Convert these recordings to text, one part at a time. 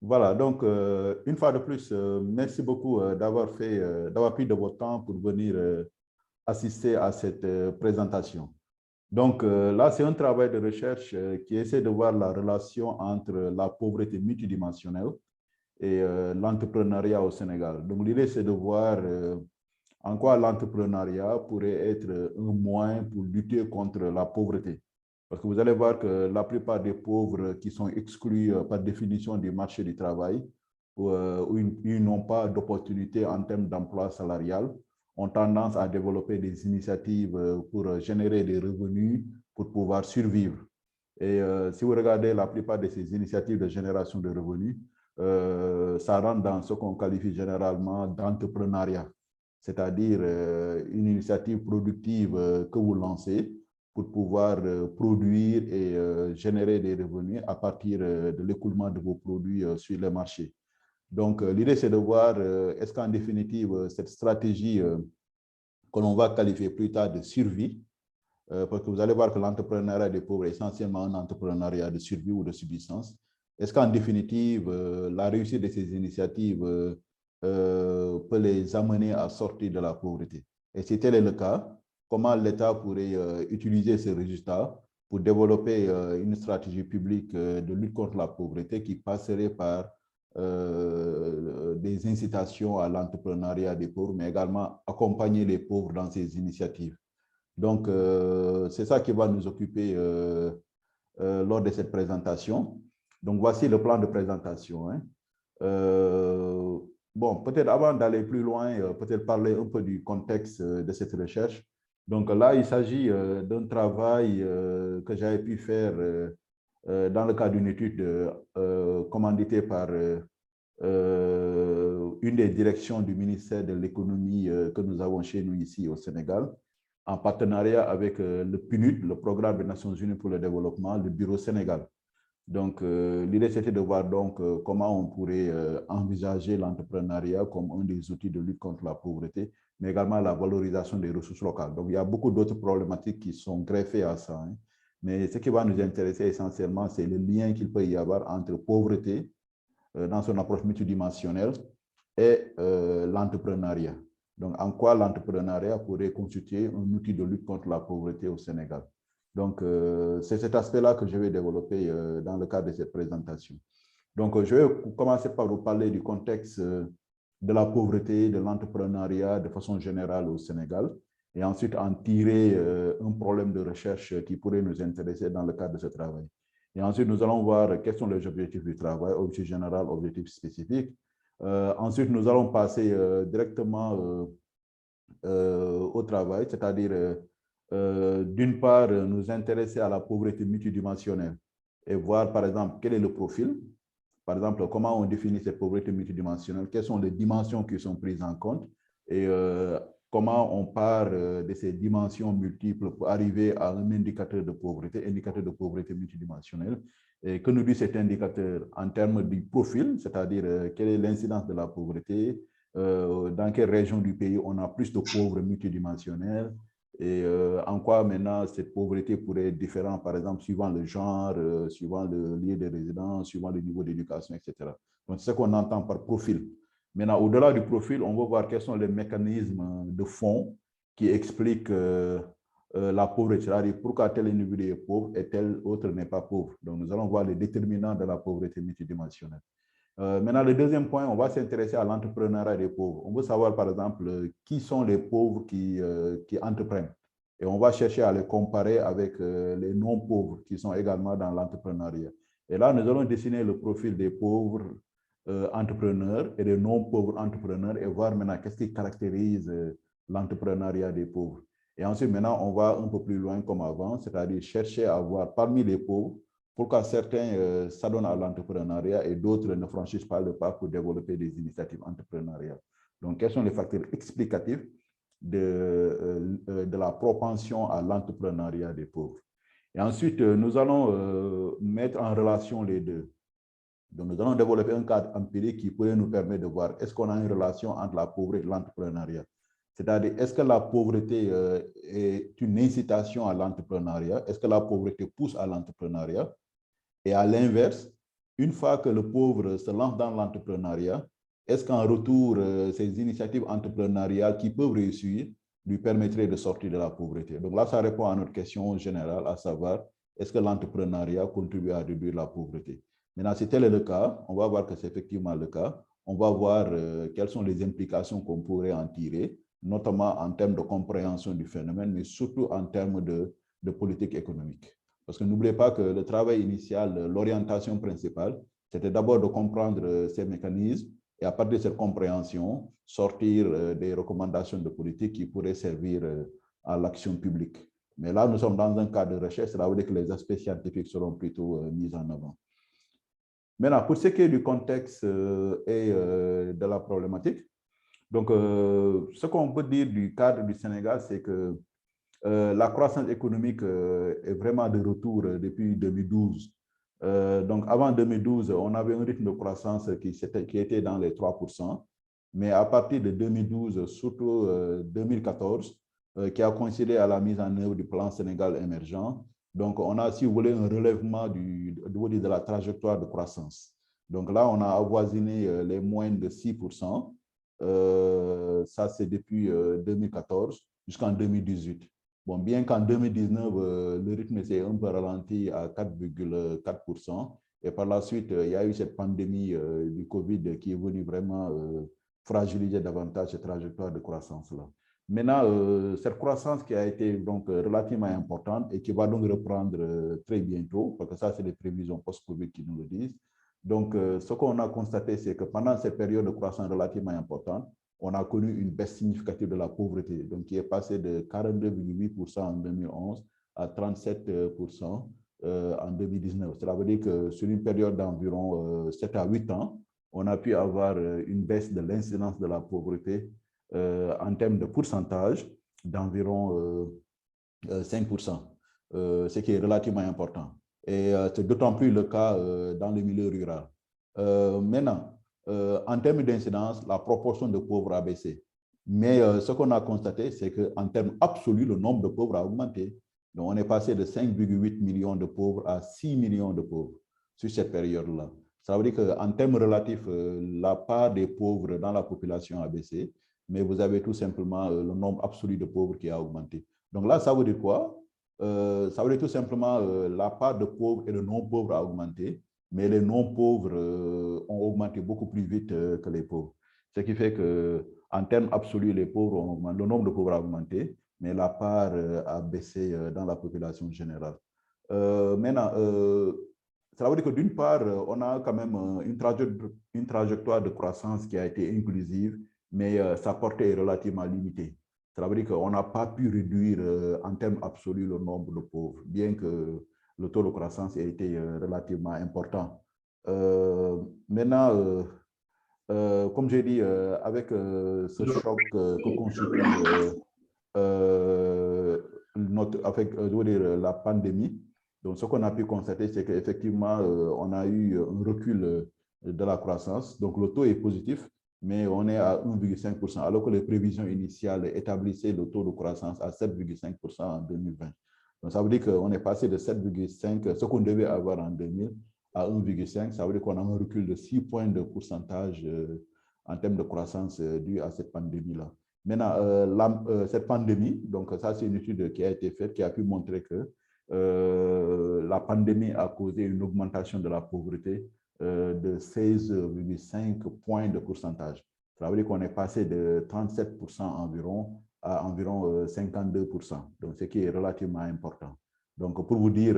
Voilà, donc une fois de plus, merci beaucoup d'avoir pris de votre temps pour venir assister à cette présentation. Donc là, c'est un travail de recherche qui essaie de voir la relation entre la pauvreté multidimensionnelle et l'entrepreneuriat au Sénégal. Donc l'idée, c'est de voir en quoi l'entrepreneuriat pourrait être un moyen pour lutter contre la pauvreté. Parce que vous allez voir que la plupart des pauvres qui sont exclus par définition du marché du travail, où ils n'ont pas d'opportunité en termes d'emploi salarial, ont tendance à développer des initiatives pour générer des revenus pour pouvoir survivre. Et si vous regardez la plupart de ces initiatives de génération de revenus, ça rentre dans ce qu'on qualifie généralement d'entrepreneuriat, c'est-à-dire une initiative productive que vous lancez pour pouvoir produire et générer des revenus à partir de l'écoulement de vos produits sur le marché. Donc, l'idée, c'est de voir est-ce qu'en définitive, cette stratégie que l'on va qualifier plus tard de survie, parce que vous allez voir que l'entrepreneuriat des pauvres est essentiellement un entrepreneuriat de survie ou de subsistance. Est-ce qu'en définitive, la réussite de ces initiatives peut les amener à sortir de la pauvreté? Et si tel est le cas, comment l'État pourrait utiliser ces résultats pour développer une stratégie publique de lutte contre la pauvreté qui passerait par des incitations à l'entrepreneuriat des pauvres, mais également accompagner les pauvres dans ces initiatives. Donc, c'est ça qui va nous occuper lors de cette présentation. Donc, voici le plan de présentation. Hein. Bon, peut-être avant d'aller plus loin, peut-être parler un peu du contexte de cette recherche. Donc là, il s'agit d'un travail que j'avais pu faire dans le cadre d'une étude commanditée par une des directions du ministère de l'économie que nous avons chez nous ici au Sénégal, en partenariat avec le PNUD, le Programme des Nations Unies pour le développement, le Bureau Sénégal. Donc, l'idée, c'était de voir donc comment on pourrait envisager l'entrepreneuriat comme un des outils de lutte contre la pauvreté, mais également la valorisation des ressources locales. Donc, il y a beaucoup d'autres problématiques qui sont greffées à ça. Hein. Mais ce qui va nous intéresser essentiellement, c'est le lien qu'il peut y avoir entre pauvreté, dans son approche multidimensionnelle, et l'entrepreneuriat. Donc, en quoi l'entrepreneuriat pourrait constituer un outil de lutte contre la pauvreté au Sénégal. Donc, c'est cet aspect-là que je vais développer dans le cadre de cette présentation. Donc, je vais commencer par vous parler du contexte de la pauvreté, de l'entrepreneuriat de façon générale au Sénégal, et ensuite en tirer un problème de recherche qui pourrait nous intéresser dans le cadre de ce travail. Et ensuite, nous allons voir quels sont les objectifs du travail, objectif général, objectif spécifique. Ensuite, nous allons passer directement au travail, c'est-à-dire, d'une part, nous intéresser à la pauvreté multidimensionnelle et voir, par exemple, quel est le profil. Par exemple, comment on définit cette pauvreté multidimensionnelle, quelles sont les dimensions qui sont prises en compte et comment on part de ces dimensions multiples pour arriver à un indicateur de pauvreté multidimensionnelle. Et que nous dit cet indicateur en termes du profil, c'est-à-dire quelle est l'incidence de la pauvreté, dans quelle région du pays on a plus de pauvres multidimensionnels et en quoi maintenant cette pauvreté pourrait être différente, par exemple, suivant le genre, suivant le lieu de résidence, suivant le niveau d'éducation, etc. Donc, c'est ce qu'on entend par profil. Maintenant, au-delà du profil, on va voir quels sont les mécanismes de fond qui expliquent la pauvreté, c'est-à-dire pourquoi tel individu est pauvre et tel autre n'est pas pauvre. Donc, nous allons voir les déterminants de la pauvreté multidimensionnelle. Maintenant, le deuxième point, on va s'intéresser à l'entrepreneuriat des pauvres. On veut savoir, par exemple, qui sont les pauvres qui entreprennent. Et on va chercher à les comparer avec les non-pauvres qui sont également dans l'entrepreneuriat. Et là, nous allons dessiner le profil des pauvres entrepreneurs et des non-pauvres entrepreneurs et voir maintenant qu'est-ce qui caractérise l'entrepreneuriat des pauvres. Et ensuite, maintenant, on va un peu plus loin comme avant, c'est-à-dire chercher à voir parmi les pauvres pourquoi certains s'adonnent à l'entrepreneuriat et d'autres ne franchissent pas le pas pour développer des initiatives entrepreneuriales. Donc, quels sont les facteurs explicatifs de la propension à l'entrepreneuriat des pauvres? Et ensuite, nous allons mettre en relation les deux. Donc, nous allons développer un cadre empirique qui pourrait nous permettre de voir est-ce qu'on a une relation entre la pauvreté et l'entrepreneuriat. C'est-à-dire, est-ce que la pauvreté est une incitation à l'entrepreneuriat? Est-ce que la pauvreté pousse à l'entrepreneuriat? Et à l'inverse, une fois que le pauvre se lance dans l'entrepreneuriat, est-ce qu'en retour, ces initiatives entrepreneuriales qui peuvent réussir lui permettraient de sortir de la pauvreté? Donc là, ça répond à notre question générale, à savoir, est-ce que l'entrepreneuriat contribue à réduire la pauvreté? Maintenant, si tel est le cas, on va voir que c'est effectivement le cas. On va voir quelles sont les implications qu'on pourrait en tirer, notamment en termes de compréhension du phénomène, mais surtout en termes de politique économique. Parce que n'oubliez pas que le travail initial, l'orientation principale, c'était d'abord de comprendre ces mécanismes et à partir de cette compréhension, sortir des recommandations de politique qui pourraient servir à l'action publique. Mais là, nous sommes dans un cadre de recherche, cela veut dire que les aspects scientifiques seront plutôt mis en avant. Maintenant, pour ce qui est du contexte et de la problématique, donc ce qu'on peut dire du cadre du Sénégal, c'est que la croissance économique est vraiment de retour depuis 2012. Donc, avant 2012, on avait un rythme de croissance qui était dans les 3%, mais à partir de 2012, surtout 2014, qui a coïncidé à la mise en œuvre du plan Sénégal émergent, donc on a, si vous voulez, un relèvement de la trajectoire de croissance. Donc là, on a avoisiné les moins de 6%. Ça, c'est depuis 2014 jusqu'en 2018. Bon, bien qu'en 2019, le rythme s'est un peu ralenti à 4,4%. Et par la suite, il y a eu cette pandémie du Covid qui est venue vraiment fragiliser davantage cette trajectoire de croissance-là. Maintenant, cette croissance qui a été donc relativement importante et qui va donc reprendre très bientôt, parce que ça, c'est les prévisions post-Covid qui nous le disent. Donc, ce qu'on a constaté, c'est que pendant cette période de croissance relativement importante, on a connu une baisse significative de la pauvreté, donc qui est passée de 42,8% en 2011 à 37% en 2019. Cela veut dire que sur une période d'environ 7 à 8 ans, on a pu avoir une baisse de l'incidence de la pauvreté en termes de pourcentage d'environ 5%, ce qui est relativement important. Et c'est d'autant plus le cas dans le milieu rural. Maintenant, en termes d'incidence, la proportion de pauvres a baissé. Mais ce qu'on a constaté, c'est qu'en termes absolus, le nombre de pauvres a augmenté. Donc, on est passé de 5,8 millions de pauvres à 6 millions de pauvres sur cette période-là. Ça veut dire qu'en termes relatifs, la part des pauvres dans la population a baissé, mais vous avez tout simplement le nombre absolu de pauvres qui a augmenté. Donc là, ça veut dire quoi? Ça veut dire tout simplement la part de pauvres et de non-pauvres a augmenté, mais les non-pauvres ont augmenté beaucoup plus vite que les pauvres. Ce qui fait qu'en termes absolus, les pauvres ont augmenté, le nombre de pauvres a augmenté, mais la part a baissé dans la population générale. Maintenant, ça veut dire que d'une part, on a quand même une trajectoire de croissance qui a été inclusive, mais sa portée est relativement limitée. Ça veut dire qu'on n'a pas pu réduire en termes absolus le nombre de pauvres, bien que le taux de croissance ait été relativement important. Maintenant, comme j'ai dit, avec ce choc que constitue la pandémie, donc ce qu'on a pu constater, c'est qu'effectivement, on a eu un recul de la croissance. Donc le taux est positif, mais on est à 1,5%, alors que les prévisions initiales établissaient le taux de croissance à 7,5% en 2020. Donc ça veut dire qu'on est passé de 7,5, ce qu'on devait avoir en 2000, à 1,5. Ça veut dire qu'on a un recul de 6 points de pourcentage en termes de croissance due à cette pandémie-là. Maintenant, cette pandémie, donc ça c'est une étude qui a été faite, qui a pu montrer que la pandémie a causé une augmentation de la pauvreté de 16,5 points de pourcentage. Ça veut dire qu'on est passé de 37% environ à environ 52%, donc ce qui est relativement important. Donc, pour vous dire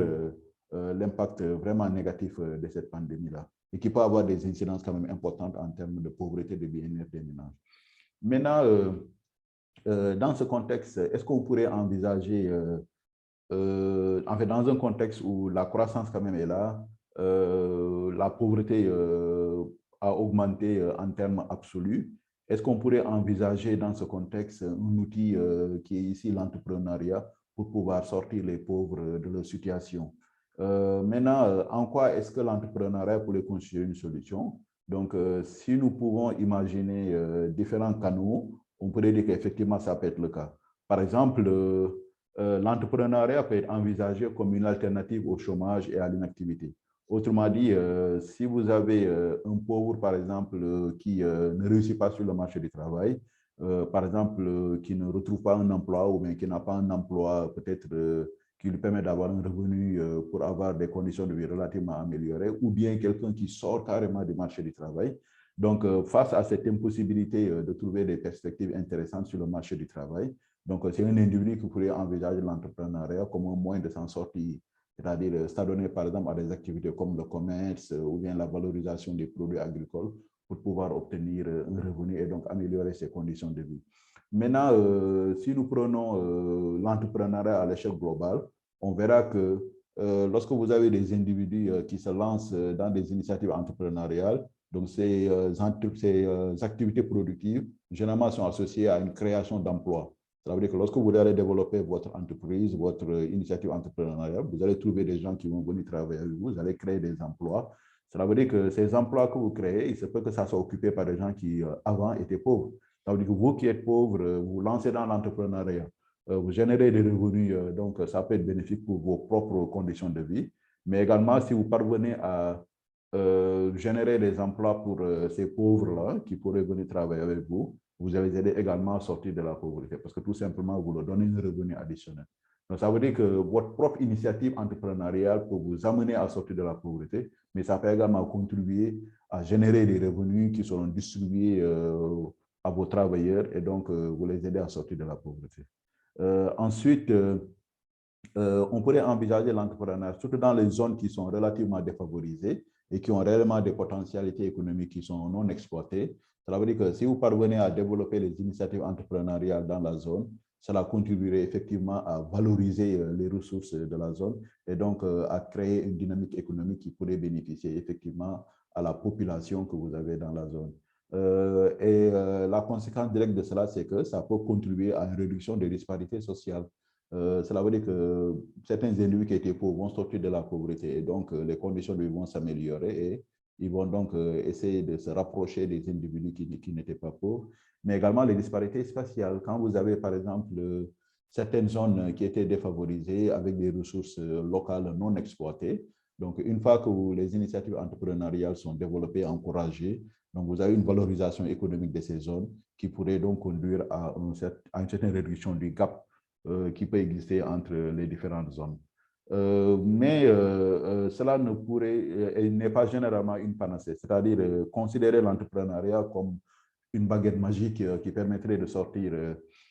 l'impact vraiment négatif de cette pandémie-là, et qui peut avoir des incidences quand même importantes en termes de pauvreté, de bien-être des ménages. Maintenant, dans ce contexte, est-ce qu'on pourrait envisager, en fait, dans un contexte où la croissance quand même est là, la pauvreté a augmenté en termes absolus, est-ce qu'on pourrait envisager dans ce contexte un outil qui est ici l'entrepreneuriat pour pouvoir sortir les pauvres de leur situation? Maintenant, en quoi est-ce que l'entrepreneuriat pourrait constituer une solution? Donc, si nous pouvons imaginer différents canaux, on pourrait dire qu'effectivement, ça peut être le cas. Par exemple, l'entrepreneuriat peut être envisagé comme une alternative au chômage et à l'inactivité. Autrement dit, si vous avez un pauvre, par exemple, qui ne réussit pas sur le marché du travail, par exemple, qui ne retrouve pas un emploi ou bien qui n'a pas un emploi peut-être qui lui permet d'avoir un revenu pour avoir des conditions de vie relativement améliorées, ou bien quelqu'un qui sort carrément du marché du travail. Donc, face à cette impossibilité de trouver des perspectives intéressantes sur le marché du travail, donc c'est un individu qui pourrait envisager l'entrepreneuriat comme un moyen de s'en sortir, c'est-à-dire s'adonner par exemple à des activités comme le commerce ou bien la valorisation des produits agricoles pour pouvoir obtenir un revenu et donc améliorer ses conditions de vie. Maintenant, si nous prenons l'entrepreneuriat à l'échelle globale, on verra que lorsque vous avez des individus qui se lancent dans des initiatives entrepreneuriales, donc ces activités productives, généralement sont associées à une création d'emplois. Ça veut dire que lorsque vous allez développer votre entreprise, votre initiative entrepreneuriale, vous allez trouver des gens qui vont venir travailler avec vous, vous allez créer des emplois. Ça veut dire que ces emplois que vous créez, il se peut que ça soit occupé par des gens qui, avant, étaient pauvres. Ça veut dire que vous qui êtes pauvre, vous lancez dans l'entrepreneuriat, vous générez des revenus, donc ça peut être bénéfique pour vos propres conditions de vie. Mais également, si vous parvenez à générer des emplois pour ces pauvres-là qui pourraient venir travailler avec vous, vous allez aider également à sortir de la pauvreté parce que tout simplement, vous leur donnez un revenu additionnel. Donc, ça veut dire que votre propre initiative entrepreneuriale peut vous amener à sortir de la pauvreté, mais ça peut également contribuer à générer des revenus qui seront distribués à vos travailleurs et donc vous les aider à sortir de la pauvreté. Ensuite, on pourrait envisager l'entrepreneuriat, surtout dans les zones qui sont relativement défavorisées et qui ont réellement des potentialités économiques qui sont non exploitées. Cela veut dire que si vous parvenez à développer les initiatives entrepreneuriales dans la zone, cela contribuerait effectivement à valoriser les ressources de la zone et donc à créer une dynamique économique qui pourrait bénéficier effectivement à la population que vous avez dans la zone. La conséquence directe de cela, c'est que ça peut contribuer à une réduction des disparités sociales. Cela veut dire que certains individus qui étaient pauvres vont sortir de la pauvreté et donc les conditions de vie vont s'améliorer et ils vont donc essayer de se rapprocher des individus qui n'étaient pas pauvres, mais également les disparités spatiales. Quand vous avez par exemple certaines zones qui étaient défavorisées avec des ressources locales non exploitées, donc une fois que les initiatives entrepreneuriales sont développées, encouragées, donc vous avez une valorisation économique de ces zones qui pourrait donc conduire à une certaine réduction du gap qui peut exister entre les différentes zones. Mais cela ne pourrait, n'est pas généralement une panacée, c'est-à-dire considérer l'entrepreneuriat comme une baguette magique qui permettrait de sortir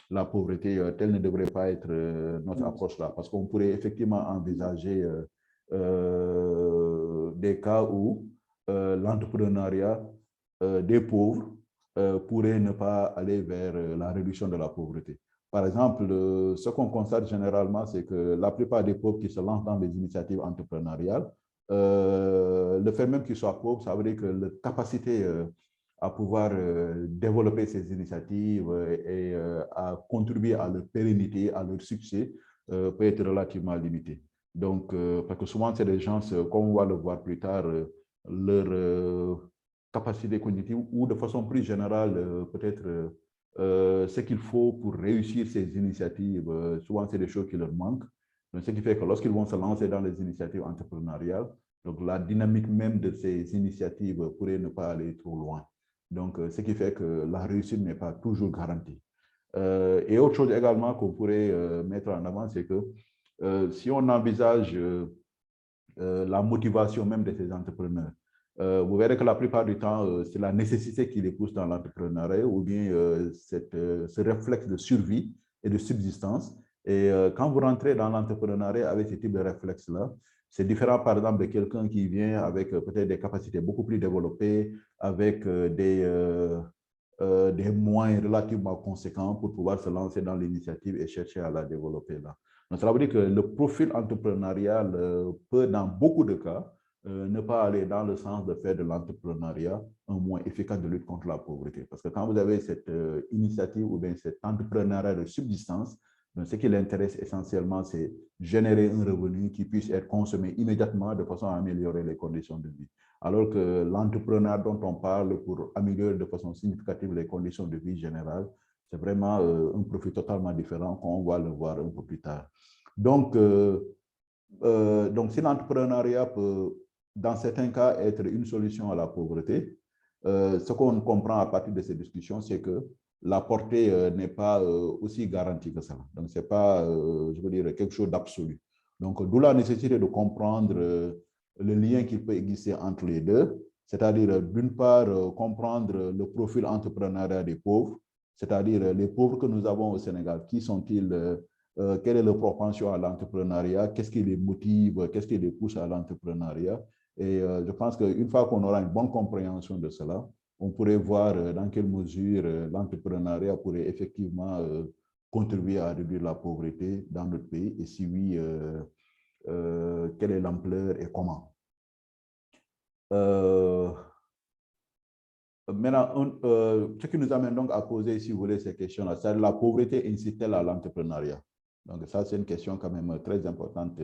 la pauvreté, telle ne devrait pas être notre approche là, parce qu'on pourrait effectivement envisager des cas où l'entrepreneuriat des pauvres pourrait ne pas aller vers la réduction de la pauvreté. Par exemple, ce qu'on constate généralement, c'est que la plupart des pauvres qui se lancent dans des initiatives entrepreneuriales, le fait même qu'ils soient pauvres, ça veut dire que la capacité à pouvoir développer ces initiatives et à contribuer à leur pérennité, à leur succès, peut être relativement limitée. Donc, parce que souvent, c'est des gens, comme on va le voir plus tard, leur capacité cognitive ou de façon plus générale, peut-être ce qu'il faut pour réussir ces initiatives, souvent c'est des choses qui leur manquent. Donc, ce qui fait que lorsqu'ils vont se lancer dans les initiatives entrepreneuriales, donc la dynamique même de ces initiatives pourrait ne pas aller trop loin. Donc, ce qui fait que la réussite n'est pas toujours garantie. Et autre chose également qu'on pourrait mettre en avant, c'est que si on envisage la motivation même de ces entrepreneurs, vous verrez que la plupart du temps, c'est la nécessité qui les pousse dans l'entrepreneuriat ou bien ce réflexe de survie et de subsistance. Et quand vous rentrez dans l'entrepreneuriat avec ce type de réflexe-là, c'est différent, par exemple, de quelqu'un qui vient avec peut-être des capacités beaucoup plus développées, avec des moyens relativement conséquents pour pouvoir se lancer dans l'initiative et chercher à la développer là. Donc, cela veut dire que le profil entrepreneurial peut, dans beaucoup de cas, ne pas aller dans le sens de faire de l'entrepreneuriat un moyen efficace de lutte contre la pauvreté. Parce que quand vous avez cette initiative ou bien cet entrepreneuriat de subsistance, donc ce qui l'intéresse essentiellement, c'est générer un revenu qui puisse être consommé immédiatement de façon à améliorer les conditions de vie. Alors que l'entrepreneur dont on parle pour améliorer de façon significative les conditions de vie générales, c'est vraiment un profil totalement différent qu'on va le voir un peu plus tard. Donc si l'entrepreneuriat peut dans certains cas, être une solution à la pauvreté. Ce qu'on comprend à partir de ces discussions, c'est que la portée n'est pas aussi garantie que ça. Donc, ce n'est pas, je veux dire, quelque chose d'absolu. Donc, d'où la nécessité de comprendre le lien qui peut exister entre les deux, c'est-à-dire, d'une part, comprendre le profil entrepreneurial des pauvres, c'est-à-dire les pauvres que nous avons au Sénégal, qui sont-ils, quelle est leur propension à l'entrepreneuriat, qu'est-ce qui les motive, qu'est-ce qui les pousse à l'entrepreneuriat. Et je pense qu'une fois qu'on aura une bonne compréhension de cela, on pourrait voir dans quelle mesure l'entrepreneuriat pourrait effectivement contribuer à réduire la pauvreté dans notre pays, et si oui, quelle est l'ampleur et comment. Maintenant, ce qui nous amène donc à poser, si vous voulez, ces questions-là, c'est la pauvreté incite-t-elle à l'entrepreneuriat? Donc ça, c'est une question quand même très importante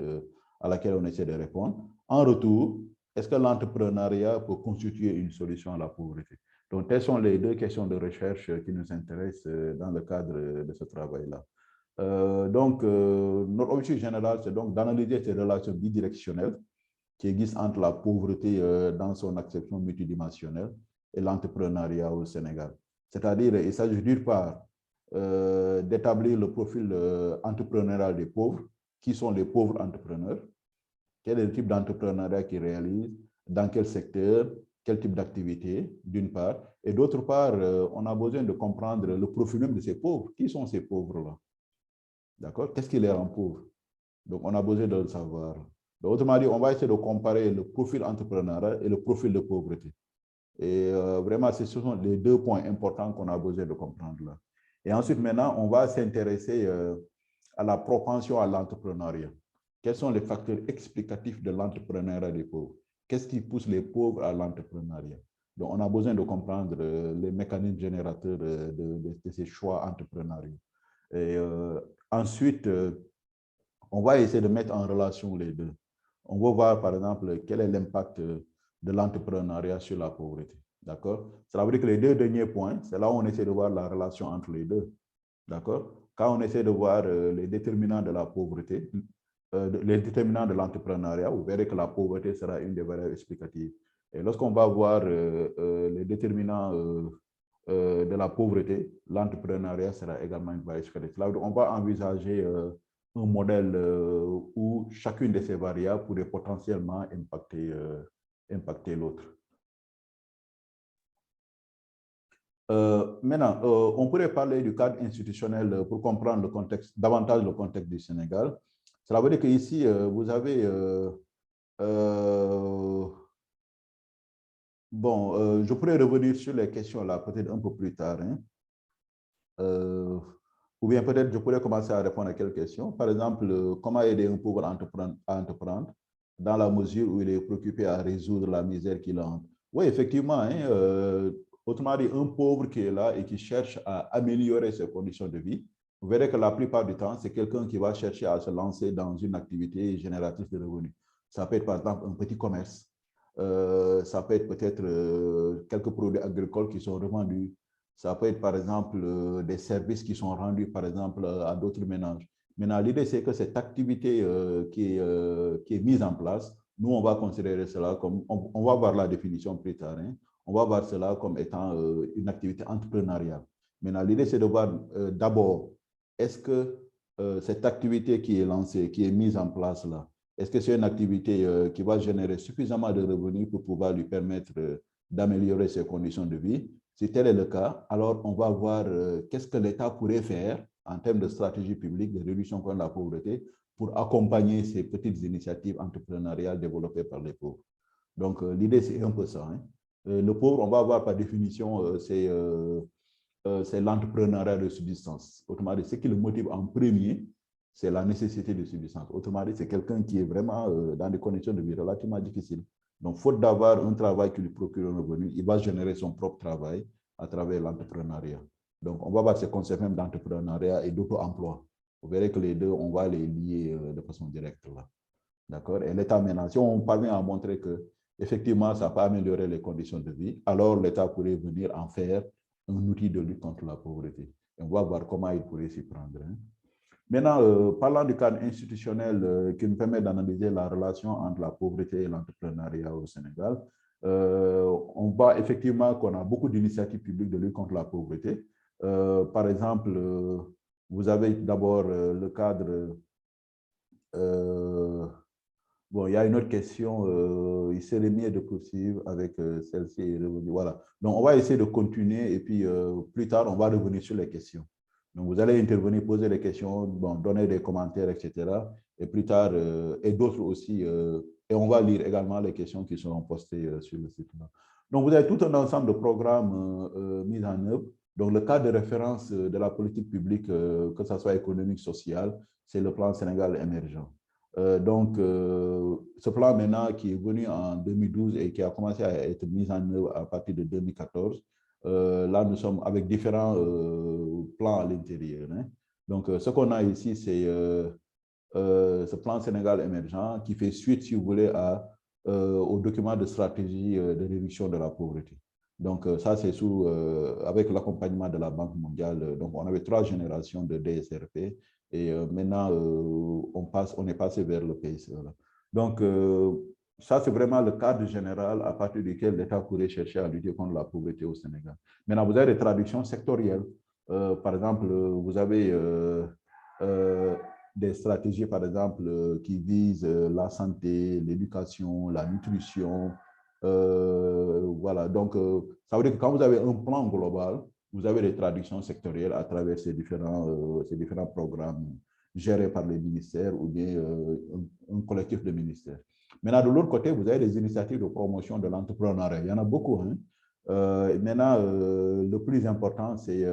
à laquelle on essaie de répondre. En retour, est-ce que l'entrepreneuriat peut constituer une solution à la pauvreté? Donc, telles sont les deux questions de recherche qui nous intéressent dans le cadre de ce travail-là. Notre objectif général, c'est donc d'analyser ces relations bidirectionnelles qui existent entre la pauvreté dans son acception multidimensionnelle et l'entrepreneuriat au Sénégal. C'est-à-dire, il s'agit d'une part d'établir le profil entrepreneurial des pauvres. Qui sont les pauvres entrepreneurs? Quel est le type d'entrepreneuriat qu'ils réalisent? Dans quel secteur? Quel type d'activité, d'une part. Et d'autre part, on a besoin de comprendre le profil même de ces pauvres. Qui sont ces pauvres-là? D'accord? Qu'est-ce qui les rend pauvres? Donc, on a besoin de le savoir. Donc, autrement dit, on va essayer de comparer le profil entrepreneurial et le profil de pauvreté. Et vraiment, ce sont les deux points importants qu'on a besoin de comprendre là. Et ensuite, maintenant, on va s'intéresser à la propension à l'entrepreneuriat. Quels sont les facteurs explicatifs de l'entrepreneuriat des pauvres? Qu'est-ce qui pousse les pauvres à l'entrepreneuriat? Donc, on a besoin de comprendre les mécanismes générateurs de ces choix entrepreneuriaux. Et ensuite, on va essayer de mettre en relation les deux. On va voir, par exemple, quel est l'impact de l'entrepreneuriat sur la pauvreté. D'accord? Ça veut dire que les deux derniers points, c'est là où on essaie de voir la relation entre les deux. D'accord? Quand on essaie de voir les déterminants de la pauvreté, les déterminants de l'entrepreneuriat, vous verrez que la pauvreté sera une des valeurs explicatives. Et lorsqu'on va voir les déterminants de la pauvreté, l'entrepreneuriat sera également une valeur explicative. Là, on va envisager un modèle où chacune de ces variables pourrait potentiellement impacter l'autre. Maintenant, on pourrait parler du cadre institutionnel pour comprendre le contexte, davantage le contexte du Sénégal. Cela veut dire qu'ici, vous avez je pourrais revenir sur les questions là peut-être un peu plus tard. Hein. Ou bien peut-être je pourrais commencer à répondre à quelques questions. Par exemple, comment aider un pauvre à entreprendre dans la mesure où il est préoccupé à résoudre la misère qu'il a. Oui, effectivement. Hein, autrement dit, un pauvre qui est là et qui cherche à améliorer ses conditions de vie, vous verrez que la plupart du temps, c'est quelqu'un qui va chercher à se lancer dans une activité génératrice de revenus. Ça peut être par exemple un petit commerce. Ça peut être peut-être quelques produits agricoles qui sont revendus. Ça peut être, par exemple, des services qui sont rendus, par exemple, à d'autres ménages. Maintenant, l'idée, c'est que cette activité qui est mise en place, nous, on va considérer cela comme, on va voir la définition plus tard, hein, on va voir cela comme étant une activité entrepreneuriale. Maintenant, l'idée, c'est de voir d'abord, est-ce que cette activité qui est lancée, qui est mise en place là, est-ce que c'est une activité qui va générer suffisamment de revenus pour pouvoir lui permettre d'améliorer ses conditions de vie? Si tel est le cas, alors on va voir qu'est-ce que l'État pourrait faire en termes de stratégie publique de réduction contre la pauvreté pour accompagner ces petites initiatives entrepreneuriales développées par les pauvres. Donc, l'idée, c'est un peu ça. Hein. Le pauvre, on va voir par définition, c'est l'entrepreneuriat de subsistance. Autrement dit, ce qui le motive en premier, c'est la nécessité de subsistance. Autrement dit, c'est quelqu'un qui est vraiment dans des conditions de vie relativement difficiles. Donc, faute d'avoir un travail qui lui procure un revenu, il va générer son propre travail à travers l'entrepreneuriat. Donc, on va voir ces concepts même d'entrepreneuriat et d'auto-emploi. Vous verrez que les deux, on va les lier de façon directe là. D'accord? Et l'État maintenant, si on parvient à montrer que effectivement, ça peut améliorer les conditions de vie, alors l'État pourrait venir en faire un outil de lutte contre la pauvreté. Et on va voir comment il pourrait s'y prendre. Hein. Maintenant, parlant du cadre institutionnel qui nous permet d'analyser la relation entre la pauvreté et l'entrepreneuriat au Sénégal, on voit effectivement qu'on a beaucoup d'initiatives publiques de lutte contre la pauvreté. Par exemple, vous avez d'abord le cadre... bon, il y a une autre question. Il serait mieux de poursuivre avec celle-ci et revenir. Voilà. Donc, on va essayer de continuer et puis plus tard, on va revenir sur les questions. Donc, vous allez intervenir, poser des questions, bon, donner des commentaires, etc. Et plus tard, et d'autres aussi. Et on va lire également les questions qui seront postées sur le site. Donc, vous avez tout un ensemble de programmes mis en œuvre. Donc, le cadre de référence de la politique publique, que ce soit économique, sociale, c'est le plan Sénégal émergent. Ce plan maintenant qui est venu en 2012 et qui a commencé à être mis en œuvre à partir de 2014, là, nous sommes avec différents plans à l'intérieur. Hein. Donc, ce qu'on a ici, c'est ce plan Sénégal émergent qui fait suite, si vous voulez, au document de stratégie de réduction de la pauvreté. Donc, ça, c'est avec l'accompagnement de la Banque mondiale. Donc, on avait 3 générations de DSRP et maintenant, on est passé vers le PSE. Donc, ça, c'est vraiment le cadre général à partir duquel l'État pourrait chercher à lutter contre la pauvreté au Sénégal. Maintenant, vous avez des traductions sectorielles. Par exemple, vous avez des stratégies, par exemple, qui visent la santé, l'éducation, la nutrition. Voilà. Donc, ça veut dire que quand vous avez un plan global, vous avez des traductions sectorielles à travers ces différents programmes gérés par les ministères ou bien un collectif de ministères. Maintenant, de l'autre côté, vous avez des initiatives de promotion de l'entrepreneuriat. Il y en a beaucoup. Hein. Maintenant, le plus important, c'est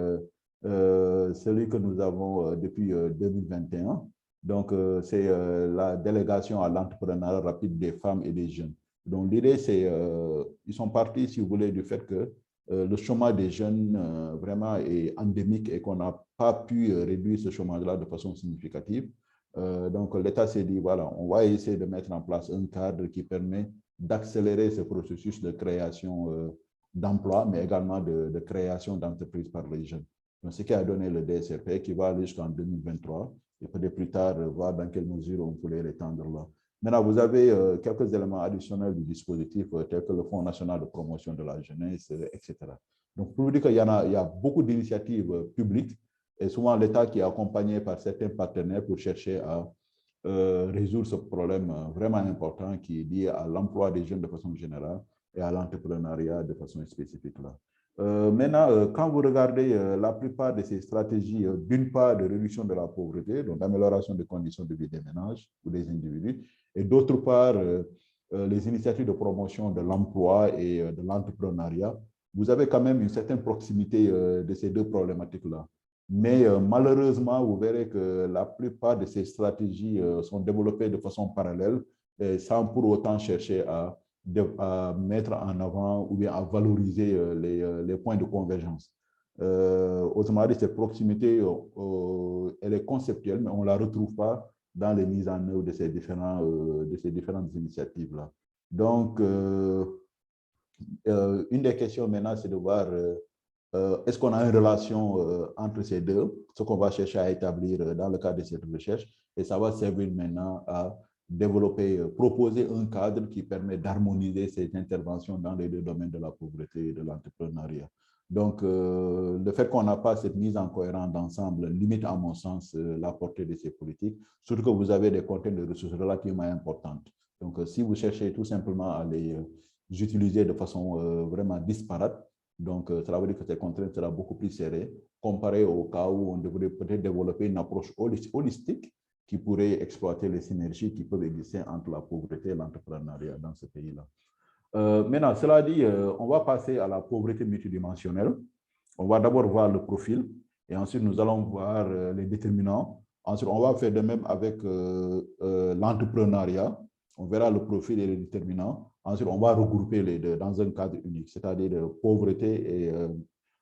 celui que nous avons depuis 2021. Donc, c'est la délégation à l'entrepreneuriat rapide des femmes et des jeunes. Donc, l'idée, c'est ils sont partis, si vous voulez, du fait que le chômage des jeunes vraiment est endémique et qu'on n'a pas pu réduire ce chômage-là de façon significative. Donc, l'État s'est dit, voilà, on va essayer de mettre en place un cadre qui permet d'accélérer ce processus de création d'emplois, mais également de création d'entreprises par les jeunes. Donc, ce qui a donné le DSRP qui va aller jusqu'en 2023 et peut-être plus tard voir dans quelle mesure on pourrait l'étendre là. Maintenant, vous avez quelques éléments additionnels du dispositif, tels que le Fonds national de promotion de la jeunesse, etc. Donc, pour vous dire qu'il y a beaucoup d'initiatives publiques et souvent l'État qui est accompagné par certains partenaires pour chercher à résoudre ce problème vraiment important qui est lié à l'emploi des jeunes de façon générale et à l'entrepreneuriat de façon spécifique là. Maintenant, quand vous regardez la plupart de ces stratégies, d'une part de réduction de la pauvreté, donc d'amélioration des conditions de vie des ménages ou des individus, et d'autre part, les initiatives de promotion de l'emploi et de l'entrepreneuriat, vous avez quand même une certaine proximité de ces deux problématiques-là. Mais malheureusement, vous verrez que la plupart de ces stratégies sont développées de façon parallèle et sans pour autant chercher à mettre en avant ou bien à valoriser les points de convergence. Autrement dit, cette proximité, elle est conceptuelle, mais on ne la retrouve pas dans les mises en œuvre de ces différentes initiatives-là. Donc, une des questions maintenant, c'est de voir est-ce qu'on a une relation entre ces deux, ce qu'on va chercher à établir dans le cadre de cette recherche, et ça va servir maintenant à développer, proposer un cadre qui permet d'harmoniser ces interventions dans les deux domaines de la pauvreté et de l'entrepreneuriat. Donc, le fait qu'on n'a pas cette mise en cohérence d'ensemble limite, à mon sens, la portée de ces politiques, surtout que vous avez des contraintes de ressources relativement importantes. Donc, si vous cherchez tout simplement à les utiliser de façon vraiment disparate, donc cela veut dire que ces contraintes seront beaucoup plus serrées comparé au cas où on devrait peut-être développer une approche holistique qui pourrait exploiter les synergies qui peuvent exister entre la pauvreté et l'entrepreneuriat dans ce pays-là. Maintenant, cela dit, on va passer à la pauvreté multidimensionnelle. On va d'abord voir le profil et ensuite nous allons voir les déterminants. Ensuite, on va faire de même avec l'entrepreneuriat. On verra le profil et les déterminants. Ensuite, on va regrouper les deux dans un cadre unique, c'est-à-dire pauvreté et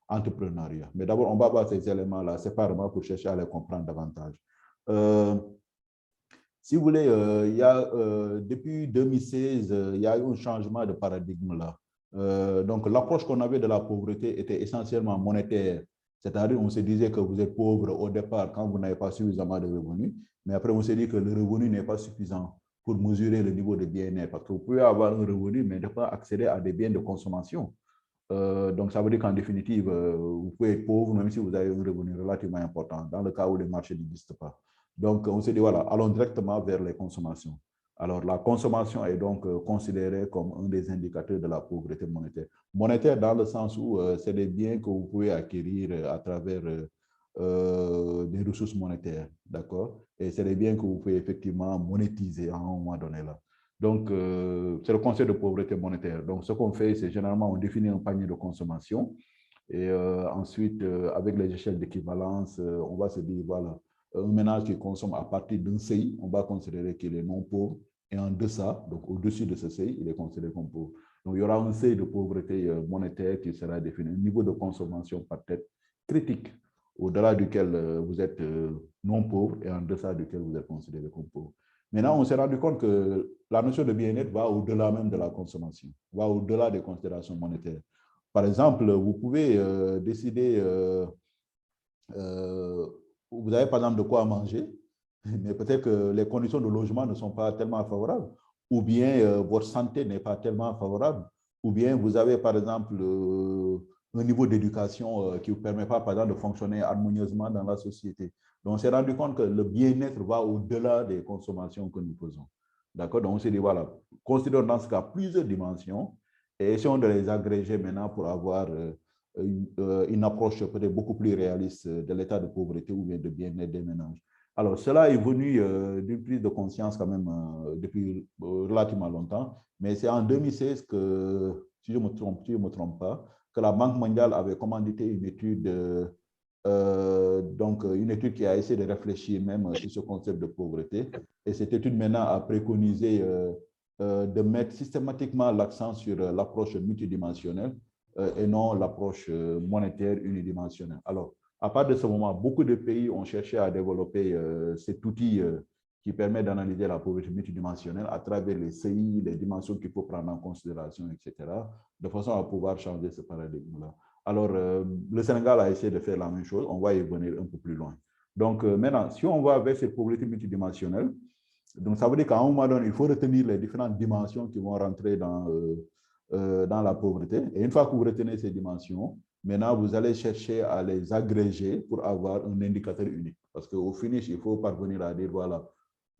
entrepreneuriat. Mais d'abord, on va voir ces éléments-là séparément pour chercher à les comprendre davantage. Si vous voulez, depuis 2016, il y a eu un changement de paradigme là. Donc, l'approche qu'on avait de la pauvreté était essentiellement monétaire, C'est-à-dire, on se disait que vous êtes pauvre au départ quand vous n'avez pas suffisamment de revenus, mais après, on s'est dit que le revenu n'est pas suffisant pour mesurer le niveau de bien-être. Parce que vous pouvez avoir un revenu, mais ne pas accéder à des biens de consommation. Donc, ça veut dire qu'en définitive, vous pouvez être pauvre même si vous avez un revenu relativement important, dans le cas où les marchés n'existent pas. Donc, on s'est dit, voilà, allons directement vers les consommations. Alors, la consommation est donc considérée comme un des indicateurs de la pauvreté monétaire. Monétaire dans le sens où c'est des biens que vous pouvez acquérir à travers des ressources monétaires, d'accord? Et c'est des biens que vous pouvez effectivement monétiser à un moment donné là. Donc, c'est le concept de pauvreté monétaire. Donc, ce qu'on fait, c'est généralement, on définit un panier de consommation et ensuite, avec les échelles d'équivalence, on va se dire, voilà, un ménage qui consomme à partir d'un seuil, on va considérer qu'il est non pauvre et en deçà, donc au-dessus de ce seuil, il est considéré comme pauvre. Donc, il y aura un seuil de pauvreté monétaire qui sera défini, un niveau de consommation par tête critique, au-delà duquel vous êtes non pauvre et en deçà duquel vous êtes considéré comme pauvre. Maintenant, on s'est rendu compte que la notion de bien-être va au-delà même de la consommation, va au-delà des considérations monétaires. Par exemple, vous pouvez décider, vous avez par exemple de quoi manger, mais peut-être que les conditions de logement ne sont pas tellement favorables, ou bien votre santé n'est pas tellement favorable, ou bien vous avez par exemple un niveau d'éducation qui ne vous permet pas, par exemple, de fonctionner harmonieusement dans la société. Donc, on s'est rendu compte que le bien-être va au-delà des consommations que nous faisons. D'accord? Donc, on s'est dit, voilà, considérons dans ce cas plusieurs dimensions et essayons de les agréger maintenant pour avoir une approche peut-être beaucoup plus réaliste de l'état de pauvreté ou bien de bien-être des ménages. Alors, cela est venu d'une prise de conscience quand même depuis relativement longtemps, mais c'est en 2016 que, si je ne me trompe pas, que la Banque mondiale avait commandité une étude, donc une étude qui a essayé de réfléchir même sur ce concept de pauvreté. Et cette étude maintenant a préconisé de mettre systématiquement l'accent sur l'approche multidimensionnelle et non l'approche monétaire unidimensionnelle. Alors, à partir de ce moment, beaucoup de pays ont cherché à développer cet outil qui permet d'analyser la pauvreté multidimensionnelle à travers les CI, les dimensions qu'il faut prendre en considération, etc., de façon à pouvoir changer ce paradigme-là. Alors, le Sénégal a essayé de faire la même chose. On va y venir un peu plus loin. Donc, maintenant, si on va vers cette pauvreté multidimensionnelle, donc ça veut dire qu'à un moment donné, il faut retenir les différentes dimensions qui vont rentrer dans la pauvreté. Et une fois que vous retenez ces dimensions, maintenant, vous allez chercher à les agréger pour avoir un indicateur unique. Parce qu'au finish, il faut parvenir à dire, voilà,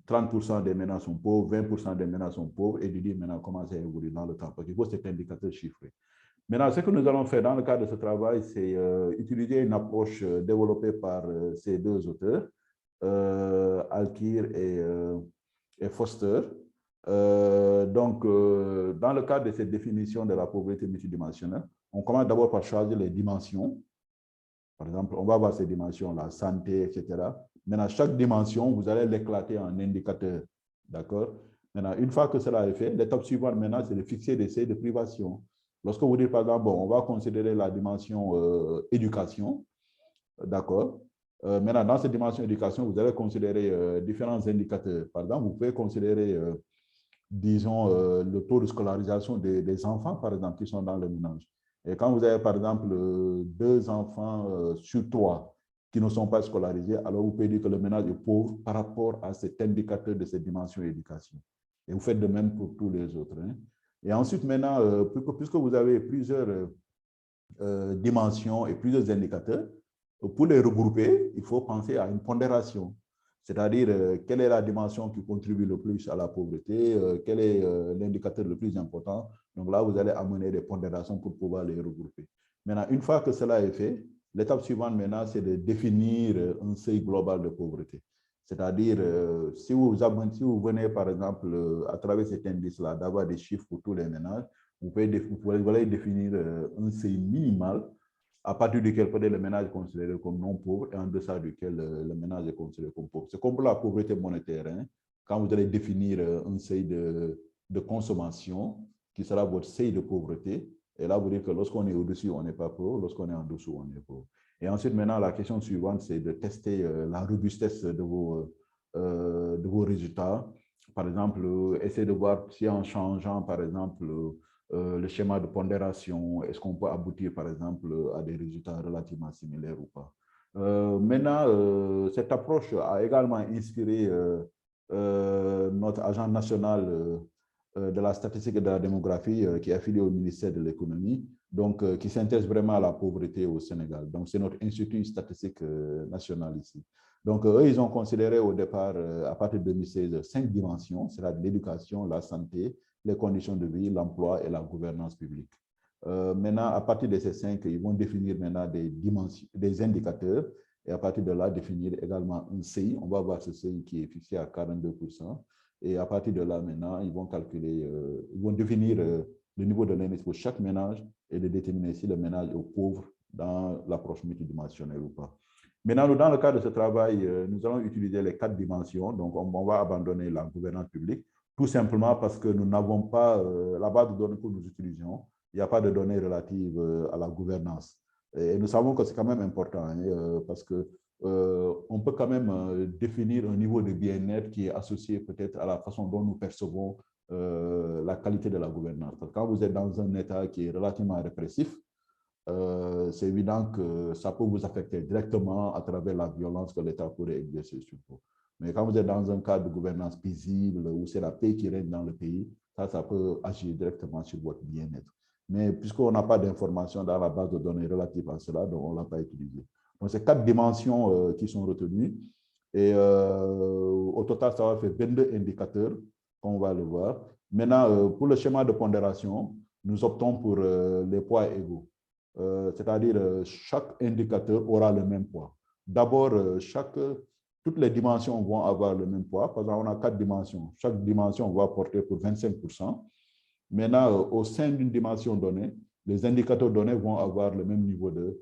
30% des ménages sont pauvres, 20% des ménages sont pauvres, et de dire maintenant comment ça évolue dans le temps. Parce qu'il faut cet indicateur chiffré. Maintenant, ce que nous allons faire dans le cadre de ce travail, c'est utiliser une approche développée par ces deux auteurs, Alkir et Foster. Donc, dans le cadre de cette définition de la pauvreté multidimensionnelle, on commence d'abord par choisir les dimensions. Par exemple, on va voir ces dimensions, la santé, etc. Maintenant, chaque dimension, vous allez l'éclater en indicateurs. D'accord? Maintenant, une fois que cela est fait, l'étape suivante maintenant, c'est de fixer des seuils de privation. Lorsque vous dites, par exemple, bon, on va considérer la dimension éducation, d'accord? Maintenant, dans cette dimension éducation, vous allez considérer différents indicateurs. Par exemple, vous pouvez considérer, disons, le taux de scolarisation des enfants, par exemple, qui sont dans le ménage. Et quand vous avez, par exemple, 2 enfants sur 3 qui ne sont pas scolarisés, alors vous pouvez dire que le ménage est pauvre par rapport à cet indicateur de cette dimension éducation. Et vous faites de même pour tous les autres. Hein. Et ensuite, maintenant, puisque vous avez plusieurs dimensions et plusieurs indicateurs, pour les regrouper, il faut penser à une pondération. C'est-à-dire, quelle est la dimension qui contribue le plus à la pauvreté, quel est l'indicateur le plus important. Donc là, vous allez amener des pondérations pour pouvoir les regrouper. Maintenant, une fois que cela est fait, l'étape suivante maintenant, c'est de définir un seuil global de pauvreté. C'est-à-dire, si vous venez, par exemple, à travers cet indice-là, d'avoir des chiffres pour tous les ménages, vous pouvez définir un seuil minimal à partir duquel peut-être le ménage est considéré comme non pauvre et en deçà duquel le ménage est considéré comme pauvre. C'est comme pour la pauvreté monétaire. Hein, quand vous allez définir un seuil de consommation qui sera votre seuil de pauvreté, et là, vous dites que lorsqu'on est au-dessus, on n'est pas pauvre, lorsqu'on est en dessous, on est pauvre. Et ensuite, maintenant, la question suivante, c'est de tester la robustesse de vos résultats par exemple, essayer de voir si en changeant, par exemple, le schéma de pondération, est-ce qu'on peut aboutir, par exemple, à des résultats relativement similaires ou pas. Maintenant, cette approche a également inspiré notre agent national de la statistique et de la démographie qui est affilié au ministère de l'économie, donc qui s'intéresse vraiment à la pauvreté au Sénégal. Donc, c'est notre institut statistique national ici. Donc, eux, ils ont considéré au départ, à partir de 2016, 5 dimensions, c'est-à-dire l'éducation, la santé, les conditions de vie, l'emploi et la gouvernance publique. Maintenant, à partir de ces 5, ils vont définir maintenant des dimensions, des indicateurs, et à partir de là, définir également un CI. On va voir ce CI qui est fixé à 42%. Et à partir de là, maintenant, ils vont calculer, ils vont définir le niveau de l'indice pour chaque ménage et de déterminer si le ménage est pauvre dans l'approche multidimensionnelle ou pas. Maintenant, dans le cadre de ce travail, nous allons utiliser les 4 dimensions. Donc, on va abandonner la gouvernance publique, tout simplement parce que nous n'avons pas la base de données que nous utilisons. Il n'y a pas de données relatives à la gouvernance. Et nous savons que c'est quand même important parce que on peut quand même définir un niveau de bien-être qui est associé peut-être à la façon dont nous percevons la qualité de la gouvernance. Parce que quand vous êtes dans un État qui est relativement répressif, c'est évident que ça peut vous affecter directement à travers la violence que l'État pourrait exercer sur vous. Mais quand vous êtes dans un cadre de gouvernance paisible, où c'est la paix qui règne dans le pays, ça peut agir directement sur votre bien-être. Mais puisqu'on n'a pas d'informations dans la base de données relative à cela, donc on ne l'a pas utilisé. Donc, c'est 4 dimensions qui sont retenues. Et au total, ça va faire 22 indicateurs, comme on va le voir. Maintenant, pour le schéma de pondération, nous optons pour les poids égaux. C'est-à-dire chaque indicateur aura le même poids. D'abord, toutes les dimensions vont avoir le même poids. Par exemple, on a 4 dimensions. Chaque dimension va porter pour 25%. Maintenant, au sein d'une dimension donnée, les indicateurs donnés vont avoir le même niveau de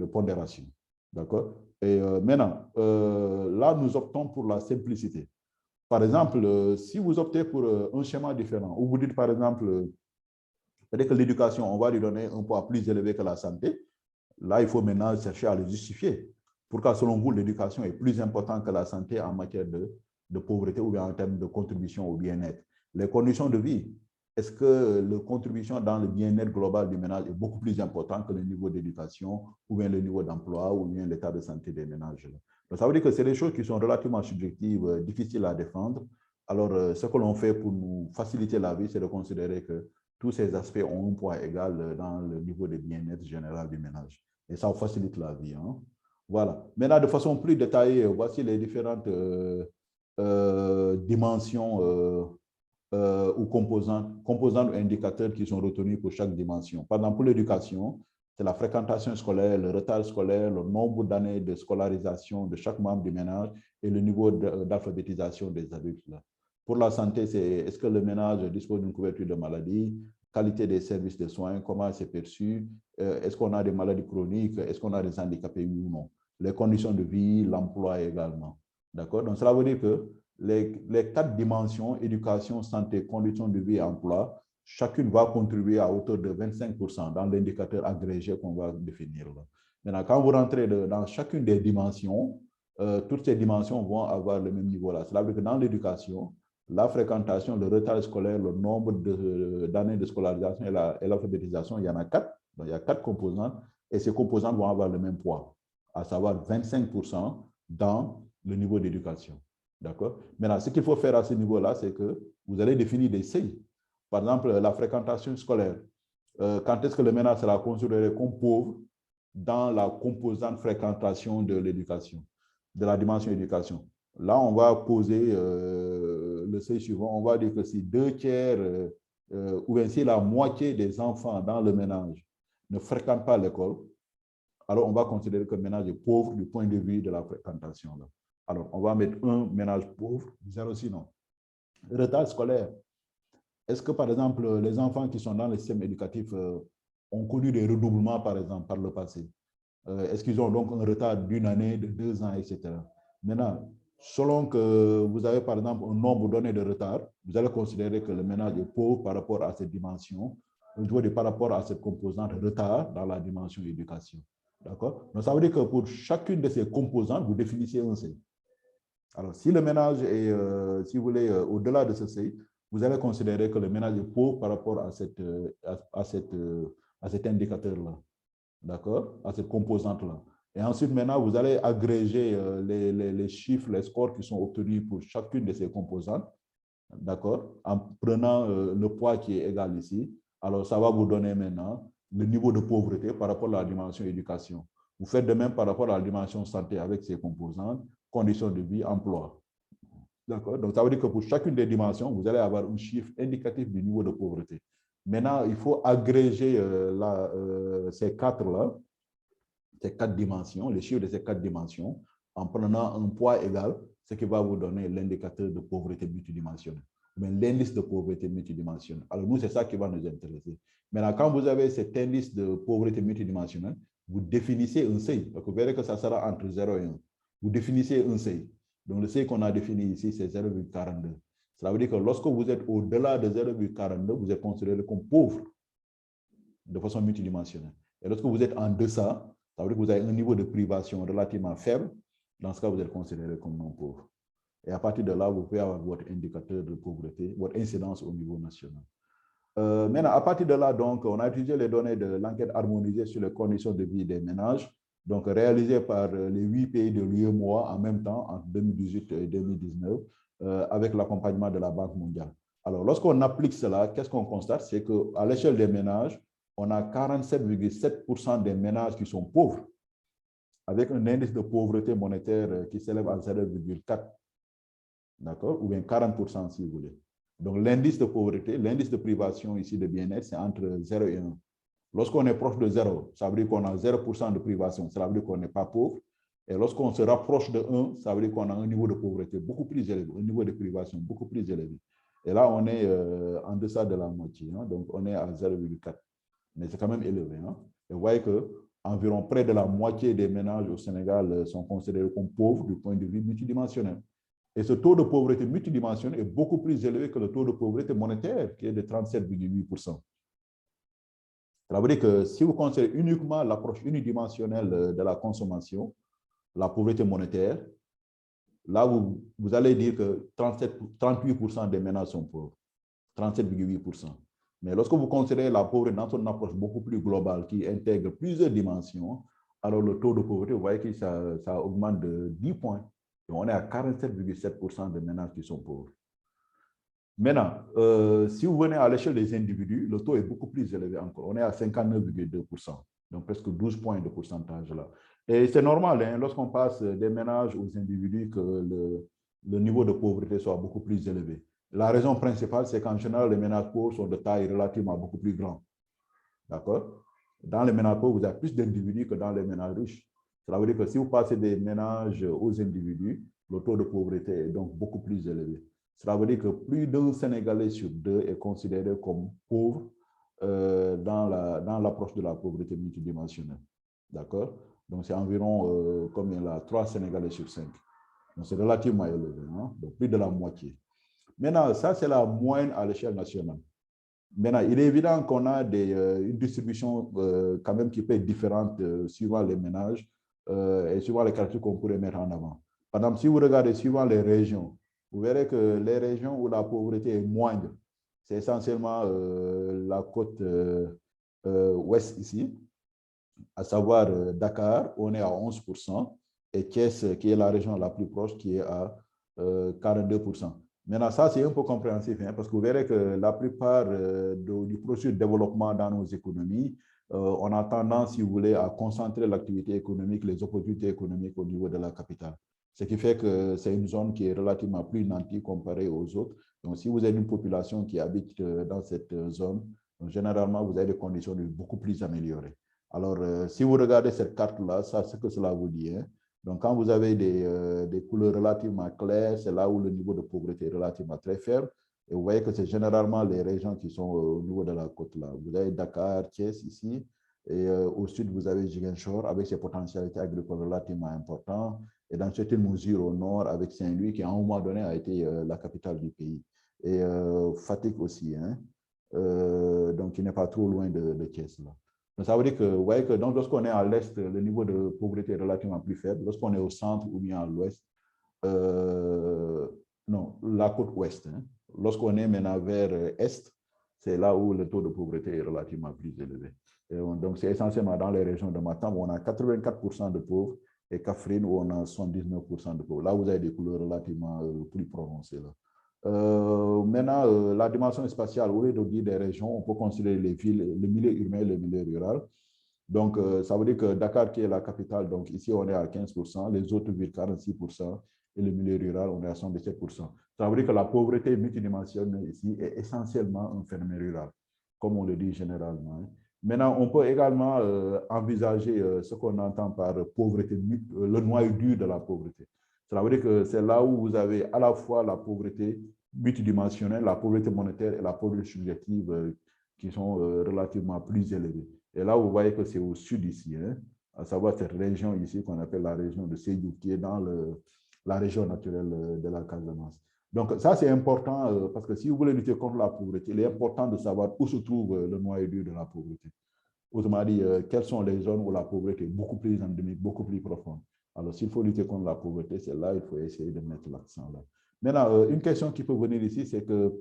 pondération. D'accord? Et maintenant, là, nous optons pour la simplicité. Par exemple, si vous optez pour un schéma différent, ou vous dites, par exemple, c'est-à-dire que l'éducation, on va lui donner un poids plus élevé que la santé. Là, il faut maintenant chercher à le justifier. Pourquoi, selon vous, l'éducation est plus importante que la santé en matière de pauvreté ou bien en termes de contribution au bien-être? Les conditions de vie, est-ce que la contribution dans le bien-être global du ménage est beaucoup plus importante que le niveau d'éducation ou bien le niveau d'emploi ou bien l'état de santé des ménages? Donc, ça veut dire que c'est des choses qui sont relativement subjectives, difficiles à défendre. Alors, ce que l'on fait pour nous faciliter la vie, c'est de considérer que tous ces aspects ont un poids égal dans le niveau de bien-être général du ménage. Et ça facilite la vie. Hein. Voilà. Maintenant, de façon plus détaillée, voici les différentes dimensions ou composantes ou indicateurs qui sont retenus pour chaque dimension. Par exemple, pour l'éducation, c'est la fréquentation scolaire, le retard scolaire, le nombre d'années de scolarisation de chaque membre du ménage et le niveau d'alphabétisation des adultes. Là. Pour la santé, c'est est-ce que le ménage dispose d'une couverture de maladie, qualité des services de soins, comment c'est perçu, est-ce qu'on a des maladies chroniques, est-ce qu'on a des handicapés ou non, les conditions de vie, l'emploi également. D'accord? Donc, cela veut dire que les 4 dimensions, éducation, santé, conditions de vie et emploi, chacune va contribuer à hauteur de 25% dans l'indicateur agrégé qu'on va définir. Là. Maintenant, quand vous rentrez dans chacune des dimensions, toutes ces dimensions vont avoir le même niveau là. Cela veut dire que dans l'éducation, la fréquentation, le retard scolaire, le nombre d'années de scolarisation et l'alphabétisation, il y en a 4. Donc, il y a 4 composantes et ces composantes vont avoir le même poids, à savoir 25% dans le niveau d'éducation. D'accord? Maintenant, ce qu'il faut faire à ce niveau-là, c'est que vous allez définir des seuils. Par exemple, la fréquentation scolaire. Quand est-ce que le ménage sera considéré comme pauvre dans la composante fréquentation de l'éducation, de la dimension éducation? Là, on va poser le seuil suivant. On va dire que si 2/3 ou bien si la moitié des enfants dans le ménage ne fréquentent pas l'école, alors on va considérer que le ménage est pauvre du point de vue de la fréquentation. Là. Alors, on va mettre un ménage pauvre, 0 sinon. Retard scolaire. Est-ce que, par exemple, les enfants qui sont dans le système éducatif ont connu des redoublements, par exemple, par le passé? Est-ce qu'ils ont donc un retard d'une année, de 2 ans, etc. Maintenant, selon que vous avez, par exemple, un nombre donné de retard, vous allez considérer que le ménage est pauvre par rapport à cette dimension, par rapport à cette composante retard dans la dimension éducation. D'accord? Donc, ça veut dire que pour chacune de ces composantes, vous définissez un seuil. Alors, si le ménage est, si vous voulez, au-delà de ce seuil, vous allez considérer que le ménage est pauvre par rapport à cet indicateur-là, d'accord, à cette composante-là. Et ensuite, maintenant, vous allez agréger les chiffres, les scores qui sont obtenus pour chacune de ces composantes, d'accord, en prenant le poids qui est égal ici. Alors, ça va vous donner maintenant le niveau de pauvreté par rapport à la dimension éducation. Vous faites de même par rapport à la dimension santé avec ses composantes, conditions de vie, emploi. D'accord? Donc, ça veut dire que pour chacune des dimensions, vous allez avoir un chiffre indicatif du niveau de pauvreté. Maintenant, il faut agréger ces quatre-là, ces quatre dimensions, les chiffres de ces quatre dimensions, en prenant un poids égal, ce qui va vous donner l'indicateur de pauvreté multidimensionnelle, mais l'indice de pauvreté multidimensionnelle. Alors, nous, c'est ça qui va nous intéresser. Maintenant, quand vous avez cet indice de pauvreté multidimensionnelle, vous définissez un seuil, parce que vous verrez que ça sera entre 0 et 1. Vous définissez un seuil. Donc, le seuil qu'on a défini ici, c'est 0,42. Cela veut dire que lorsque vous êtes au-delà de 0,42, vous êtes considéré comme pauvre de façon multidimensionnelle. Et lorsque vous êtes en deçà, ça veut dire que vous avez un niveau de privation relativement faible. Dans ce cas, vous êtes considéré comme non pauvre. Et à partir de là, vous pouvez avoir votre indicateur de pauvreté, votre incidence au niveau national. Maintenant, à partir de là, donc, on a utilisé les données de l'enquête harmonisée sur les conditions de vie des ménages, donc réalisée par les 8 pays de l'UEMOA en même temps, entre 2018 et 2019, avec l'accompagnement de la Banque mondiale. Alors, lorsqu'on applique cela, qu'est-ce qu'on constate? C'est qu'à l'échelle des ménages, on a 47,7% des ménages qui sont pauvres, avec un indice de pauvreté monétaire qui s'élève à 0,4, d'accord, ou bien 40% si vous voulez. Donc, l'indice de pauvreté, l'indice de privation ici de bien-être, c'est entre 0 et 1. Lorsqu'on est proche de 0, ça veut dire qu'on a 0% de privation, ça veut dire qu'on n'est pas pauvre. Et lorsqu'on se rapproche de 1, ça veut dire qu'on a un niveau de pauvreté beaucoup plus élevé, un niveau de privation beaucoup plus élevé. Et là, on est en deçà de la moitié, hein, donc on est à 0,4. Mais c'est quand même élevé. Hein. Et vous voyez qu'environ près de la moitié des ménages au Sénégal sont considérés comme pauvres du point de vue multidimensionnel. Et ce taux de pauvreté multidimensionnel est beaucoup plus élevé que le taux de pauvreté monétaire, qui est de 37,8%. Ça veut dire que si vous considérez uniquement l'approche unidimensionnelle de la consommation, la pauvreté monétaire, là, vous allez dire que 38% des ménages sont pauvres. 37,8%. Mais lorsque vous considérez la pauvreté dans son approche beaucoup plus globale, qui intègre plusieurs dimensions, alors le taux de pauvreté, vous voyez que ça augmente de 10 points. Donc, on est à 47,7% de ménages qui sont pauvres. Maintenant, si vous venez à l'échelle des individus, le taux est beaucoup plus élevé encore. On est à 59,2%, donc presque 12 points de pourcentage là. Et c'est normal, hein, lorsqu'on passe des ménages aux individus, que le niveau de pauvreté soit beaucoup plus élevé. La raison principale, c'est qu'en général, les ménages pauvres sont de taille relativement beaucoup plus grande. D'accord? Dans les ménages pauvres, vous avez plus d'individus que dans les ménages riches. Cela veut dire que si vous passez des ménages aux individus, le taux de pauvreté est donc beaucoup plus élevé. Cela veut dire que plus d'un Sénégalais sur deux est considéré comme pauvre dans l'approche de la pauvreté multidimensionnelle. D'accord? Donc, c'est environ, combien là? 3 Sénégalais sur 5. Donc, c'est relativement élevé, hein? Donc plus de la moitié. Maintenant, ça, c'est la moyenne à l'échelle nationale. Maintenant, il est évident qu'on a une distribution quand même qui peut être différente suivant les ménages et suivant les caractéristiques qu'on pourrait mettre en avant. Par exemple, si vous regardez suivant les régions, vous verrez que les régions où la pauvreté est moindre, c'est essentiellement la côte ouest ici, à savoir Dakar, on est à 11%, et Thiès, qui est la région la plus proche, qui est à 42%. Maintenant, ça, c'est un peu compréhensif, hein, parce que vous verrez que la plupart du processus de développement dans nos économies, on a tendance, si vous voulez, à concentrer l'activité économique, les opportunités économiques au niveau de la capitale. Ce qui fait que c'est une zone qui est relativement plus nantie comparée aux autres. Donc, si vous avez une population qui habite dans cette zone, donc, généralement, vous avez des conditions de vie beaucoup plus améliorées. Alors, si vous regardez cette carte-là, ça, c'est ce que cela vous dit. Hein. Donc, quand vous avez des couleurs relativement claires, c'est là où le niveau de pauvreté est relativement très faible. Et vous voyez que c'est généralement les régions qui sont au niveau de la côte là. Vous avez Dakar, Thiès ici, et au sud, vous avez Ziguinchor avec ses potentialités agricoles relativement importantes. Et dans certaines mesures au nord, avec Saint-Louis, qui à un moment donné a été la capitale du pays. Et Fatick aussi, hein? Donc il n'est pas trop loin de Thiès là. Donc, ça veut dire que, vous voyez que lorsqu'on est à l'est, le niveau de pauvreté est relativement plus faible. Lorsqu'on est au centre ou bien à l'ouest, non, la côte ouest. Hein. Lorsqu'on est maintenant vers est, c'est là où le taux de pauvreté est relativement plus élevé. Donc, c'est essentiellement dans les régions de Matam où on a 84% de pauvres et Kaffrine où on a 79% de pauvres. Là, vous avez des couleurs relativement plus prononcées. Là. Maintenant, la dimension spatiale, au lieu de dire des régions, on peut considérer les villes, le milieu urbain et le milieu rural. Donc, ça veut dire que Dakar, qui est la capitale, donc ici, on est à 15%, les autres villes, 46%, et le milieu rural, on est à 77%. Ça veut dire que la pauvreté multidimensionnelle ici est essentiellement un phénomène rural, comme on le dit généralement. Maintenant, on peut également envisager ce qu'on entend par pauvreté, le noyau dur de la pauvreté. Ça veut dire que c'est là où vous avez à la fois la pauvreté multidimensionnelle, la pauvreté monétaire et la pauvreté subjective qui sont relativement plus élevées. Et là, vous voyez que c'est au sud ici, hein, à savoir cette région ici qu'on appelle la région de Sédhiou, qui est dans la région naturelle de la Casamance. Donc, ça, c'est important parce que si vous voulez lutter contre la pauvreté, il est important de savoir où se trouve le noyau dur de la pauvreté. Autrement dit, quelles sont les zones où la pauvreté est beaucoup plus endémique, beaucoup plus profonde. Alors, s'il faut lutter contre la pauvreté, c'est là qu'il faut essayer de mettre l'accent. Là. Maintenant, une question qui peut venir ici, c'est que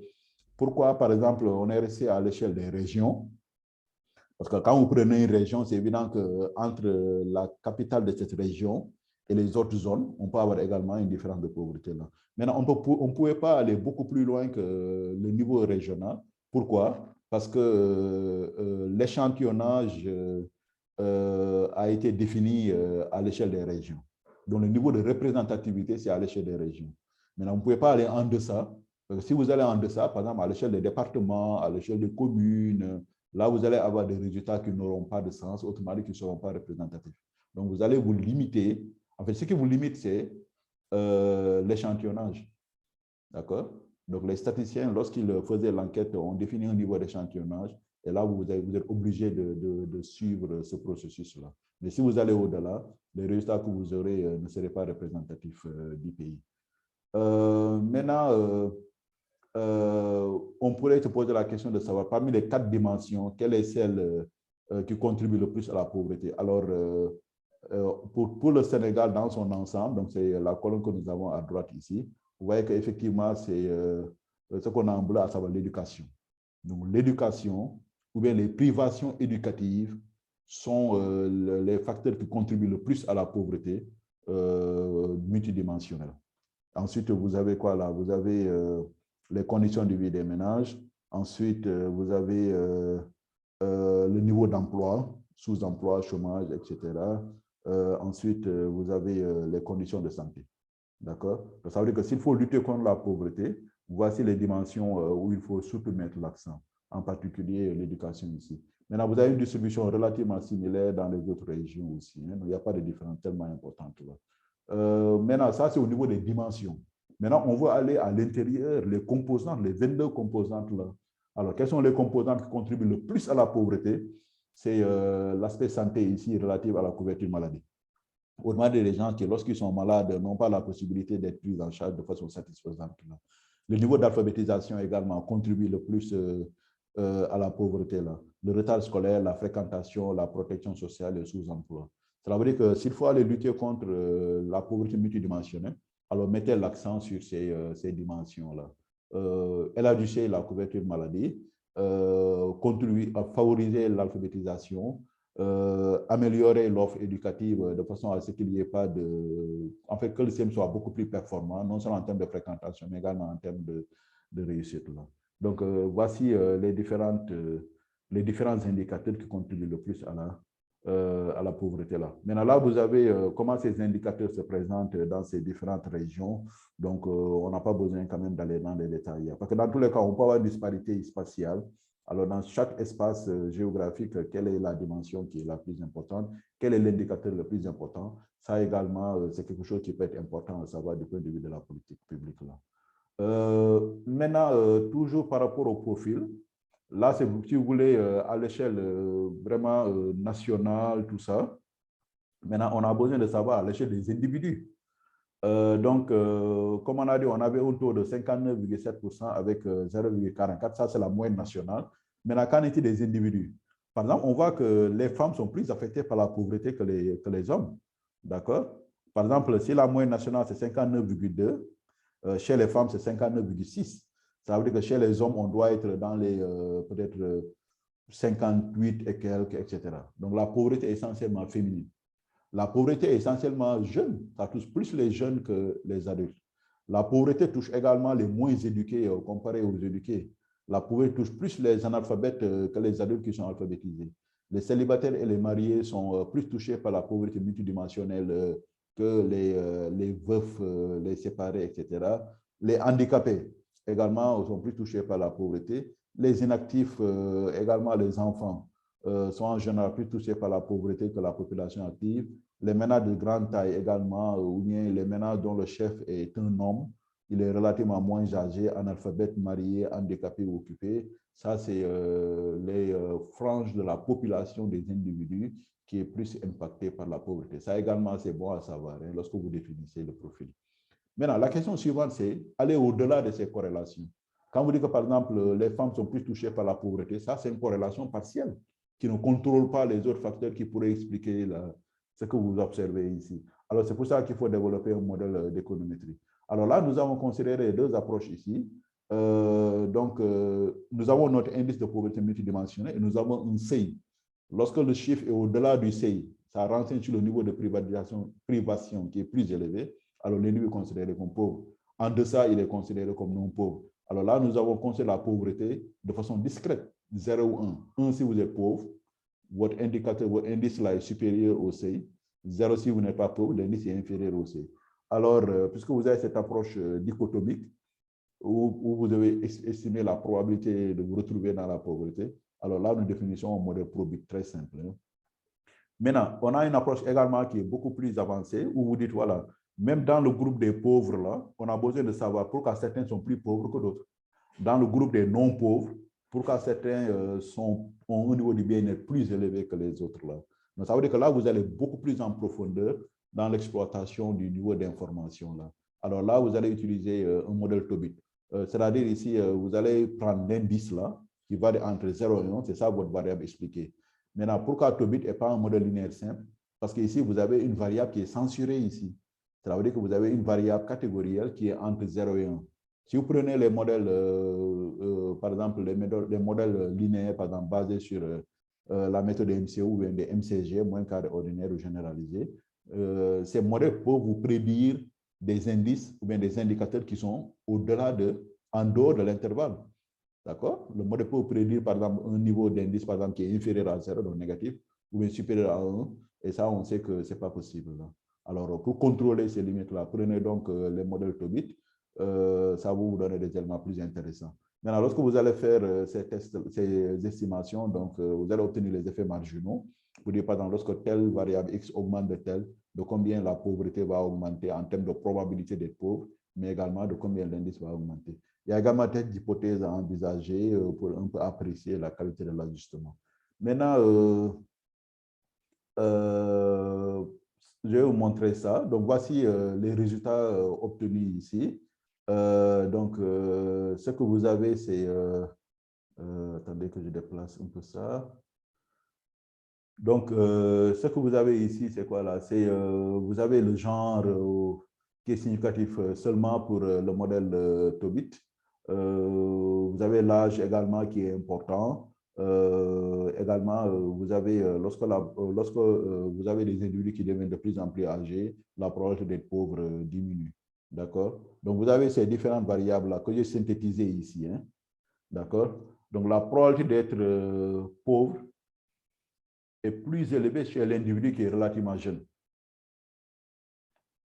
pourquoi, par exemple, on est resté à l'échelle des régions? Parce que quand vous prenez une région, c'est évident qu'entre la capitale de cette région et les autres zones, on peut avoir également une différence de pauvreté. Là. Maintenant, on ne pouvait pas aller beaucoup plus loin que le niveau régional. Pourquoi? Parce que l'échantillonnage a été défini à l'échelle des régions. Donc, le niveau de représentativité, c'est à l'échelle des régions. Maintenant, on ne pouvait pas aller en deçà. Si vous allez en deçà, par exemple, à l'échelle des départements, à l'échelle des communes, là, vous allez avoir des résultats qui n'auront pas de sens, autrement dit, qui ne seront pas représentatifs. Donc, vous allez vous limiter. En fait, ce qui vous limite, c'est l'échantillonnage. D'accord? Donc, les statisticiens, lorsqu'ils faisaient l'enquête, ont défini un niveau d'échantillonnage. Et là, vous êtes obligé de suivre ce processus-là. Mais si vous allez au-delà, les résultats que vous aurez ne seraient pas représentatifs du pays. Maintenant, on pourrait se poser la question de savoir, parmi les 4 dimensions, quelle est celle qui contribue le plus à la pauvreté? Alors, pour le Sénégal dans son ensemble, donc c'est la colonne que nous avons à droite ici, vous voyez qu'effectivement, c'est ce qu'on a en bleu, à savoir l'éducation. Donc, l'éducation ou bien les privations éducatives sont les facteurs qui contribuent le plus à la pauvreté multidimensionnelle. Ensuite, vous avez quoi là? Vous avez les conditions de vie des ménages. Ensuite, vous avez le niveau d'emploi, sous-emploi, chômage, etc. Ensuite, vous avez les conditions de santé. D'accord? Ça veut dire que s'il faut lutter contre la pauvreté, voici les dimensions où il faut surtout mettre l'accent, en particulier l'éducation ici. Maintenant, vous avez une distribution relativement similaire dans les autres régions aussi. Hein? Il n'y a pas de différence tellement importante là. Maintenant, ça, c'est au niveau des dimensions. Maintenant, on va aller à l'intérieur, les composantes, les 22 composantes là. Alors, quelles sont les composantes qui contribuent le plus à la pauvreté? C'est l'aspect santé ici relatif à la couverture maladie. Autrement dit, les gens qui, lorsqu'ils sont malades, n'ont pas la possibilité d'être pris en charge de façon satisfaisante. Là. Le niveau d'alphabétisation également contribue le plus à la pauvreté. Là. Le retard scolaire, la fréquentation, la protection sociale et le sous-emploi. Ça veut dire que s'il faut aller lutter contre la pauvreté multidimensionnelle, alors mettez l'accent sur ces dimensions-là. Élargissez la couverture de maladie, contribuer à favoriser l'alphabétisation, améliorer l'offre éducative de façon à ce qu'il n'y ait pas de... En fait, que le système soit beaucoup plus performant, non seulement en termes de fréquentation, mais également en termes de réussite. Là. Donc, voici les différents indicateurs qui contribuent le plus à la pauvreté. Là. Maintenant, là, vous avez comment ces indicateurs se présentent dans ces différentes régions. Donc, on n'a pas besoin quand même d'aller dans les détails. Parce que dans tous les cas, on peut avoir une disparité spatiale. Alors, dans chaque espace géographique, quelle est la dimension qui est la plus importante? Quel est l'indicateur le plus important? Ça également, c'est quelque chose qui peut être important à savoir du point de vue de la politique publique. Là. Maintenant, toujours par rapport au profil, là, si vous voulez, à l'échelle vraiment nationale, tout ça, maintenant, on a besoin de savoir à l'échelle des individus. Donc, comme on a dit, on avait un taux de 59,7% avec 0,44%. Ça, c'est la moyenne nationale. Maintenant, qu'en est-il des individus? Par exemple, on voit que les femmes sont plus affectées par la pauvreté que les hommes. D'accord? Par exemple, si la moyenne nationale, c'est 59,2, chez les femmes, c'est 59,6. Ça veut dire que chez les hommes, on doit être dans les peut-être 58 et quelques, etc. Donc, la pauvreté est essentiellement féminine. La pauvreté est essentiellement jeune. Ça touche plus les jeunes que les adultes. La pauvreté touche également les moins éduqués comparé aux éduqués. La pauvreté touche plus les analphabètes que les adultes qui sont alphabétisés. Les célibataires et les mariés sont plus touchés par la pauvreté multidimensionnelle que les veufs, les séparés, etc. Les handicapés également sont plus touchés par la pauvreté. Les inactifs, également les enfants, sont en général plus touchés par la pauvreté que la population active. Les ménages de grande taille également, ou bien les ménages dont le chef est un homme, il est relativement moins âgé, analphabète, marié, handicapé ou occupé. Ça, c'est les franges de la population des individus qui est plus impactée par la pauvreté. Ça également, c'est bon à savoir hein, lorsque vous définissez le profil. Maintenant, la question suivante, c'est aller au-delà de ces corrélations. Quand vous dites que, par exemple, les femmes sont plus touchées par la pauvreté, ça, c'est une corrélation partielle qui ne contrôle pas les autres facteurs qui pourraient expliquer ce que vous observez ici. Alors, c'est pour ça qu'il faut développer un modèle d'économétrie. Alors là, nous avons considéré deux approches ici. Nous avons notre indice de pauvreté multidimensionnel et nous avons un seuil. Lorsque le chiffre est au-delà du seuil, ça renseigne sur le niveau de privation qui est plus élevé. Alors l'individu est considéré comme pauvre. En deçà, il est considéré comme non pauvre. Alors là, nous avons considéré la pauvreté de façon discrète, 0 ou 1. 1 si vous êtes pauvre, votre indicateur, votre indice là est supérieur au seuil. 0 si vous n'êtes pas pauvre, l'indice est inférieur au seuil. Alors, puisque vous avez cette approche dichotomique, où vous devez estimer la probabilité de vous retrouver dans la pauvreté, alors là, nous définissons un modèle Probit très simple. Maintenant, on a une approche également qui est beaucoup plus avancée, où vous dites, voilà, même dans le groupe des pauvres, là, on a besoin de savoir pourquoi certains sont plus pauvres que d'autres. Dans le groupe des non-pauvres, pourquoi certains ont un niveau de bien-être plus élevé que les autres. Là. Donc, ça veut dire que là, vous allez beaucoup plus en profondeur dans l'exploitation du niveau d'information. Là. Alors là, vous allez utiliser un modèle Tobit. C'est-à-dire ici, vous allez prendre l'indice là, qui va entre 0 et 1, c'est ça votre variable expliquée. Maintenant, pourquoi Tobit n'est pas un modèle linéaire simple? Parce qu'ici, vous avez une variable qui est censurée ici. Ça veut dire que vous avez une variable catégorielle qui est entre 0 et 1. Si vous prenez les modèles, par exemple, les modèles linéaires, par exemple, basés sur la méthode MCO ou bien des MCG, moins carré ordinaire ou généralisé, ces modèles peuvent vous prédire des indices ou bien des indicateurs qui sont en dehors de l'intervalle. D'accord? Le modèle peut prédire, par exemple, un niveau d'indice, par exemple, qui est inférieur à 0, donc négatif, ou bien supérieur à 1, et ça, on sait que ce n'est pas possible. Là. Alors, pour contrôler ces limites-là, prenez donc les modèles Tobit, ça va vous donner des éléments plus intéressants. Maintenant, lorsque vous allez faire ces tests, ces estimations, donc vous allez obtenir les effets marginaux. Vous dites, par exemple, lorsque telle variable X augmente de tel, de combien la pauvreté va augmenter en termes de probabilité d'être pauvre, mais également de combien l'indice va augmenter. Il y a également des hypothèses à envisager pour un peu apprécier la qualité de l'ajustement. Maintenant, je vais vous montrer ça. Donc, voici les résultats obtenus ici. Ce que vous avez, c'est... attendez que je déplace un peu ça. Donc, ce que vous avez ici, c'est quoi là? C'est vous avez le genre qui est significatif seulement pour le modèle Tobit. Vous avez l'âge également qui est important. Également, vous avez, lorsque vous avez des individus qui deviennent de plus en plus âgés, la probabilité d'être pauvre diminue. D'accord? Donc, vous avez ces différentes variables-là que j'ai synthétisées ici. Hein? D'accord? Donc, la probabilité d'être pauvre est plus élevée chez l'individu qui est relativement jeune.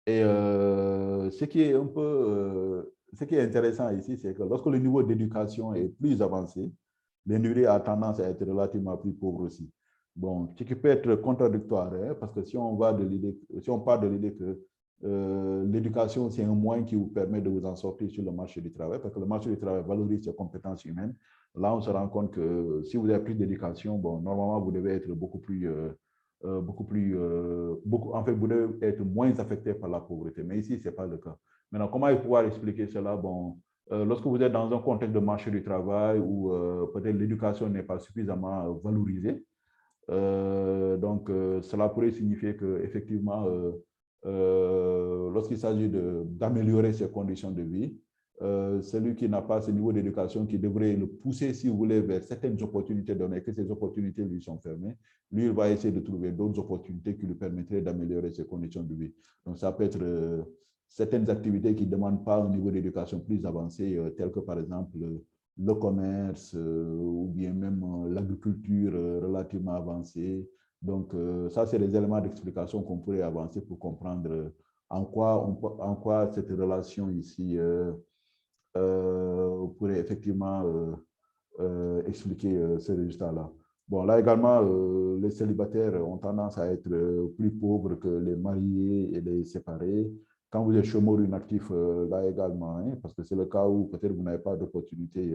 Et ce qui est un peu, ce qui est intéressant ici, c'est que lorsque le niveau d'éducation est plus avancé, l'individu a tendance à être relativement plus pauvre aussi. Bon, ce qui peut être contradictoire, hein, parce que si on part de l'idée que l'éducation, c'est un moyen qui vous permet de vous en sortir sur le marché du travail, parce que le marché du travail valorise les compétences humaines. Là, on se rend compte que si vous avez plus d'éducation, bon, normalement, vous devez être en fait, vous devez être moins affecté par la pauvreté. Mais ici, ce n'est pas le cas. Maintenant, comment pouvoir expliquer cela? Bon, lorsque vous êtes dans un contexte de marché du travail où peut-être l'éducation n'est pas suffisamment valorisée, cela pourrait signifier qu'effectivement, lorsqu'il s'agit d'améliorer ses conditions de vie, celui qui n'a pas ce niveau d'éducation qui devrait le pousser, si vous voulez, vers certaines opportunités données, que ces opportunités lui sont fermées, lui, il va essayer de trouver d'autres opportunités qui lui permettraient d'améliorer ses conditions de vie. Donc, ça peut être certaines activités qui ne demandent pas un niveau d'éducation plus avancé, telles que, par exemple, le commerce ou bien même l'agriculture relativement avancée. Donc, ça, c'est des éléments d'explication qu'on pourrait avancer pour comprendre en quoi cette relation ici pourrait effectivement expliquer ce résultat-là. Bon, là également, les célibataires ont tendance à être plus pauvres que les mariés et les séparés. Quand vous êtes chômeur inactif, là également, hein, parce que c'est le cas où peut-être vous n'avez pas d'opportunité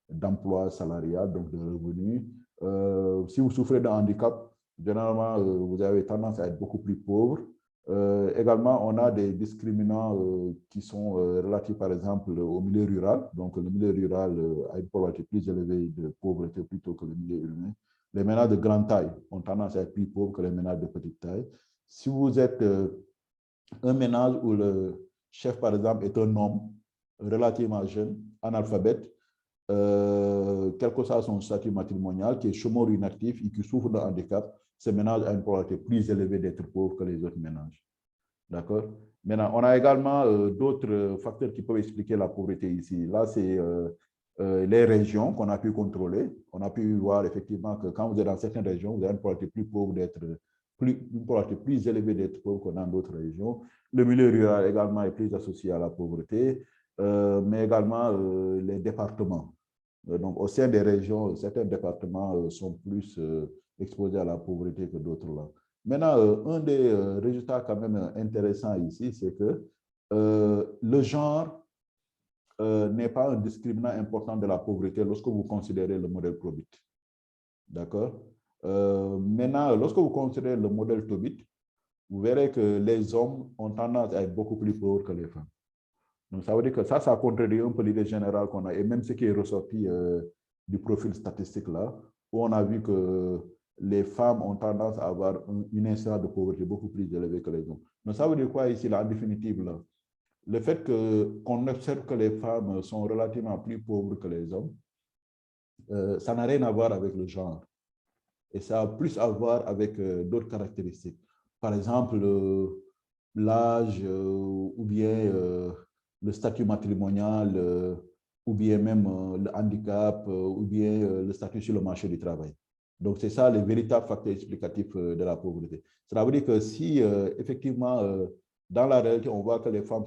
d'emploi salarial, donc de revenus. Si vous souffrez d'un handicap, généralement, vous avez tendance à être beaucoup plus pauvre. Également, on a des discriminants qui sont relatifs, par exemple, au milieu rural. Donc, le milieu rural a une probabilité plus élevée de pauvreté plutôt que le milieu urbain. Les ménages de grande taille ont tendance à être plus pauvres que les ménages de petite taille. Si vous êtes un ménage où le chef, par exemple, est un homme relativement jeune, analphabète, quel que soit son statut matrimonial, qui est chômeur inactif et qui souffre d'un handicap, ce ménage a une probabilité plus élevée d'être pauvre que les autres ménages. D'accord? Maintenant, on a également d'autres facteurs qui peuvent expliquer la pauvreté ici. Là, c'est les régions qu'on a pu contrôler. On a pu voir effectivement que quand vous êtes dans certaines régions, vous avez une probabilité plus pauvre d'être une probabilité plus élevée d'être pauvre que dans d'autres régions. Le milieu rural également est plus associé à la pauvreté, mais également les départements. Donc, au sein des régions, certains départements sont plus exposés à la pauvreté que d'autres là. Maintenant, un des résultats quand même intéressants ici, c'est que le genre n'est pas un discriminant important de la pauvreté lorsque vous considérez le modèle Tobit. D'accord? Maintenant, lorsque vous considérez le modèle Tobit, vous verrez que les hommes ont tendance à être beaucoup plus pauvres que les femmes. Donc, ça veut dire que ça contredit un peu l'idée générale qu'on a, et même ce qui est ressorti du profil statistique là, où on a vu que les femmes ont tendance à avoir une incidence de pauvreté beaucoup plus élevée que les hommes. Donc, ça veut dire quoi ici, là, en définitive, là? Le fait qu'on observe que les femmes sont relativement plus pauvres que les hommes, ça n'a rien à voir avec le genre. Et ça a plus à voir avec d'autres caractéristiques. Par exemple, l'âge ou bien le statut matrimonial ou bien même le handicap ou bien le statut sur le marché du travail. Donc, c'est ça les véritables facteurs explicatifs de la pauvreté. Cela veut dire que si effectivement, dans la réalité, on voit que les femmes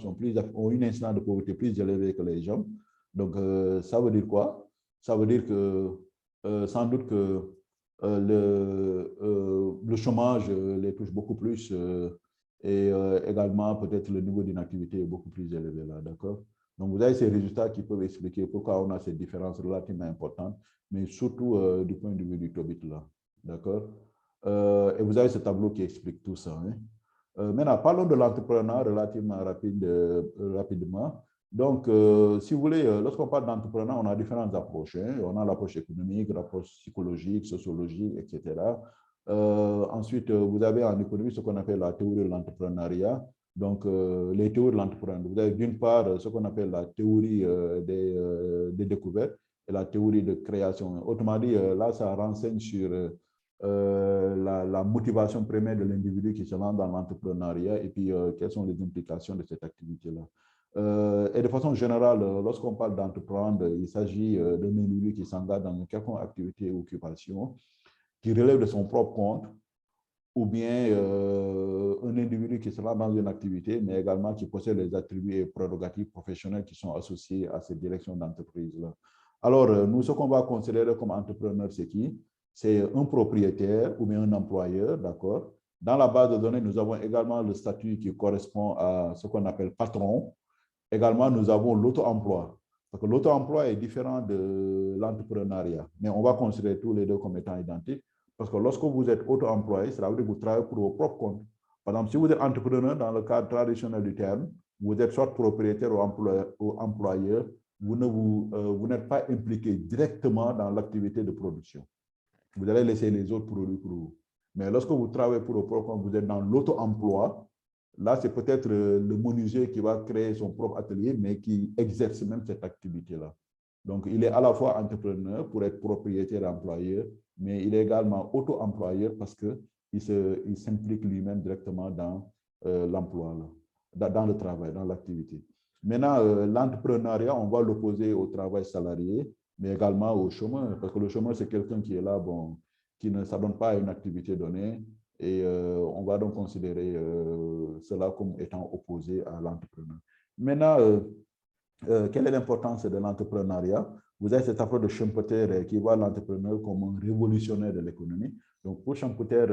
ont une incidence de pauvreté plus élevée que les hommes, donc ça veut dire quoi? Ça veut dire que sans doute que le chômage les touche beaucoup plus et également peut-être le niveau d'inactivité est beaucoup plus élevé là, d'accord? Donc vous avez ces résultats qui peuvent expliquer pourquoi on a ces différences relativement importantes, mais surtout du point de vue du Tobit là, d'accord? Et vous avez ce tableau qui explique tout ça. Hein? Maintenant, parlons de l'entrepreneuriat relativement rapidement. Donc, si vous voulez, lorsqu'on parle d'entrepreneuriat, on a différentes approches. Hein. On a l'approche économique, l'approche psychologique, sociologique, etc. Ensuite, vous avez en économie ce qu'on appelle la théorie de l'entrepreneuriat. Donc, les théories de l'entrepreneuriat. Vous avez d'une part ce qu'on appelle la théorie des découvertes et la théorie de création. Autrement dit, là, ça renseigne sur la motivation première de l'individu qui se lance dans l'entrepreneuriat et puis quelles sont les implications de cette activité-là. Et de façon générale, lorsqu'on parle d'entreprendre, il s'agit d'un individu qui s'engage dans une quelconque activité ou occupation, qui relève de son propre compte, ou bien un individu qui se lance dans une activité, mais également qui possède les attributs et prérogatives professionnelles qui sont associés à cette direction d'entreprise-là. Alors, nous, ce qu'on va considérer comme entrepreneur, c'est qui? C'est un propriétaire ou bien un employeur, d'accord? Dans la base de données, nous avons également le statut qui correspond à ce qu'on appelle patron. Également, nous avons l'auto-emploi. Parce que l'auto-emploi est différent de l'entrepreneuriat, mais on va considérer tous les deux comme étant identiques. Parce que lorsque vous êtes auto-employé, cela veut dire que vous travaillez pour vos propres comptes. Par exemple, si vous êtes entrepreneur dans le cadre traditionnel du terme, vous êtes soit propriétaire ou employeur, vous n'êtes pas impliqué directement dans l'activité de production. Vous allez laisser les autres produits pour vous. Mais lorsque vous travaillez pour vos propres comptes, vous êtes dans l'auto-emploi, Là, c'est peut-être le menuisier qui va créer son propre atelier, mais qui exerce même cette activité-là. Donc, il est à la fois entrepreneur pour être propriétaire employeur, mais il est également auto-employeur parce qu'il s'implique lui-même directement dans l'emploi, dans le travail, dans l'activité. Maintenant, l'entrepreneuriat, on va l'opposer au travail salarié, mais également au chômeur, parce que le chômeur, c'est quelqu'un qui est là, bon, qui ne s'adonne pas à une activité donnée, et on va donc considérer cela comme étant opposé à l'entrepreneur. Maintenant, quelle est l'importance de l'entrepreneuriat? Vous avez cette approche de Schumpeter qui voit l'entrepreneur comme un révolutionnaire de l'économie. Donc, pour Schumpeter,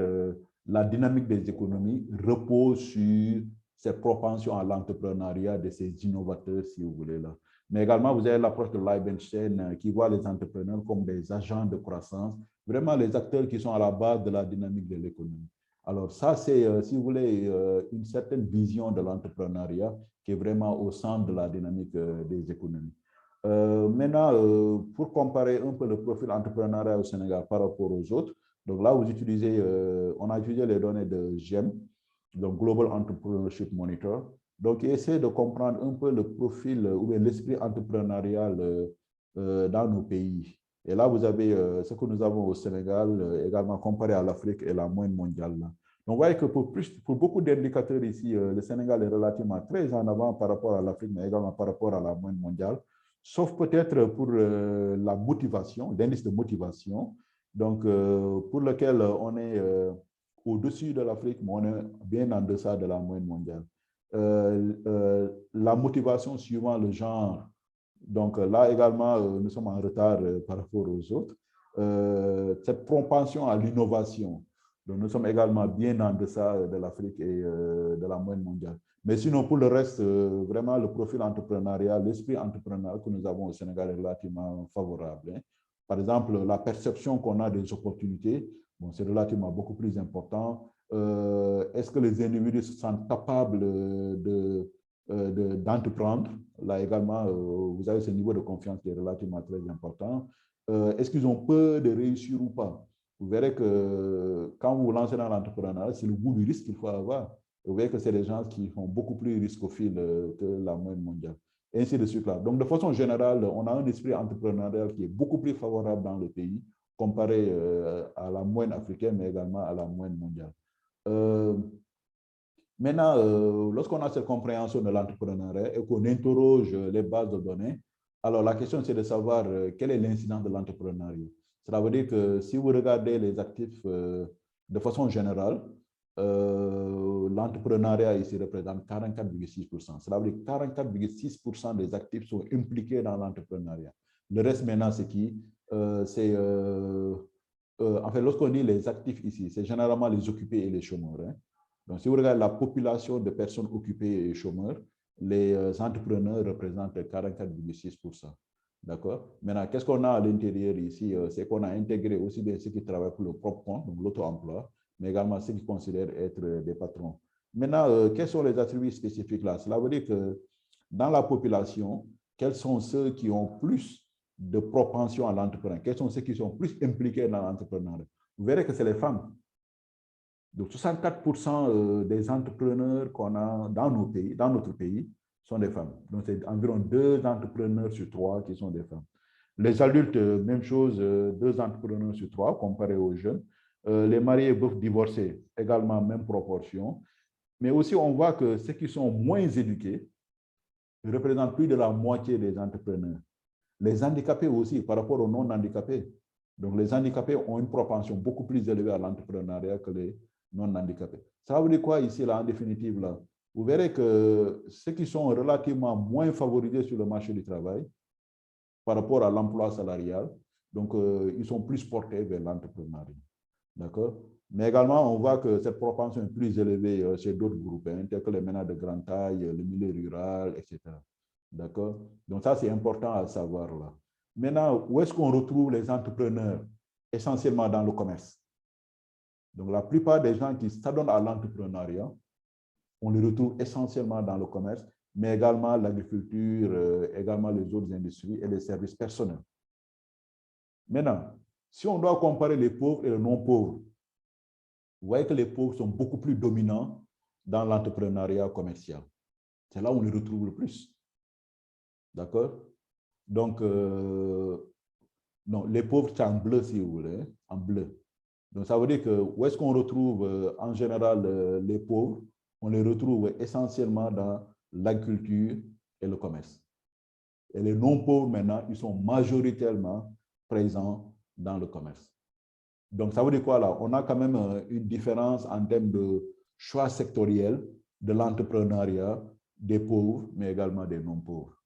la dynamique des économies repose sur ces propensions à l'entrepreneuriat de ces innovateurs, si vous voulez là. Mais également, vous avez l'approche de Liebenstein qui voit les entrepreneurs comme des agents de croissance, vraiment les acteurs qui sont à la base de la dynamique de l'économie. Alors ça, c'est, si vous voulez, une certaine vision de l'entrepreneuriat qui est vraiment au centre de la dynamique des économies. Maintenant, pour comparer un peu le profil entrepreneurial au Sénégal par rapport aux autres, donc là, vous utilisez, on a utilisé les données de GEM, donc Global Entrepreneurship Monitor, donc essayer de comprendre un peu le profil ou l'esprit entrepreneurial dans nos pays. Et là, vous avez ce que nous avons au Sénégal, également comparé à l'Afrique et la moyenne mondiale. Là. Donc, vous voyez que pour beaucoup d'indicateurs ici, le Sénégal est relativement très en avant par rapport à l'Afrique, mais également par rapport à la moyenne mondiale, sauf peut-être pour la motivation, l'indice de motivation, donc pour lequel on est au-dessus de l'Afrique, mais on est bien en deçà de la moyenne mondiale. La motivation suivant le genre, donc là également, nous sommes en retard par rapport aux autres. Cette propension à l'innovation, donc nous sommes également bien en deçà de l'Afrique et de la moyenne mondiale. Mais sinon, pour le reste, vraiment, le profil entrepreneurial, l'esprit entrepreneurial que nous avons au Sénégal est relativement favorable. Hein. Par exemple, la perception qu'on a des opportunités, bon, c'est relativement beaucoup plus important. Est-ce que les individus se sentent capables d'entreprendre? Là également, vous avez ce niveau de confiance qui est relativement très important. Est-ce qu'ils ont peur de réussir ou pas? Vous verrez que quand vous vous lancez dans l'entrepreneuriat, c'est le goût du risque qu'il faut avoir. Vous voyez que c'est des gens qui font beaucoup plus risque-au-fil que la moyenne mondiale. Et ainsi de suite là. Donc, de façon générale, on a un esprit entrepreneurial qui est beaucoup plus favorable dans le pays comparé à la moyenne africaine, mais également à la moyenne mondiale. Maintenant, lorsqu'on a cette compréhension de l'entrepreneuriat et qu'on interroge les bases de données, alors la question c'est de savoir quelle est l'incidence de l'entrepreneuriat. Cela veut dire que si vous regardez les actifs de façon générale, l'entrepreneuriat ici représente 44,6%. Cela veut dire que 44,6% des actifs sont impliqués dans l'entrepreneuriat. Le reste maintenant, c'est qui? C'est en fait, lorsqu'on dit les actifs ici, c'est généralement les occupés et les chômeurs. Hein. Donc, si vous regardez la population de personnes occupées et chômeurs, les entrepreneurs représentent 44,6%. D'accord? Maintenant, qu'est-ce qu'on a à l'intérieur ici? C'est qu'on a intégré aussi bien ceux qui travaillent pour le propre compte, donc l'auto-emploi, mais également ceux qui considèrent être des patrons. Maintenant, quels sont les attributs spécifiques là? Cela veut dire que dans la population, quels sont ceux qui ont plus de propension à l'entrepreneuriat? Quels sont ceux qui sont plus impliqués dans l'entrepreneuriat? Vous verrez que c'est les femmes. Donc, 64% des entrepreneurs qu'on a dans notre pays sont des femmes. Donc, c'est environ 2 entrepreneurs sur 3 qui sont des femmes. Les adultes, même chose, 2 entrepreneurs sur 3 comparé aux jeunes. Les mariés veufs divorcés, également même proportion. Mais aussi, on voit que ceux qui sont moins éduqués représentent plus de la moitié des entrepreneurs. Les handicapés aussi, par rapport aux non-handicapés. Donc, les handicapés ont une propension beaucoup plus élevée à l'entrepreneuriat que les non-handicapés. Ça veut dire quoi ici, là, en définitive, là? Vous verrez que ceux qui sont relativement moins favorisés sur le marché du travail par rapport à l'emploi salarial, donc ils sont plus portés vers l'entrepreneuriat. D'accord? Mais également, on voit que cette propension est plus élevée chez d'autres groupes, hein, tels que les ménages de grande taille, le milieu rural, etc. D'accord? Donc ça, c'est important à savoir là. Maintenant, où est-ce qu'on retrouve les entrepreneurs? Essentiellement dans le commerce. Donc la plupart des gens qui s'adonnent à l'entrepreneuriat, on les retrouve essentiellement dans le commerce, mais également l'agriculture, également les autres industries et les services personnels. Maintenant, si on doit comparer les pauvres et les non-pauvres, vous voyez que les pauvres sont beaucoup plus dominants dans l'entrepreneuriat commercial. C'est là où on les retrouve le plus. D'accord? Donc, non, les pauvres, c'est en bleu, si vous voulez, en bleu. Donc, ça veut dire que où est-ce qu'on retrouve en général les pauvres? On les retrouve essentiellement dans l'agriculture et le commerce. Et les non-pauvres, maintenant, ils sont majoritairement présents dans le commerce. Donc, ça veut dire quoi là? On a quand même une différence en termes de choix sectoriel de l'entrepreneuriat des pauvres, mais également des non-pauvres.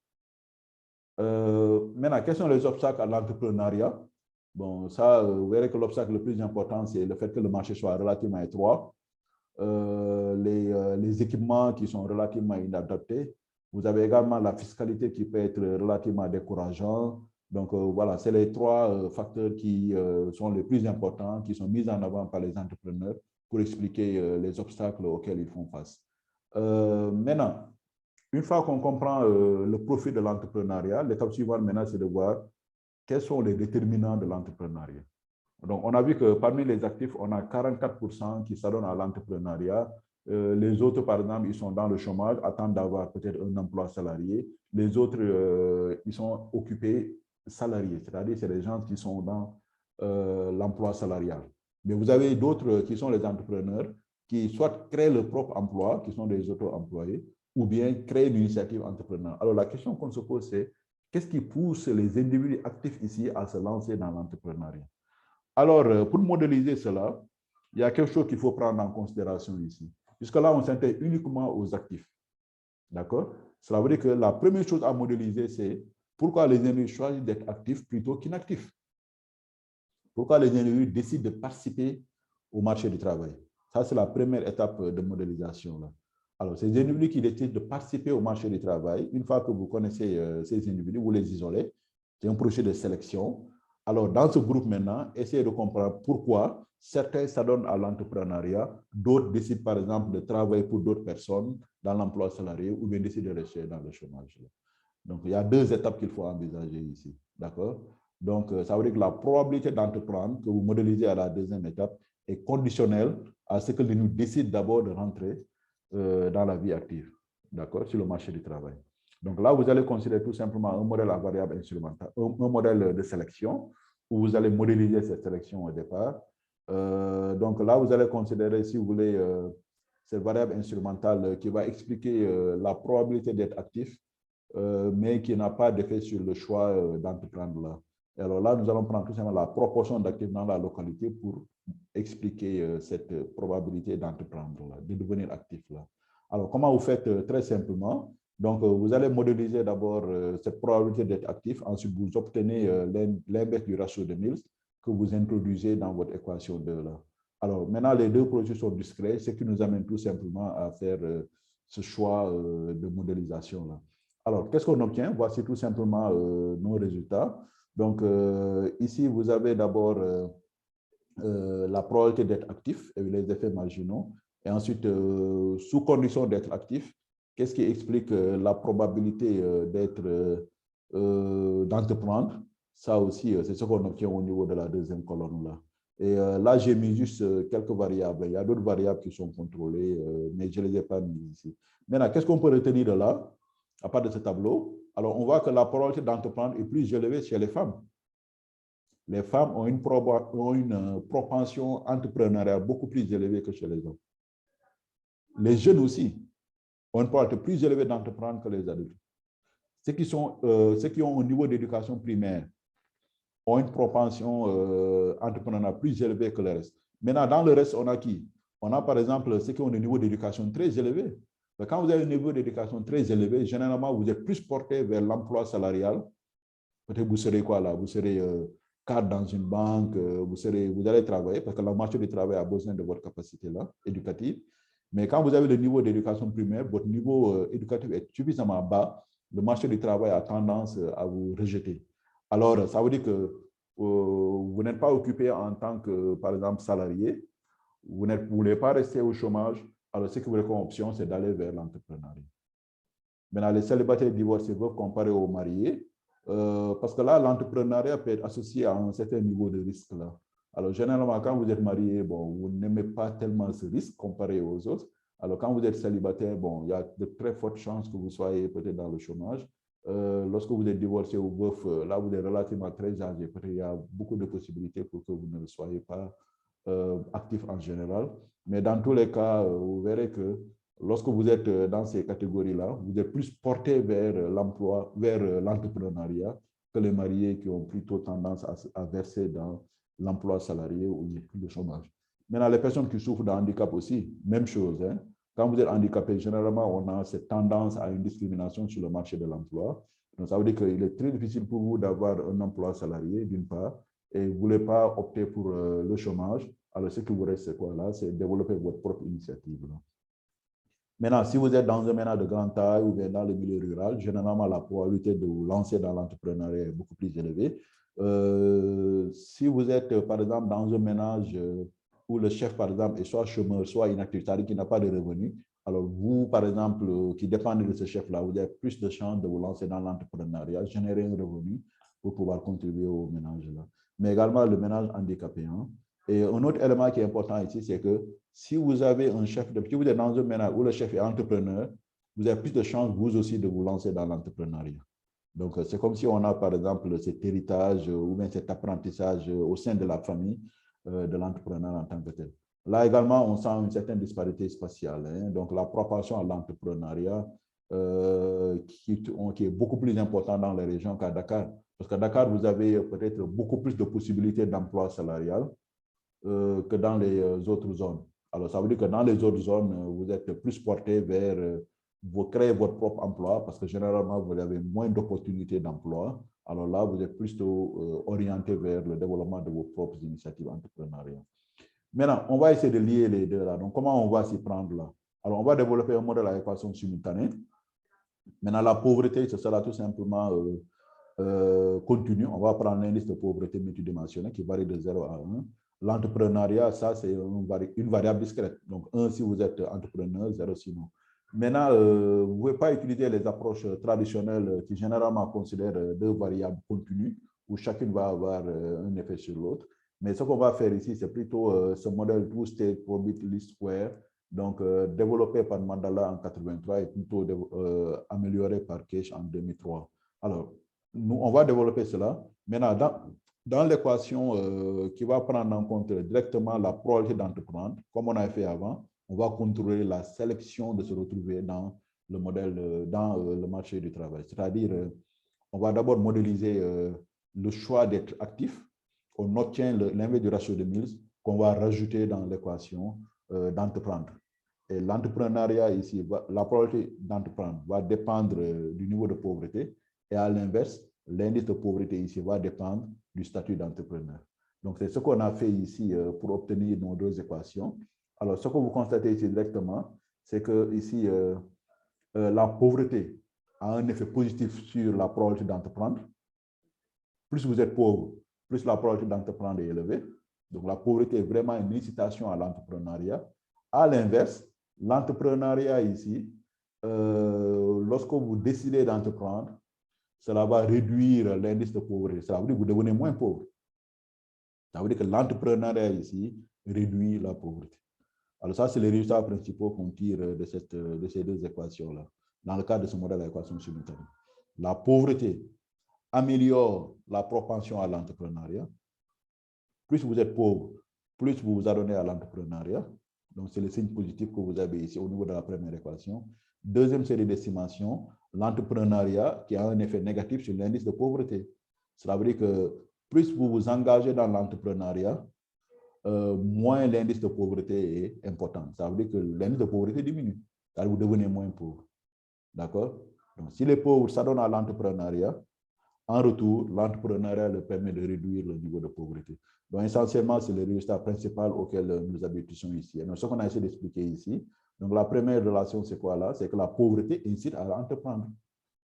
Maintenant, quels sont les obstacles à l'entrepreneuriat? Bon, ça, vous verrez que l'obstacle le plus important, c'est le fait que le marché soit relativement étroit, les équipements qui sont relativement inadaptés. Vous avez également la fiscalité qui peut être relativement décourageante. Donc, voilà, c'est les trois facteurs qui sont les plus importants, qui sont mis en avant par les entrepreneurs pour expliquer les obstacles auxquels ils font face. Maintenant, une fois qu'on comprend le profil de l'entrepreneuriat, l'étape suivante maintenant, c'est de voir quels sont les déterminants de l'entrepreneuriat. Donc, on a vu que parmi les actifs, on a 44% qui s'adonnent à l'entrepreneuriat. Les autres, par exemple, ils sont dans le chômage, attendent d'avoir peut-être un emploi salarié. Les autres, ils sont occupés salariés, c'est-à-dire c'est les gens qui sont dans l'emploi salarial. Mais vous avez d'autres qui sont les entrepreneurs qui soit créent leur propre emploi, qui sont des auto-employés, ou bien créer une initiative entrepreneuriale. Alors, la question qu'on se pose, c'est qu'est-ce qui pousse les individus actifs ici à se lancer dans l'entrepreneuriat? Alors, pour modéliser cela, il y a quelque chose qu'il faut prendre en considération ici. Jusque-là, on s'intéresse uniquement aux actifs. D'accord? Cela veut dire que la première chose à modéliser, c'est pourquoi les individus choisissent d'être actifs plutôt qu'inactifs. Pourquoi les individus décident de participer au marché du travail. Ça, c'est la première étape de modélisation. Là. Alors, ces individus qui décident de participer au marché du travail, une fois que vous connaissez ces individus, vous les isolez. C'est un projet de sélection. Alors, dans ce groupe maintenant, essayez de comprendre pourquoi certains s'adonnent à l'entrepreneuriat, d'autres décident par exemple de travailler pour d'autres personnes dans l'emploi salarié ou bien décident de rester dans le chômage. Donc, il y a deux étapes qu'il faut envisager ici. D'accord? Donc, ça veut dire que la probabilité d'entreprendre, que vous modélisez à la deuxième étape, est conditionnelle à ce que nous décide d'abord de rentrer dans la vie active, d'accord, sur le marché du travail. Donc là, vous allez considérer tout simplement un modèle à variable instrumentale, un modèle de sélection, où vous allez modéliser cette sélection au départ. Donc là, vous allez considérer, si vous voulez, cette variable instrumentale qui va expliquer la probabilité d'être actif, mais qui n'a pas d'effet sur le choix d'entreprendre là. Et alors là, nous allons prendre tout simplement la proportion d'actifs dans la localité pour expliquer cette probabilité d'entreprendre là, de devenir actif là. Alors, comment vous faites? Très simplement. Donc, vous allez modéliser d'abord cette probabilité d'être actif. Ensuite, vous obtenez l'index du ratio de Mills que vous introduisez dans votre équation 2 là. Alors, maintenant, les deux processus sont discrets, ce qui nous amène tout simplement à faire ce choix de modélisation là. Alors, qu'est-ce qu'on obtient? Voici tout simplement nos résultats. Donc, ici, vous avez d'abord la probabilité d'être actif et les effets marginaux. Et ensuite, sous condition d'être actif, qu'est-ce qui explique la probabilité d'entreprendre? Ça aussi, c'est ce qu'on obtient au niveau de la deuxième colonne là. Et là, j'ai mis juste quelques variables. Il y a d'autres variables qui sont contrôlées, mais je ne les ai pas mises ici. Maintenant, qu'est-ce qu'on peut retenir de là, à part de ce tableau? Alors, on voit que la probabilité d'entreprendre est plus élevée chez les femmes. Les femmes ont une propension entrepreneuriale beaucoup plus élevée que chez les hommes. Les jeunes aussi ont une probabilité plus élevée d'entreprendre que les adultes. Ceux qui ont un niveau d'éducation primaire ont une propension entrepreneuriale plus élevée que le reste. Maintenant, dans le reste, on a qui? On a par exemple ceux qui ont un niveau d'éducation très élevé. Mais quand vous avez un niveau d'éducation très élevé, généralement, vous êtes plus porté vers l'emploi salarial. Peut-être vous serez quoi là? Vous serez cadre dans une banque, vous allez travailler parce que le marché du travail a besoin de votre capacité là, éducative. Mais quand vous avez le niveau d'éducation primaire, votre niveau éducatif est suffisamment bas, le marché du travail a tendance à vous rejeter. Alors, ça veut dire que vous n'êtes pas occupé en tant que, par exemple, salarié, vous ne voulez pas rester au chômage, alors ce que vous avez comme option, c'est d'aller vers l'entrepreneuriat. Maintenant, les célibataires divorcés peuvent comparer aux mariés, parce que là, l'entrepreneuriat peut être associé à un certain niveau de risque là. Alors, généralement, quand vous êtes marié, bon, vous n'aimez pas tellement ce risque comparé aux autres. Alors, quand vous êtes célibataire, bon, il y a de très fortes chances que vous soyez peut-être dans le chômage. Lorsque vous êtes divorcé ou veuf, là, vous êtes relativement très âgé. Peut-être il y a beaucoup de possibilités pour que vous ne soyez pas actif en général. Mais dans tous les cas, vous verrez que lorsque vous êtes dans ces catégories-là, vous êtes plus porté vers l'emploi, vers l'entrepreneuriat que les mariés qui ont plutôt tendance à verser dans l'emploi salarié ou le chômage. Maintenant, les personnes qui souffrent d'un handicap aussi, même chose. Hein. Quand vous êtes handicapé, généralement, on a cette tendance à une discrimination sur le marché de l'emploi. Donc, ça veut dire qu'il est très difficile pour vous d'avoir un emploi salarié, d'une part, et vous ne voulez pas opter pour le chômage. Alors, ce qui vous reste, c'est quoi là? C'est développer votre propre initiative. Là. Maintenant, si vous êtes dans un ménage de grande taille ou bien dans le milieu rural, généralement, la probabilité de vous lancer dans l'entrepreneuriat est beaucoup plus élevée. Si vous êtes, par exemple, dans un ménage où le chef, par exemple, est soit chômeur, soit inactif, c'est-à-dire qu'il n'a pas de revenus, alors vous, par exemple, qui dépendez de ce chef-là, vous avez plus de chances de vous lancer dans l'entrepreneuriat, générer un revenu pour pouvoir contribuer au ménage-là. Mais également le ménage handicapé. Hein. Et un autre élément qui est important ici, c'est que si vous avez un chef, si vous êtes dans un ménage où le chef est entrepreneur, vous avez plus de chances, vous aussi, de vous lancer dans l'entrepreneuriat. Donc, c'est comme si on a, par exemple, cet héritage ou bien cet apprentissage au sein de la famille de l'entrepreneur en tant que tel. Là également, on sent une certaine disparité spatiale. Hein? Donc, la proportion à l'entrepreneuriat qui est beaucoup plus importante dans les régions qu'à Dakar. Parce qu'à Dakar, vous avez peut-être beaucoup plus de possibilités d'emploi salarial que dans les autres zones. Alors, ça veut dire que dans les autres zones, vous êtes plus porté vers vous créez votre propre emploi parce que généralement, vous avez moins d'opportunités d'emploi. Alors là, vous êtes plutôt orienté vers le développement de vos propres initiatives entrepreneuriales. Maintenant, on va essayer de lier les deux là. Donc, comment on va s'y prendre là? Alors, on va développer un modèle à équation simultanée. Maintenant, la pauvreté, ce sera tout simplement continu. On va prendre l'indice de pauvreté multidimensionnel qui varie de 0 à 1. L'entrepreneuriat, ça, c'est une variable discrète. Donc, 1 si vous êtes entrepreneur, 0 sinon. Maintenant, vous ne pouvez pas utiliser les approches traditionnelles qui généralement considèrent deux variables continues où chacune va avoir un effet sur l'autre. Mais ce qu'on va faire ici, c'est plutôt ce modèle Two-State Probability Least Square, donc développé par Mandala en 83 et plutôt amélioré par Kesh en 2003. Alors, nous, on va développer cela. Maintenant, dans l'équation qui va prendre en compte directement la probabilité d'entreprendre, comme on a fait avant, on va contrôler la sélection de se retrouver dans le modèle, dans le marché du travail. C'est-à-dire, on va d'abord modéliser le choix d'être actif. On obtient l'inverse du ratio de Mills qu'on va rajouter dans l'équation d'entreprendre. Et l'entrepreneuriat ici, la probabilité d'entreprendre va dépendre du niveau de pauvreté. Et à l'inverse, l'indice de pauvreté ici va dépendre du statut d'entrepreneur. Donc, c'est ce qu'on a fait ici pour obtenir nos deux équations. Alors, ce que vous constatez ici directement, c'est que ici, la pauvreté a un effet positif sur la probabilité d'entreprendre. Plus vous êtes pauvre, plus la probabilité d'entreprendre est élevée. Donc, la pauvreté est vraiment une incitation à l'entrepreneuriat. À l'inverse, l'entrepreneuriat ici, lorsque vous décidez d'entreprendre, cela va réduire l'indice de pauvreté. Ça veut dire que vous devenez moins pauvre. Ça veut dire que l'entrepreneuriat ici réduit la pauvreté. Alors ça, c'est les résultats principaux qu'on tire de ces deux équations-là, dans le cadre de ce modèle d'équation simultanée. La pauvreté améliore la propension à l'entrepreneuriat. Plus vous êtes pauvre, plus vous vous adonnez à l'entrepreneuriat. Donc, c'est le signe positif que vous avez ici au niveau de la première équation. Deuxième série d'estimations, l'entrepreneuriat qui a un effet négatif sur l'indice de pauvreté. Cela veut dire que plus vous vous engagez dans l'entrepreneuriat, moins l'indice de pauvreté est important. Ça veut dire que l'indice de pauvreté diminue. Alors vous devenez moins pauvre. D'accord? Donc, si les pauvres s'adonnent à l'entrepreneuriat, en retour, l'entrepreneuriat leur permet de réduire le niveau de pauvreté. Donc, essentiellement, c'est le résultat principal auquel nous aboutissons ici. Et donc, ce qu'on a essayé d'expliquer ici, donc la première relation, c'est quoi là? C'est que la pauvreté incite à entreprendre.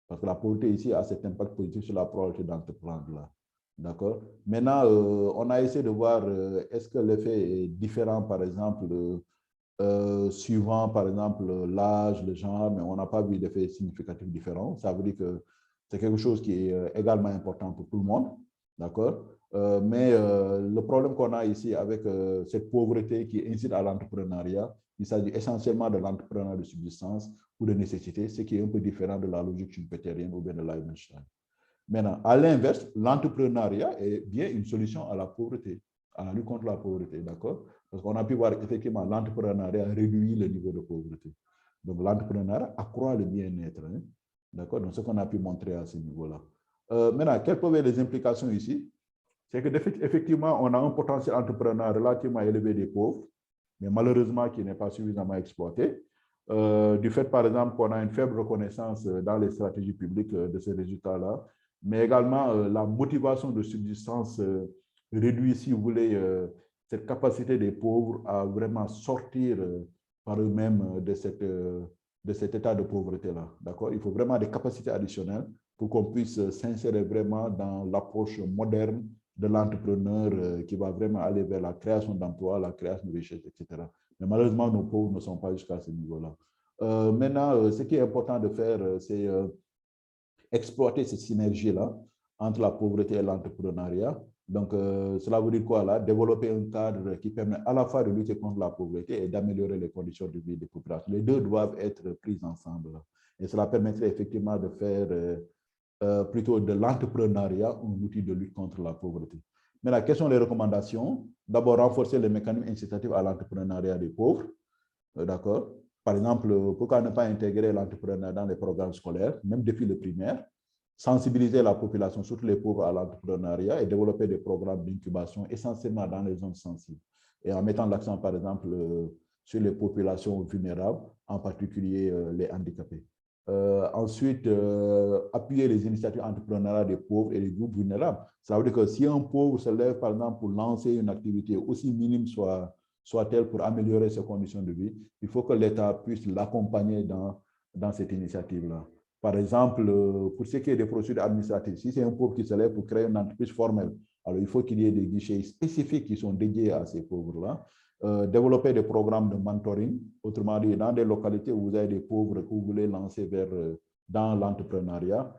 Parce que la pauvreté ici a cet impact positif sur la probabilité d'entreprendre là. D'accord? Maintenant, on a essayé de voir est-ce que l'effet est différent, par exemple, suivant, par exemple, l'âge, le genre, mais on n'a pas vu d'effet significatif différent. Ça veut dire que c'est quelque chose qui est également important pour tout le monde. D'accord? Mais le problème qu'on a ici avec cette pauvreté qui incite à l'entrepreneuriat, il s'agit essentiellement de l'entrepreneuriat de subsistance ou de nécessité, ce qui est un peu différent de la logique schumpeterienne ou bien de Leibniz. Maintenant, à l'inverse, l'entrepreneuriat est bien une solution à la pauvreté, à la lutte contre la pauvreté, d'accord? Parce qu'on a pu voir effectivement l'entrepreneuriat réduit le niveau de pauvreté. Donc, l'entrepreneuriat accroît le bien-être, hein? D'accord? Donc, ce qu'on a pu montrer à ce niveau-là. Maintenant, quelles peuvent être les implications ici? C'est qu'effectivement, on a un potentiel entrepreneur relativement élevé des pauvres, mais malheureusement qui n'est pas suffisamment exploité. Du fait, par exemple, qu'on a une faible reconnaissance dans les stratégies publiques de ces résultats-là, mais également la motivation de subsistance réduit, si vous voulez, cette capacité des pauvres à vraiment sortir par eux-mêmes de cet état de pauvreté-là. D'accord? Il faut vraiment des capacités additionnelles pour qu'on puisse s'insérer vraiment dans l'approche moderne de l'entrepreneur qui va vraiment aller vers la création d'emplois, la création de richesses, etc. Mais malheureusement, nos pauvres ne sont pas jusqu'à ce niveau-là. Maintenant, ce qui est important de faire, c'est exploiter cette synergie-là entre la pauvreté et l'entrepreneuriat. Donc, cela veut dire quoi là? Développer un cadre qui permet à la fois de lutter contre la pauvreté et d'améliorer les conditions de vie des populations. Les deux doivent être pris ensemble. Et cela permettrait effectivement de faire plutôt de l'entrepreneuriat un outil de lutte contre la pauvreté. Maintenant, quelles sont les recommandations? D'abord, renforcer les mécanismes incitatifs à l'entrepreneuriat des pauvres. D'accord? Par exemple, pourquoi ne pas intégrer l'entrepreneuriat dans les programmes scolaires, même depuis le primaire, sensibiliser la population, surtout les pauvres, à l'entrepreneuriat et développer des programmes d'incubation essentiellement dans les zones sensibles. Et en mettant l'accent, par exemple, sur les populations vulnérables, en particulier les handicapés. Ensuite, appuyer les initiatives entrepreneuriales des pauvres et des groupes vulnérables. Ça veut dire que si un pauvre se lève, par exemple, pour lancer une activité aussi minime soit-elle pour améliorer ses conditions de vie, il faut que l'État puisse l'accompagner dans cette initiative-là. Par exemple, pour ce qui est des procédures administratives, si c'est un pauvre qui se lève pour créer une entreprise formelle, alors il faut qu'il y ait des guichets spécifiques qui sont dédiés à ces pauvres-là. Développer des programmes de mentoring, autrement dit, dans des localités où vous avez des pauvres que vous voulez lancer dans l'entrepreneuriat,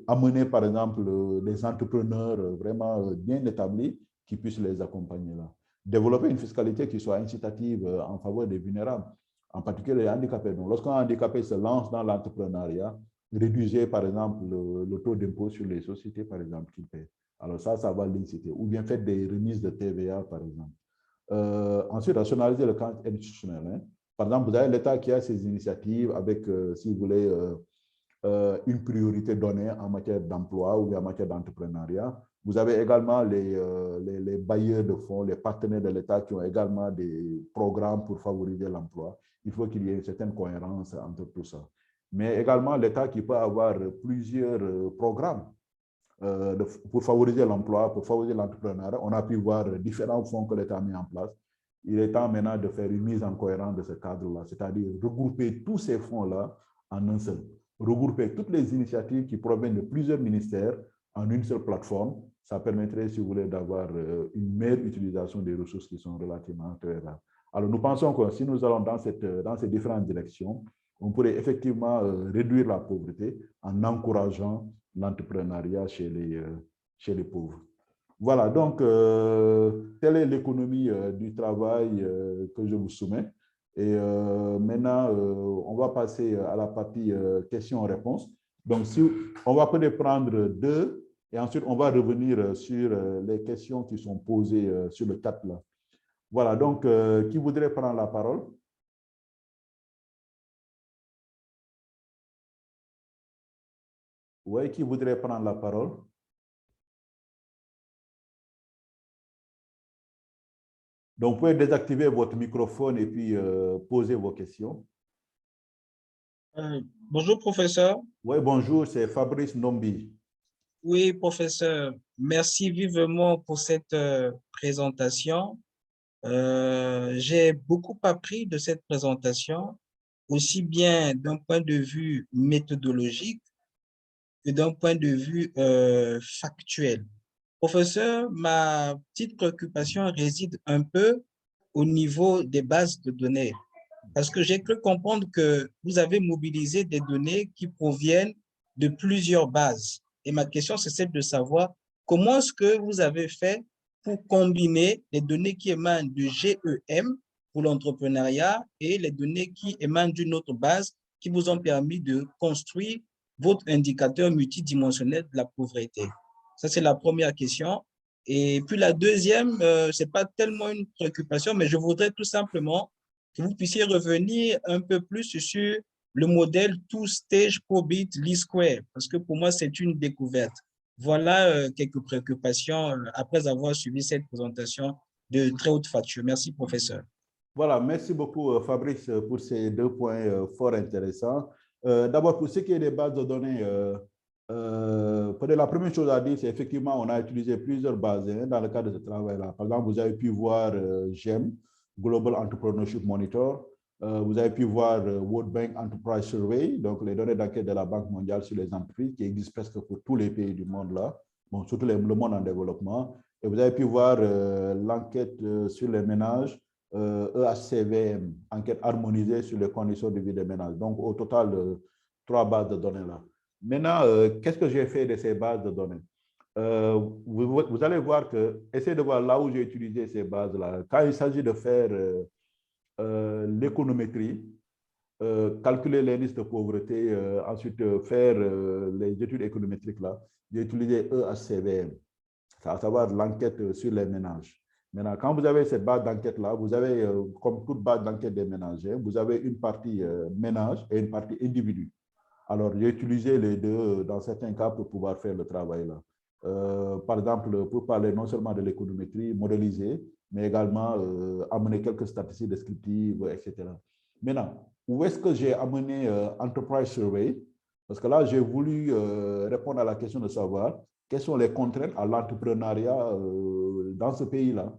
amener par exemple des entrepreneurs vraiment bien établis qui puissent les accompagner là. Développer une fiscalité qui soit incitative en faveur des vulnérables, en particulier les handicapés. Donc, lorsqu'un handicapé se lance dans l'entrepreneuriat, réduisez par exemple le taux d'impôt sur les sociétés, par exemple, qu'il paie. Alors ça va l'inciter. Ou bien faites des remises de TVA, par exemple. Ensuite, rationaliser le cadre institutionnel. Hein. Par exemple, vous avez l'État qui a ses initiatives avec, si vous voulez, une priorité donnée en matière d'emploi ou en matière d'entrepreneuriat. Vous avez également les bailleurs de fonds, les partenaires de l'État qui ont également des programmes pour favoriser l'emploi. Il faut qu'il y ait une certaine cohérence entre tout ça. Mais également l'État qui peut avoir plusieurs programmes pour favoriser l'emploi, pour favoriser l'entrepreneuriat. On a pu voir différents fonds que l'État a mis en place. Il est temps maintenant de faire une mise en cohérence de ce cadre-là, c'est-à-dire regrouper tous ces fonds-là en un seul. Regrouper toutes les initiatives qui proviennent de plusieurs ministères en une seule plateforme, ça permettrait, si vous voulez, d'avoir une meilleure utilisation des ressources qui sont relativement très rares. Alors, nous pensons que si nous allons dans ces différentes directions, on pourrait effectivement réduire la pauvreté en encourageant l'entrepreneuriat chez les pauvres. Voilà, donc, telle est l'économie du travail que je vous soumets. Et maintenant, on va passer à la partie questions-réponses. Donc, on va peut-être prendre deux et ensuite, on va revenir sur les questions qui sont posées sur le chat là. Voilà, donc, qui voudrait prendre la parole? Oui, qui voudrait prendre la parole? Donc, vous pouvez désactiver votre microphone et puis poser vos questions. Bonjour, professeur. Oui, bonjour, c'est Fabrice Nombi. Oui, professeur, merci vivement pour cette présentation. J'ai beaucoup appris de cette présentation, aussi bien d'un point de vue méthodologique que d'un point de vue factuel. Professeur, ma petite préoccupation réside un peu au niveau des bases de données, parce que j'ai cru comprendre que vous avez mobilisé des données qui proviennent de plusieurs bases. Et ma question, c'est celle de savoir comment est-ce que vous avez fait pour combiner les données qui émanent de GEM pour l'entrepreneuriat et les données qui émanent d'une autre base qui vous ont permis de construire votre indicateur multidimensionnel de la pauvreté? Ça, c'est la première question. Et puis la deuxième, ce n'est pas tellement une préoccupation, mais je voudrais tout simplement que vous puissiez revenir un peu plus sur le modèle Two-Stage Probit Least Square, parce que pour moi, c'est une découverte. Voilà quelques préoccupations après avoir suivi cette présentation de très haute facture. Merci, professeur. Voilà, merci beaucoup Fabrice pour ces 2 points fort intéressants. D'abord, pour ce qui est des bases de données, peut-être la première chose à dire, c'est effectivement, on a utilisé plusieurs bases dans le cadre de ce travail-là. Par exemple, vous avez pu voir GEM, Global Entrepreneurship Monitor. Vous avez pu voir World Bank Enterprise Survey, donc les données d'enquête de la Banque mondiale sur les entreprises qui existent presque pour tous les pays du monde là, bon, surtout le monde en développement. Et vous avez pu voir l'enquête sur les ménages, EHCVM, enquête harmonisée sur les conditions de vie des ménages. Donc, au total, 3 bases de données là. Maintenant, qu'est-ce que j'ai fait de ces bases de données? Vous allez voir que, essayez de voir là où j'ai utilisé ces bases-là. Quand il s'agit de faire l'économétrie, calculer les listes de pauvreté, ensuite faire les études économétriques là, j'ai utilisé EHCVM, à savoir l'enquête sur les ménages. Maintenant, quand vous avez cette base d'enquête-là, vous avez, comme toute base d'enquête des ménages, vous avez une partie ménage et une partie individu. Alors, j'ai utilisé les deux dans certains cas pour pouvoir faire le travail-là. Par exemple, pour parler non seulement de l'économétrie modélisée, mais également amener quelques statistiques descriptives, etc. Maintenant, où est-ce que j'ai amené Enterprise Survey? Parce que là, j'ai voulu répondre à la question de savoir quelles sont les contraintes à l'entrepreneuriat dans ce pays-là.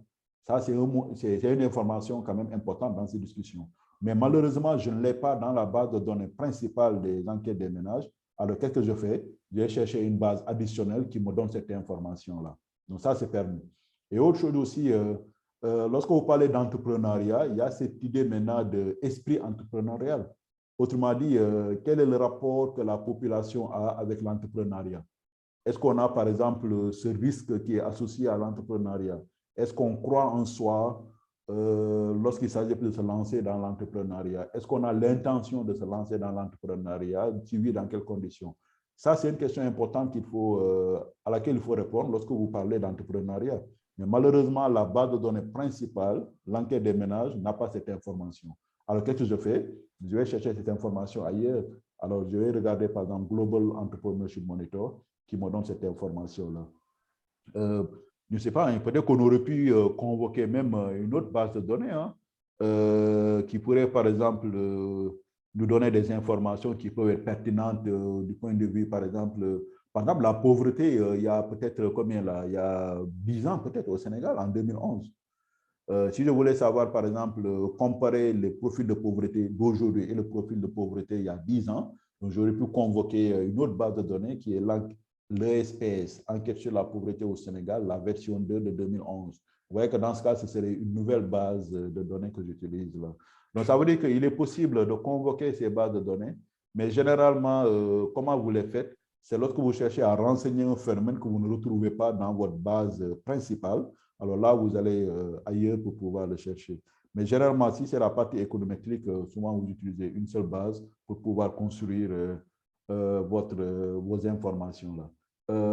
Ça, c'est une information quand même importante dans ces discussions. Mais malheureusement, je ne l'ai pas dans la base de données principale des enquêtes des ménages. Alors, qu'est-ce que je fais? J'ai cherché une base additionnelle qui me donne cette information-là. Donc, ça, c'est permis. Et autre chose aussi, lorsque vous parlez d'entrepreneuriat, il y a cette idée maintenant d'esprit entrepreneurial. Autrement dit, quel est le rapport que la population a avec l'entrepreneuriat? Est-ce qu'on a, par exemple, ce risque qui est associé à l'entrepreneuriat? Est-ce qu'on croit en soi lorsqu'il s'agit de se lancer dans l'entrepreneuriat? Est-ce qu'on a l'intention de se lancer dans l'entrepreneuriat? Suivi dans quelles conditions? Ça, c'est une question importante à laquelle il faut répondre lorsque vous parlez d'entrepreneuriat. Mais malheureusement, la base de données principale, l'enquête des ménages, n'a pas cette information. Alors, qu'est-ce que je fais? Je vais chercher cette information ailleurs. Alors, je vais regarder, par exemple, Global Entrepreneurship Monitor, qui me donne cette information-là. Je ne sais pas, peut-être qu'on aurait pu convoquer même une autre base de données qui pourrait, par exemple, nous donner des informations qui peuvent être pertinentes du point de vue, par exemple, la pauvreté, il y a peut-être combien là? Il y a 10 ans peut-être au Sénégal, en 2011. Si je voulais savoir, par exemple, comparer les profils de pauvreté d'aujourd'hui et le profil de pauvreté il y a 10 ans, j'aurais pu convoquer une autre base de données qui est l'ESPS, Enquête sur la pauvreté au Sénégal, la version 2 de 2011. Vous voyez que dans ce cas, ce serait une nouvelle base de données que j'utilise là. Donc, ça veut dire qu'il est possible de convoquer ces bases de données, mais généralement, comment vous les faites? C'est lorsque vous cherchez à renseigner un phénomène que vous ne retrouvez pas dans votre base principale. Alors là, vous allez ailleurs pour pouvoir le chercher. Mais généralement, si c'est la partie économétrique, souvent vous utilisez une seule base pour pouvoir construire vos informations là.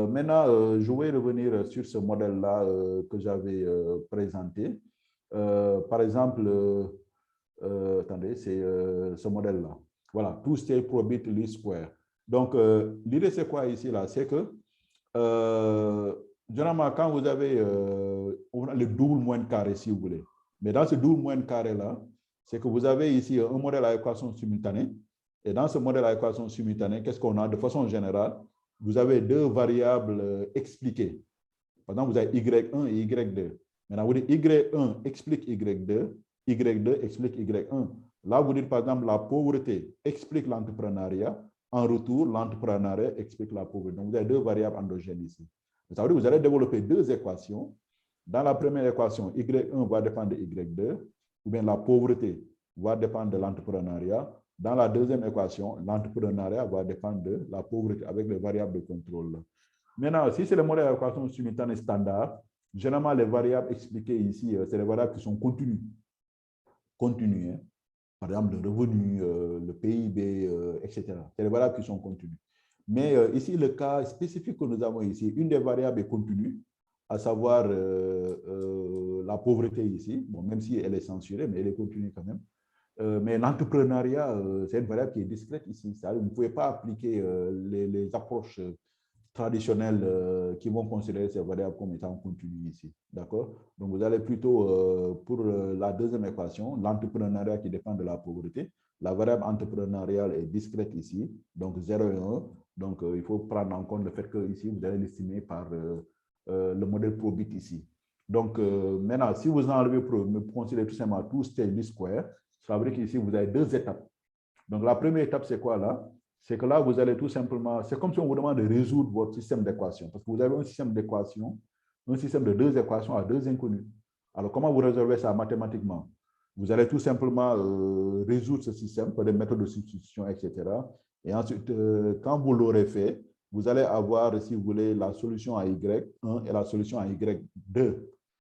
Maintenant, je vais revenir sur ce modèle-là que j'avais présenté. Par exemple, attendez, c'est ce modèle-là. Voilà, Two-Stage Probit Least Square. Donc, l'idée, c'est quoi ici, là? C'est que, généralement, quand vous avez le double moins de carré, si vous voulez. Mais dans ce double moins de carré-là, c'est que vous avez ici un modèle à équation simultanée. Et dans ce modèle à équation simultanée, qu'est-ce qu'on a? De façon générale, vous avez deux variables expliquées. Par exemple, vous avez Y1 et Y2. Maintenant, vous dites Y1 explique Y2, Y2 explique Y1. Là, vous dites, par exemple, la pauvreté explique l'entrepreneuriat. En retour, l'entrepreneuriat explique la pauvreté. Donc, vous avez deux variables endogènes ici. Ça veut dire que vous allez développer deux équations. Dans la première équation, Y1 va dépendre de Y2, ou bien la pauvreté va dépendre de l'entrepreneuriat. Dans la deuxième équation, l'entrepreneuriat va dépendre de la pauvreté avec les variables de contrôle. Maintenant, si c'est le modèle d'équation simultanée standard, généralement, les variables expliquées ici, c'est les variables qui sont continues. Continues, hein. Par exemple, le revenu, le PIB, etc. C'est les variables qui sont continues. Mais ici, le cas spécifique que nous avons ici, une des variables est continue, à savoir la pauvreté ici, bon, même si elle est censurée, mais elle est continue quand même. Mais l'entrepreneuriat, c'est une variable qui est discrète ici. Vous ne pouvez pas appliquer les approches traditionnelles qui vont considérer ces variables comme étant continues ici. D'accord? Donc, vous allez plutôt, pour la deuxième équation, l'entrepreneuriat qui dépend de la pauvreté. La variable entrepreneuriale est discrète ici, donc 0 et 1. Donc, il faut prendre en compte le fait que ici, vous allez l'estimer par le modèle probit ici. Donc, maintenant, si vous enlevez pro, me considérez tout simplement tout stage du square, ça veut dire qu'ici, vous avez deux étapes. Donc, la première étape, c'est quoi là? C'est que là, vous allez tout simplement, c'est comme si on vous demande de résoudre votre système d'équation. Parce que vous avez un système d'équation, un système de deux équations à deux inconnues. Alors, comment vous résolvez ça mathématiquement? Vous allez tout simplement résoudre ce système par des méthodes de substitution, etc. Et ensuite, quand vous l'aurez fait, vous allez avoir, si vous voulez, la solution à Y1 et la solution à Y2.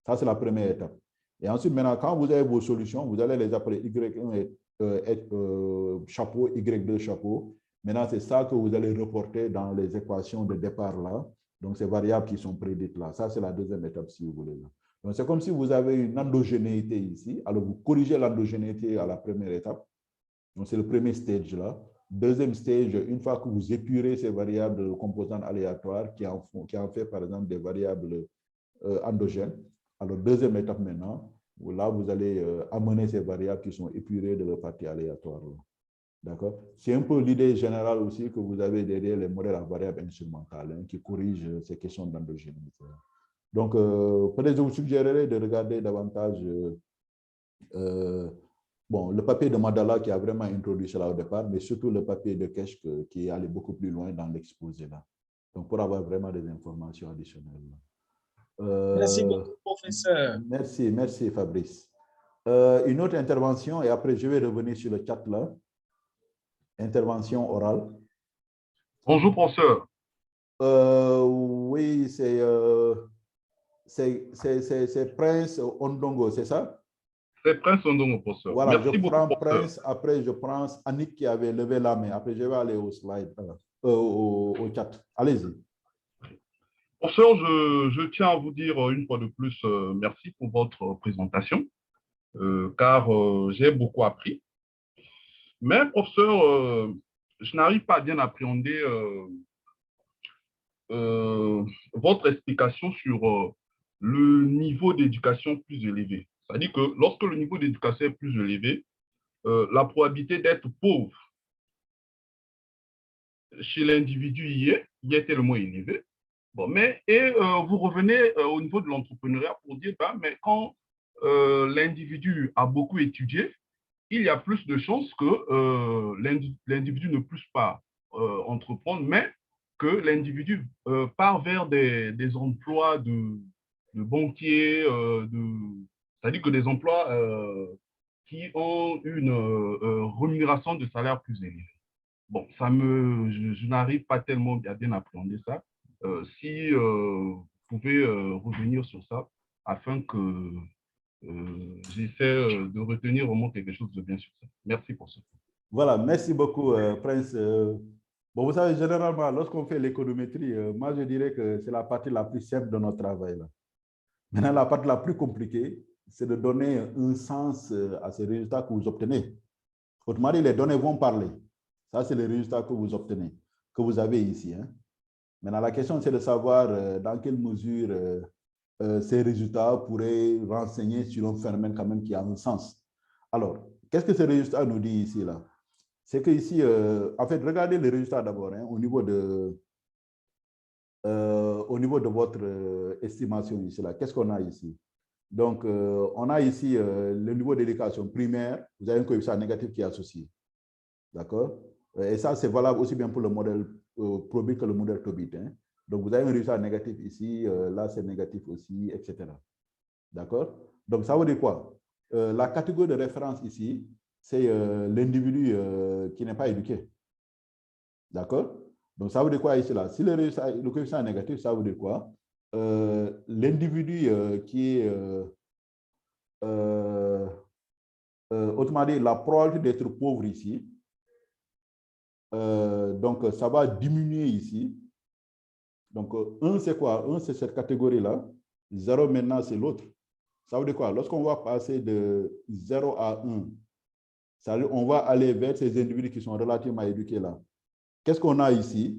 Ça, c'est la première étape. Et ensuite, maintenant, quand vous avez vos solutions, vous allez les appeler Y1 et chapeau, Y2 chapeau. Maintenant, c'est ça que vous allez reporter dans les équations de départ là. Donc, ces variables qui sont prédites là. Ça, c'est la deuxième étape, si vous voulez. Là. Donc, c'est comme si vous avez une endogénéité ici. Alors, vous corrigez l'endogénéité à la première étape. Donc, c'est le premier stage là. Deuxième stage, une fois que vous épurez ces variables composantes aléatoires qui en fait, par exemple, des variables endogènes. Alors, deuxième étape maintenant, là, vous allez amener ces variables qui sont épurées de leur partie aléatoire. D'accord? C'est un peu l'idée générale aussi que vous avez derrière les modèles à variables instrumentales hein, qui corrigent ces questions d'endogénéité. Donc, peut-être je vous suggérerais de regarder davantage bon, le papier de Madala qui a vraiment introduit cela au départ, mais surtout le papier de Kesch qui est allé beaucoup plus loin dans l'exposé là. Donc, pour avoir vraiment des informations additionnelles. Merci beaucoup, professeur. Merci Fabrice. Une autre intervention et après je vais revenir sur le chat là. Intervention orale. Bonjour, professeur. Oui, c'est Prince Ondongo, c'est ça? C'est Prince Ondongo, professeur. Voilà, merci je beaucoup, prends professeur. Prince, après je prends Annick qui avait levé la main. Après, je vais aller au slide, au chat. Allez-y. Professeur, je tiens à vous dire une fois de plus merci pour votre présentation, car j'ai beaucoup appris. Mais, professeur, je n'arrive pas à bien appréhender votre explication sur le niveau d'éducation plus élevé. C'est-à-dire que lorsque le niveau d'éducation est plus élevé, la probabilité d'être pauvre chez l'individu y est tellement élevée. Bon, mais, vous revenez au niveau de l'entrepreneuriat pour dire, bah, mais quand l'individu a beaucoup étudié, il y a plus de chances que l'individu ne puisse pas entreprendre, mais que l'individu part vers des emplois de banquier, c'est-à-dire que des emplois qui ont une rémunération de salaire plus élevée. Bon, je n'arrive pas tellement à bien appréhender ça. Si vous pouvez revenir sur ça afin que j'essaie de retenir vraiment quelque chose de bien sur ça. Merci pour ça. Voilà, merci beaucoup, Prince. Bon, vous savez, généralement, lorsqu'on fait l'économétrie, moi, je dirais que c'est la partie la plus simple de notre travail. Là. Maintenant, la partie la plus compliquée, c'est de donner un sens à ces résultats que vous obtenez. Autrement dit, les données vont parler. Ça, c'est les résultats que vous obtenez, que vous avez ici. Hein. Maintenant, la question, c'est de savoir dans quelle mesure ces résultats pourraient renseigner sur un phénomène quand même qui a un sens. Alors, qu'est-ce que ces résultats nous disent ici, là? C'est que ici, en fait, regardez les résultats d'abord hein, au niveau de votre estimation ici, là. Qu'est-ce qu'on a ici? Donc, on a ici le niveau d'éducation primaire. Vous avez un coefficient négatif qui est associé. D'accord? Et ça, c'est valable aussi bien pour le modèle Probit que le modèle Tobit. Hein? Donc, vous avez un résultat négatif ici, là, c'est négatif aussi, etc. D'accord? Donc, ça veut dire quoi? La catégorie de référence ici, c'est l'individu qui n'est pas éduqué. D'accord? Donc, ça veut dire quoi ici, là? Si le coefficient est négatif, ça veut dire quoi? L'individu qui est, autrement dit, la probabilité d'être pauvre ici, donc ça va diminuer ici. Donc, 1, c'est quoi? 1, c'est cette catégorie-là. 0, maintenant, c'est l'autre. Ça veut dire quoi? Lorsqu'on va passer de 0 à 1, ça veut dire on va aller vers ces individus qui sont relativement éduqués là. Qu'est-ce qu'on a ici?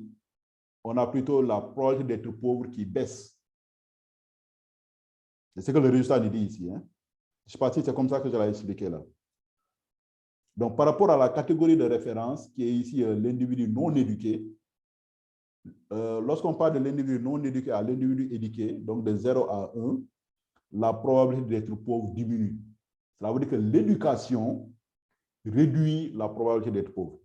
On a plutôt la probabilité d'être pauvre qui baisse. C'est ce que le résultat nous dit ici. Hein? Je ne sais pas si c'est comme ça que je l'ai expliqué là. Donc, par rapport à la catégorie de référence, qui est ici l'individu non éduqué, lorsqu'on parle de l'individu non éduqué à l'individu éduqué, donc de 0 à 1, la probabilité d'être pauvre diminue. Cela veut dire que l'éducation réduit la probabilité d'être pauvre.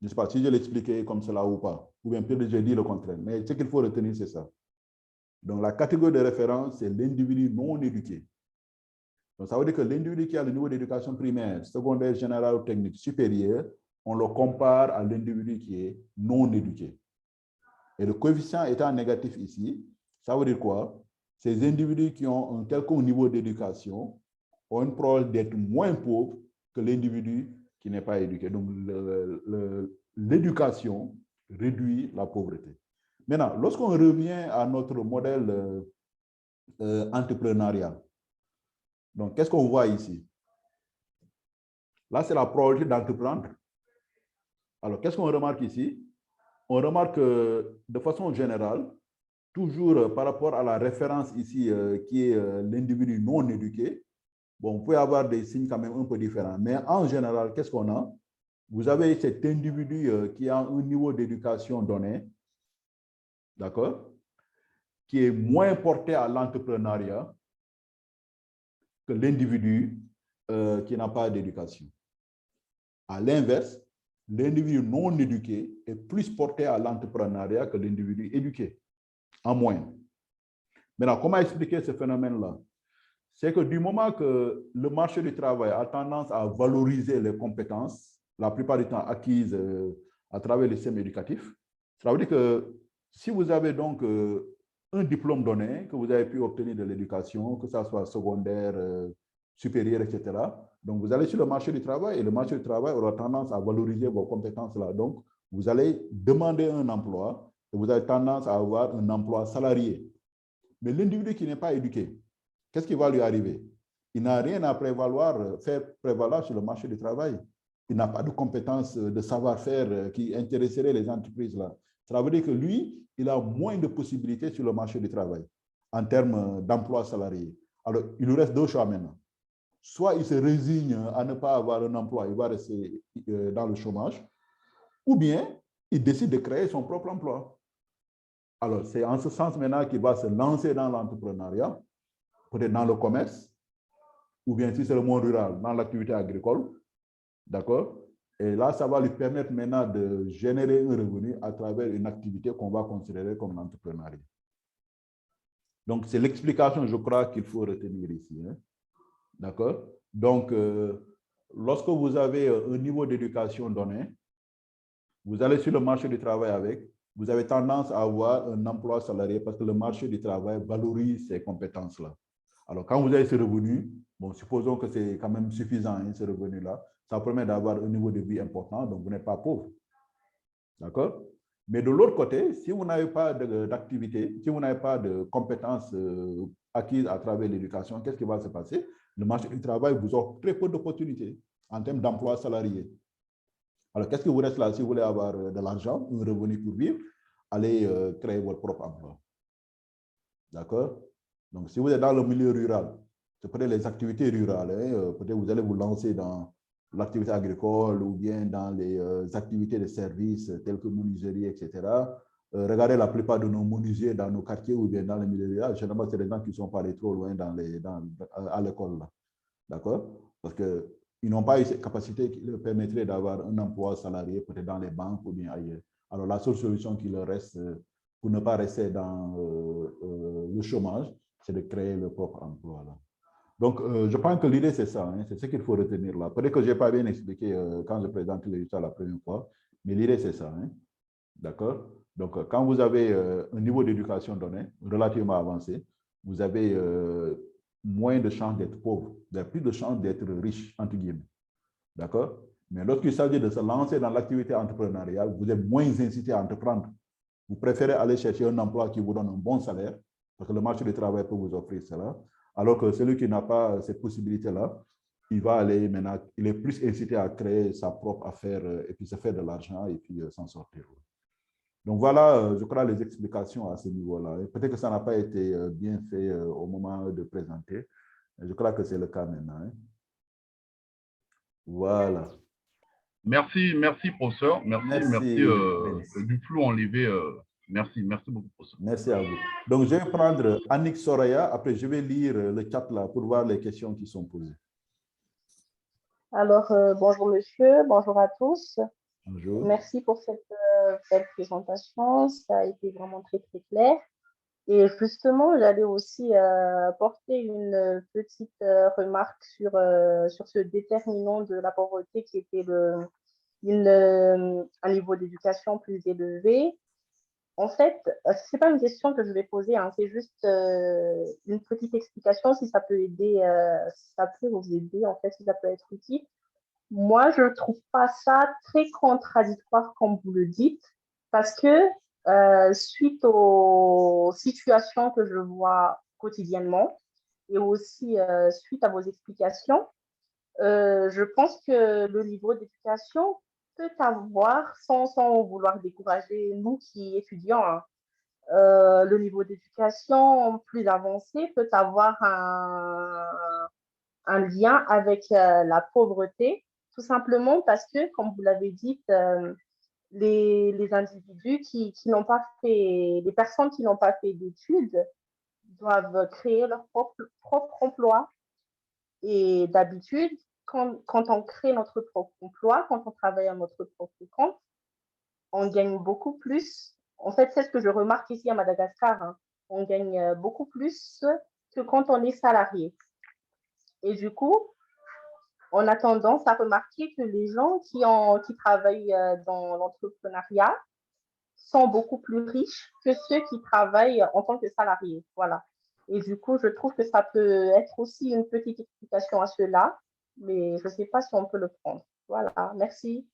Je ne sais pas si je l'ai expliqué comme cela ou pas, ou bien peut-être j'ai dit le contraire, mais ce qu'il faut retenir, c'est ça. Donc, la catégorie de référence, c'est l'individu non éduqué. Donc, ça veut dire que l'individu qui a le niveau d'éducation primaire, secondaire, générale ou technique supérieure, on le compare à l'individu qui est non éduqué. Et le coefficient étant négatif ici, ça veut dire quoi? Ces individus qui ont un quelconque niveau d'éducation ont une probabilité d'être moins pauvres que l'individu qui n'est pas éduqué. Donc, l'éducation réduit la pauvreté. Maintenant, lorsqu'on revient à notre modèle entrepreneurial, donc, qu'est-ce qu'on voit ici? Là, c'est la probabilité d'entreprendre. Alors, qu'est-ce qu'on remarque ici? On remarque que, de façon générale, toujours par rapport à la référence ici, qui est l'individu non éduqué, bon, vous pouvez avoir des signes quand même un peu différents. Mais en général, qu'est-ce qu'on a? Vous avez cet individu qui a un niveau d'éducation donné, d'accord, qui est moins porté à l'entrepreneuriat que l'individu qui n'a pas d'éducation. À l'inverse, l'individu non éduqué est plus porté à l'entrepreneuriat que l'individu éduqué, en moyenne. Maintenant, comment expliquer ce phénomène-là? C'est que du moment que le marché du travail a tendance à valoriser les compétences, la plupart du temps acquises à travers le système éducatif, ça veut dire que si vous avez donc un diplôme donné que vous avez pu obtenir de l'éducation, que ça soit secondaire, supérieur, etc., donc vous allez sur le marché du travail et le marché du travail aura tendance à valoriser vos compétences-là. Donc, vous allez demander un emploi et vous avez tendance à avoir un emploi salarié. Mais l'individu qui n'est pas éduqué, qu'est-ce qui va lui arriver? Il n'a rien à faire prévaloir sur le marché du travail. Il n'a pas de compétences, de savoir-faire qui intéresseraient les entreprises là. Ça veut dire que lui, il a moins de possibilités sur le marché du travail en termes d'emploi salarié. Alors, il nous reste deux choix maintenant. Soit il se résigne à ne pas avoir un emploi, il va rester dans le chômage, ou bien il décide de créer son propre emploi. Alors, c'est en ce sens maintenant qu'il va se lancer dans l'entrepreneuriat, peut-être dans le commerce, ou bien si c'est le monde rural, dans l'activité agricole, d'accord? Et là, ça va lui permettre maintenant de générer un revenu à travers une activité qu'on va considérer comme l'entrepreneuriat. Donc, c'est l'explication, je crois, qu'il faut retenir ici. Hein? D'accord? Donc, lorsque vous avez un niveau d'éducation donné, vous allez sur le marché du travail avec, vous avez tendance à avoir un emploi salarié parce que le marché du travail valorise ces compétences-là. Alors, quand vous avez ce revenu, bon, supposons que c'est quand même suffisant, hein, ce revenu-là, ça permet d'avoir un niveau de vie important, donc vous n'êtes pas pauvre. D'accord? Mais de l'autre côté, si vous n'avez pas d'activité, si vous n'avez pas de compétences acquises à travers l'éducation, qu'est-ce qui va se passer? Le marché du travail vous offre très peu d'opportunités en termes d'emploi salarié. Alors, qu'est-ce qui vous reste là si vous voulez avoir de l'argent, un revenu pour vivre? Allez créer votre propre emploi. D'accord? Donc, si vous êtes dans le milieu rural, c'est peut-être les activités rurales. Hein, peut-être vous allez vous lancer dans l'activité agricole ou bien dans les activités de services telles que menuiserie, etc. Regardez la plupart de nos menuisiers dans nos quartiers ou bien dans les milieux ruraux. Généralement, c'est des gens qui ne sont pas allés trop loin à l'école. D'accord? Parce qu'ils n'ont pas eu cette capacité qui leur permettrait d'avoir un emploi salarié peut-être dans les banques ou bien ailleurs. Alors, la seule solution qui leur reste pour ne pas rester dans le chômage, c'est de créer leur propre emploi. Là. Donc, je pense que l'idée, c'est ça. Hein, c'est ce qu'il faut retenir là. Peut-être que je n'ai pas bien expliqué quand je présente les résultats la première fois, mais l'idée, c'est ça. Hein. D'accord? Donc, quand vous avez un niveau d'éducation donné, relativement avancé, vous avez moins de chances d'être pauvre, vous avez plus de chances d'être riche, entre guillemets. D'accord? Mais lorsqu'il s'agit de se lancer dans l'activité entrepreneuriale, vous êtes moins incité à entreprendre. Vous préférez aller chercher un emploi qui vous donne un bon salaire, parce que le marché du travail peut vous offrir cela, alors que celui qui n'a pas cette possibilité-là, il va aller maintenant, il est plus incité à créer sa propre affaire et puis se faire de l'argent et puis s'en sortir. Donc voilà, je crois, les explications à ce niveau-là. Peut-être que ça n'a pas été bien fait au moment de présenter. Je crois que c'est le cas maintenant. Hein. Voilà. Merci, merci, professeur. Merci du flou enlevé. Merci beaucoup, professeur. Merci à vous. Donc, je vais prendre Annick Soraya. Après, je vais lire le chat là pour voir les questions qui sont posées. Alors, bonjour monsieur, bonjour à tous. Bonjour. Merci pour cette belle présentation. Ça a été vraiment très, très clair. Et justement, j'allais aussi apporter une petite remarque sur ce déterminant de la pauvreté qui était un niveau d'éducation plus élevé. En fait, ce n'est pas une question que je vais poser, hein, c'est juste une petite explication si ça peut aider, si ça peut vous aider, en fait, si ça peut être utile. Moi, je ne trouve pas ça très contradictoire, comme vous le dites, parce que suite aux situations que je vois quotidiennement et aussi suite à vos explications, je pense que le niveau d'éducation peut avoir, sans vouloir décourager nous qui étudions, hein, le niveau d'éducation plus avancé peut avoir un lien avec la pauvreté, tout simplement parce que, comme vous l'avez dit, les individus qui n'ont pas fait, les personnes qui n'ont pas fait d'études doivent créer leur propre emploi. Et d'habitude, quand on crée notre propre emploi, quand on travaille à notre propre compte, on gagne beaucoup plus. En fait, c'est ce que je remarque ici à Madagascar. Hein. On gagne beaucoup plus que quand on est salarié. Et du coup, on a tendance à remarquer que les gens qui travaillent dans l'entrepreneuriat sont beaucoup plus riches que ceux qui travaillent en tant que salariés. Voilà. Et du coup, je trouve que ça peut être aussi une petite explication à cela, mais je ne sais pas si on peut le prendre. Voilà, merci.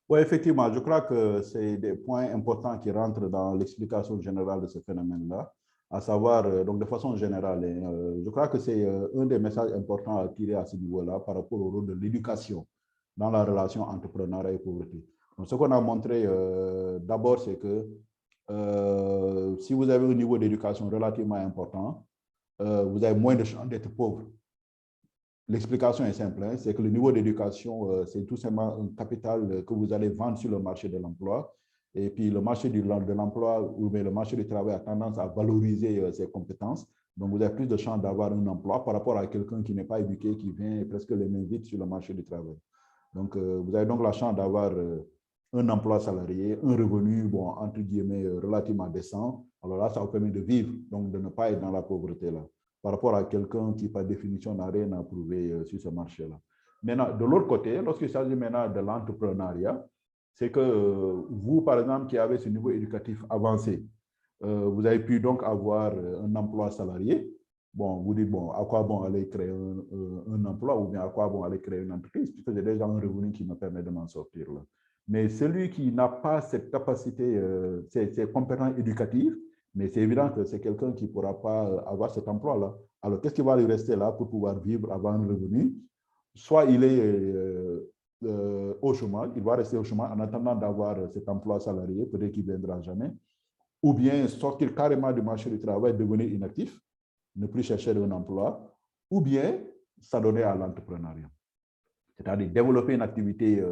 Oui, effectivement, je crois que c'est des points importants qui rentrent dans l'explication générale de ce phénomène-là, à savoir, donc de façon générale, je crois que c'est un des messages importants à tirer à ce niveau-là par rapport au rôle de l'éducation dans la relation entrepreneuriat et pauvreté. Donc, ce qu'on a montré d'abord, c'est que si vous avez un niveau d'éducation relativement important, vous avez moins de chances d'être pauvre. L'explication est simple, hein, c'est que le niveau d'éducation, c'est tout simplement un capital que vous allez vendre sur le marché de l'emploi. Et puis le marché de l'emploi ou le marché du travail a tendance à valoriser ses compétences. Donc vous avez plus de chances d'avoir un emploi par rapport à quelqu'un qui n'est pas éduqué, qui vient presque les mains vides sur le marché du travail. Donc vous avez donc la chance d'avoir un emploi salarié, un revenu, bon, entre guillemets, relativement décent. Alors là, ça vous permet de vivre, donc de ne pas être dans la pauvreté là, par rapport à quelqu'un qui, par définition, n'a rien à prouver sur ce marché-là. Maintenant, de l'autre côté, lorsqu'il s'agit maintenant de l'entrepreneuriat, c'est que vous, par exemple, qui avez ce niveau éducatif avancé, vous avez pu donc avoir un emploi salarié. Bon, vous dites, bon, à quoi bon aller créer un emploi ou bien à quoi bon aller créer une entreprise, puisque j'ai déjà un revenu qui me permet de m'en sortir là. Mais celui qui n'a pas cette capacité, ces compétences éducatives, mais c'est évident que c'est quelqu'un qui ne pourra pas avoir cet emploi-là. Alors, qu'est-ce qui va lui rester là pour pouvoir vivre, avoir un revenu? Soit il est au chômage, il va rester au chômage en attendant d'avoir cet emploi salarié, peut-être qu'il ne viendra jamais, ou bien sortir carrément du marché du travail, devenir inactif, ne plus chercher un emploi, ou bien s'adonner à l'entrepreneuriat. C'est-à-dire développer une activité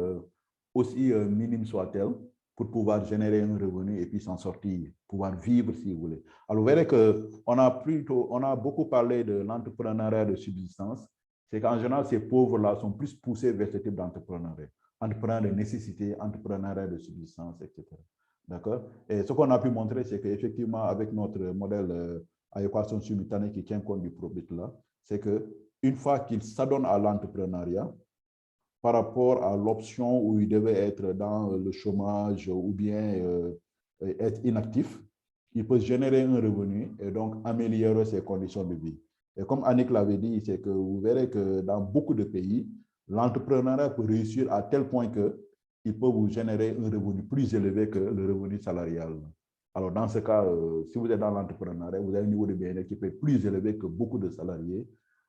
aussi minime soit-elle, pour pouvoir générer un revenu et puis s'en sortir, pouvoir vivre si vous voulez. Alors, vous verrez qu'on a beaucoup parlé de l'entrepreneuriat de subsistance. C'est qu'en général, ces pauvres-là sont plus poussés vers ce type d'entrepreneuriat. Entrepreneuriat de nécessité, entrepreneuriat de subsistance, etc. D'accord? Et ce qu'on a pu montrer, c'est qu'effectivement, avec notre modèle à équation simultanée qui tient compte du profit là, c'est qu'une fois qu'ils s'adonnent à l'entrepreneuriat, par rapport à l'option où il devait être dans le chômage ou bien être inactif, il peut générer un revenu et donc améliorer ses conditions de vie. Et comme Annick l'avait dit, c'est que vous verrez que dans beaucoup de pays, l'entrepreneuriat peut réussir à tel point qu'il peut vous générer un revenu plus élevé que le revenu salarial. Alors, dans ce cas, si vous êtes dans l'entrepreneuriat, vous avez un niveau de bien-être qui peut être plus élevé que beaucoup de salariés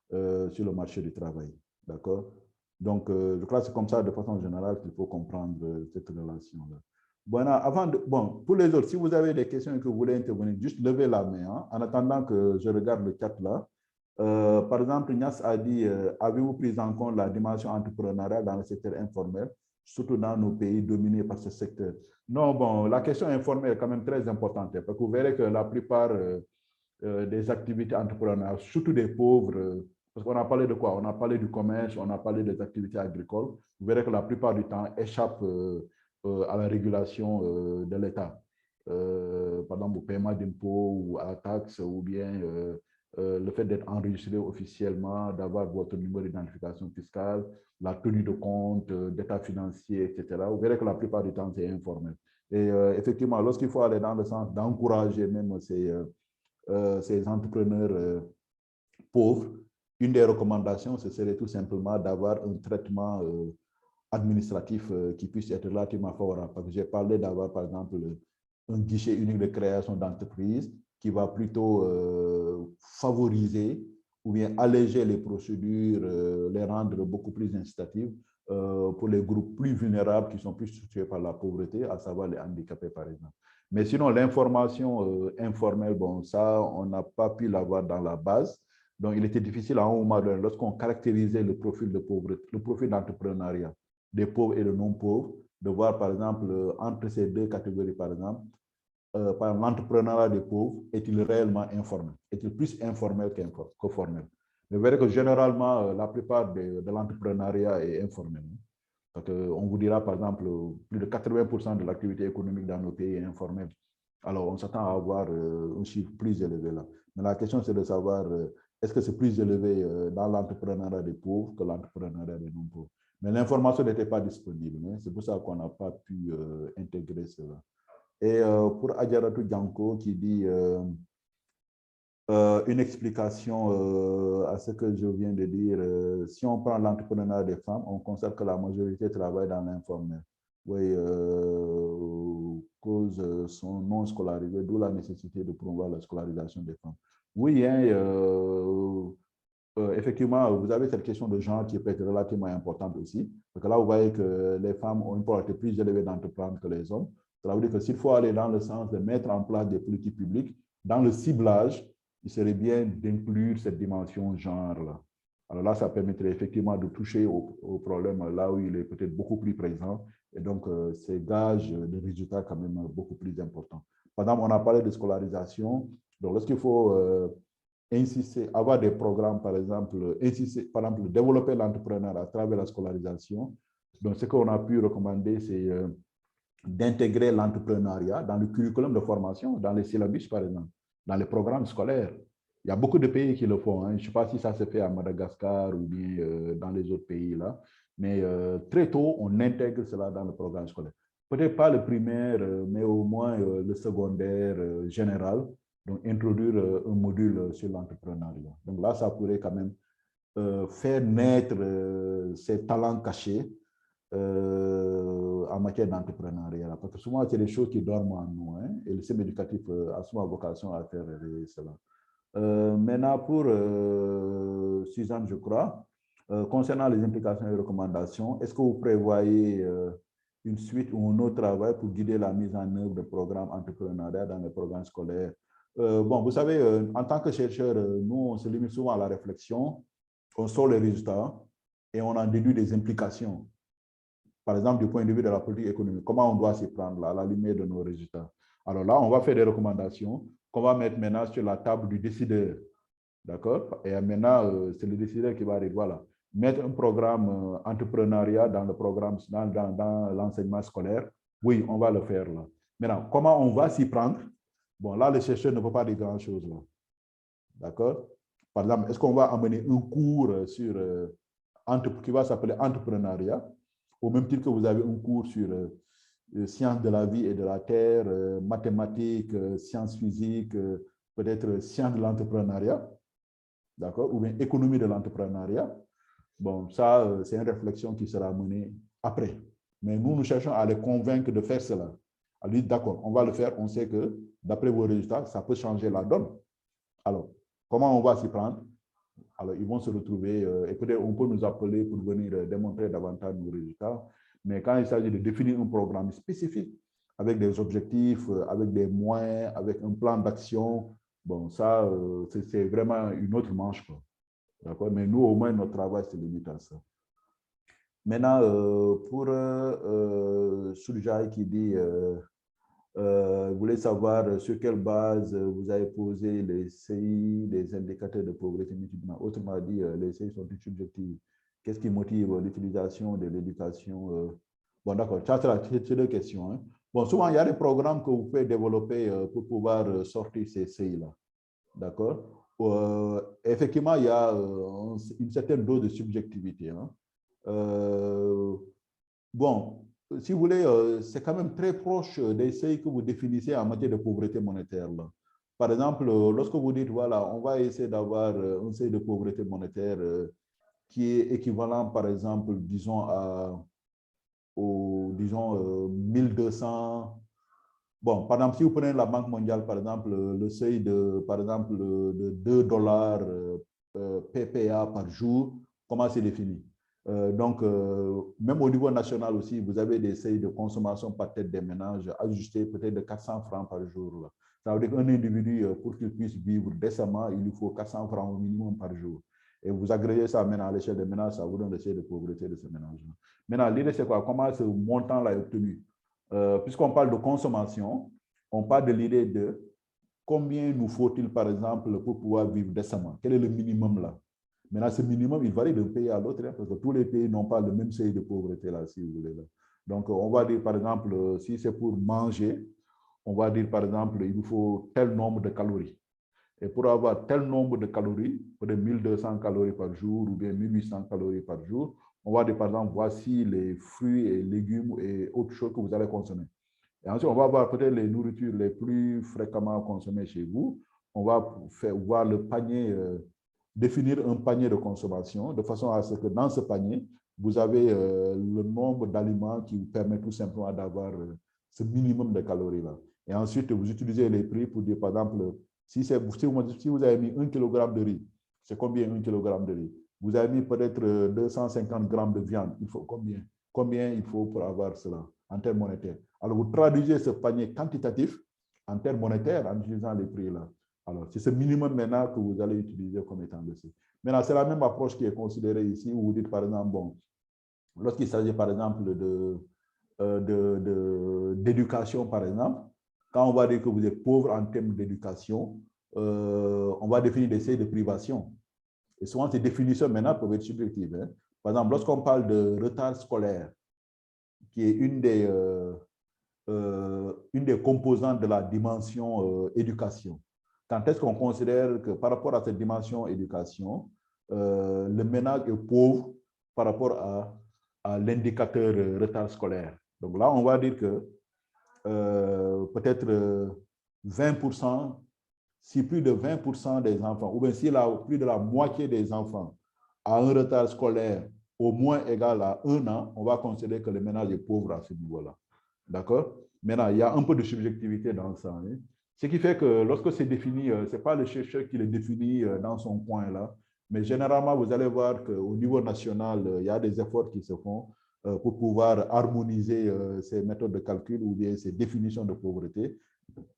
sur le marché du travail. D'accord? Donc, je crois que c'est comme ça, de façon générale, qu'il faut comprendre cette relation-là. Bon, pour les autres, si vous avez des questions et que vous voulez intervenir, juste levez la main. Hein, en attendant que je regarde le chat là. Par exemple, Nias a dit, avez-vous pris en compte la dimension entrepreneuriale dans le secteur informel, surtout dans nos pays dominés par ce secteur? Non, bon, la question informelle est quand même très importante, parce que vous verrez que la plupart des activités entrepreneuriales, surtout des pauvres, parce qu'on a parlé de quoi? On a parlé du commerce, on a parlé des activités agricoles. Vous verrez que la plupart du temps échappent à la régulation de l'État. Par exemple, au paiement d'impôts ou à la taxe, ou bien le fait d'être enregistré officiellement, d'avoir votre numéro d'identification fiscale, la tenue de compte, d'état financier, etc. Vous verrez que la plupart du temps, c'est informel. Et effectivement, lorsqu'il faut aller dans le sens d'encourager même ces entrepreneurs pauvres, une des recommandations, ce serait tout simplement d'avoir un traitement administratif qui puisse être relativement favorable. Parce que j'ai parlé d'avoir, par exemple, un guichet unique de création d'entreprise qui va plutôt favoriser ou bien alléger les procédures, les rendre beaucoup plus incitatives pour les groupes plus vulnérables qui sont plus touchés par la pauvreté, à savoir les handicapés, par exemple. Mais sinon, l'information informelle, bon, ça, on n'a pas pu l'avoir dans la base. Donc, il était difficile à un moment donné, lorsqu'on caractérisait le profil de pauvreté, le profil d'entrepreneuriat des pauvres et des non-pauvres, de voir, par exemple, entre ces deux catégories, par exemple, l'entrepreneuriat des pauvres, est-il réellement informel? Est-il plus informel que formel? Vous verrez que généralement, la plupart de l'entrepreneuriat est informel. On vous dira, par exemple, plus de 80% de l'activité économique dans nos pays est informelle. Alors, on s'attend à avoir un chiffre plus élevé là. Mais la question, c'est de savoir, est-ce que c'est plus élevé dans l'entrepreneuriat des pauvres que l'entrepreneuriat des non-pauvres? Mais l'information n'était pas disponible. Hein. C'est pour ça qu'on n'a pas pu intégrer cela. Et pour Adjaratou Dianko qui dit une explication à ce que je viens de dire, si on prend l'entrepreneuriat des femmes, on constate que la majorité travaille dans l'informel. Oui, cause sont non scolarisées, d'où la nécessité de promouvoir la scolarisation des femmes. Oui, hein, effectivement, vous avez cette question de genre qui peut être relativement importante aussi. Parce que là, vous voyez que les femmes ont une probabilité plus élevée d'entreprendre que les hommes. Ça veut dire que s'il faut aller dans le sens de mettre en place des politiques publiques, dans le ciblage, il serait bien d'inclure cette dimension genre-là. Alors là, ça permettrait effectivement de toucher au problème là où il est peut-être beaucoup plus présent. Et donc, c'est gage de résultats quand même beaucoup plus importants. Par exemple, on a parlé de scolarisation. Donc, lorsqu'il faut insister, avoir des programmes, par exemple, développer l'entrepreneuriat à travers la scolarisation. Donc, ce qu'on a pu recommander, c'est d'intégrer l'entrepreneuriat dans le curriculum de formation, dans les syllabus, par exemple, dans les programmes scolaires. Il y a beaucoup de pays qui le font. Hein. Je ne sais pas si ça se fait à Madagascar ou bien dans les autres pays là, mais très tôt, on intègre cela dans le programme scolaire. Peut-être pas le primaire, mais au moins le secondaire général. Donc, introduire un module sur l'entrepreneuriat. Donc là, ça pourrait quand même faire naître ces talents cachés en matière d'entrepreneuriat. Parce que souvent, c'est des choses qui dorment en nous. Hein, et le système éducatif a souvent vocation à faire réveiller cela. Maintenant, pour Suzanne, je crois, concernant les implications et recommandations, est-ce que vous prévoyez une suite ou un autre travail pour guider la mise en œuvre de programmes entrepreneuriat dans les programmes scolaires? Bon, vous savez, en tant que chercheur, nous, on se limite souvent à la réflexion, on sort les résultats et on en déduit des implications. Par exemple, du point de vue de la politique économique, comment on doit s'y prendre là, à la lumière de nos résultats. Alors là, on va faire des recommandations qu'on va mettre maintenant sur la table du décideur. D'accord? Et maintenant, c'est le décideur qui va arriver. Voilà. Mettre un programme entrepreneuriat dans le programme, dans l'enseignement scolaire. Oui, on va le faire là. Maintenant, comment on va s'y prendre? Bon, là, le chercheur ne peut pas dire grand-chose là. D'accord? Par exemple, est-ce qu'on va amener un cours sur, qui va s'appeler entrepreneuriat, au même titre que vous avez un cours sur sciences de la vie et de la terre, mathématiques, sciences physiques, peut-être sciences de l'entrepreneuriat, d'accord, ou bien économie de l'entrepreneuriat. Bon, ça, c'est une réflexion qui sera menée après. Mais nous cherchons à les convaincre de faire cela. À lui, d'accord, on va le faire, on sait que d'après vos résultats, ça peut changer la donne. Alors, comment on va s'y prendre? Alors, ils vont se retrouver, et peut-être on peut nous appeler pour venir démontrer davantage nos résultats. Mais quand il s'agit de définir un programme spécifique, avec des objectifs, avec des moyens, avec un plan d'action, bon, ça, c'est vraiment une autre manche, quoi. D'accord? Mais nous, au moins, notre travail se limite à ça. Maintenant, pour Surjai qui dit, vous voulez savoir sur quelle base vous avez posé les CI, les indicateurs de pauvreté multidimensionnelle. Autrement dit, les CI sont subjectifs. Qu'est-ce qui motive l'utilisation de l'éducation? Bon, d'accord, c'est deux questions. Hein. Bon, souvent, il y a des programmes que vous pouvez développer pour pouvoir sortir ces CI-là. D'accord? Effectivement, il y a une certaine dose de subjectivité. Hein. Bon, si vous voulez, c'est quand même très proche des seuils que vous définissez en matière de pauvreté monétaire. Là. Par exemple, lorsque vous dites, voilà, on va essayer d'avoir un seuil de pauvreté monétaire qui est équivalent, par exemple, disons, disons 1200. Bon, par exemple, si vous prenez la Banque mondiale, par exemple, le seuil de, par exemple, de $2 PPA par jour, comment c'est défini? Donc, même au niveau national aussi, vous avez des seuils de consommation par tête des ménages ajustés peut-être de 400 francs par jour. Là. Ça veut dire qu'un individu, pour qu'il puisse vivre décemment, il lui faut 400 francs au minimum par jour. Et vous agrégez ça maintenant à l'échelle des ménages, ça vous donne le seuil de pauvreté de ce ménage. Maintenant, l'idée, c'est quoi? Comment ce montant-là est obtenu? Puisqu'on parle de consommation, on parle de l'idée de combien nous faut-il, par exemple, pour pouvoir vivre décemment? Quel est le minimum là? Maintenant, ce minimum, il varie d'un pays à l'autre, hein, parce que tous les pays n'ont pas le même seuil de pauvreté là, si vous voulez. Là. Donc, on va dire, par exemple, si c'est pour manger, on va dire, par exemple, il nous faut tel nombre de calories. Et pour avoir tel nombre de calories, peut-être 1200 calories par jour ou bien 1800 calories par jour, on va dire, par exemple, voici les fruits et légumes et autres choses que vous allez consommer. Et ensuite, on va voir peut-être les nourritures les plus fréquemment consommées chez vous. On va voir le panier, définir un panier de consommation de façon à ce que dans ce panier, vous avez le nombre d'aliments qui vous permet tout simplement d'avoir ce minimum de calories-là. Et ensuite, vous utilisez les prix pour dire, par exemple, si vous avez mis 1 kg de riz, c'est combien 1 kg de riz? Vous avez mis peut-être 250 grammes de viande, il faut combien? Combien il faut pour avoir cela en termes monétaires? Alors, vous traduisez ce panier quantitatif en termes monétaires en utilisant les prix-là. Alors, c'est ce minimum maintenant que vous allez utiliser comme étant le C. Maintenant, c'est la même approche qui est considérée ici où vous dites, par exemple, bon, lorsqu'il s'agit, par exemple, d'éducation, par exemple, quand on va dire que vous êtes pauvre en termes d'éducation, on va définir des seuils de privation. Et souvent, ces définitions maintenant peuvent être subjectives. Hein. Par exemple, lorsqu'on parle de retard scolaire, qui est une des composantes de la dimension éducation, quand est-ce qu'on considère que par rapport à cette dimension éducation, le ménage est pauvre par rapport à l'indicateur retard scolaire? Donc là, on va dire que peut-être 20%, si plus de 20% des enfants, ou bien si plus de la moitié des enfants a un retard scolaire au moins égal à 1 an, on va considérer que le ménage est pauvre à ce niveau-là. D'accord? Maintenant, il y a un peu de subjectivité dans ça. Hein? Ce qui fait que lorsque c'est défini, ce n'est pas le chercheur qui le définit dans son coin là, mais généralement, vous allez voir qu'au niveau national, il y a des efforts qui se font pour pouvoir harmoniser ces méthodes de calcul ou bien ces définitions de pauvreté,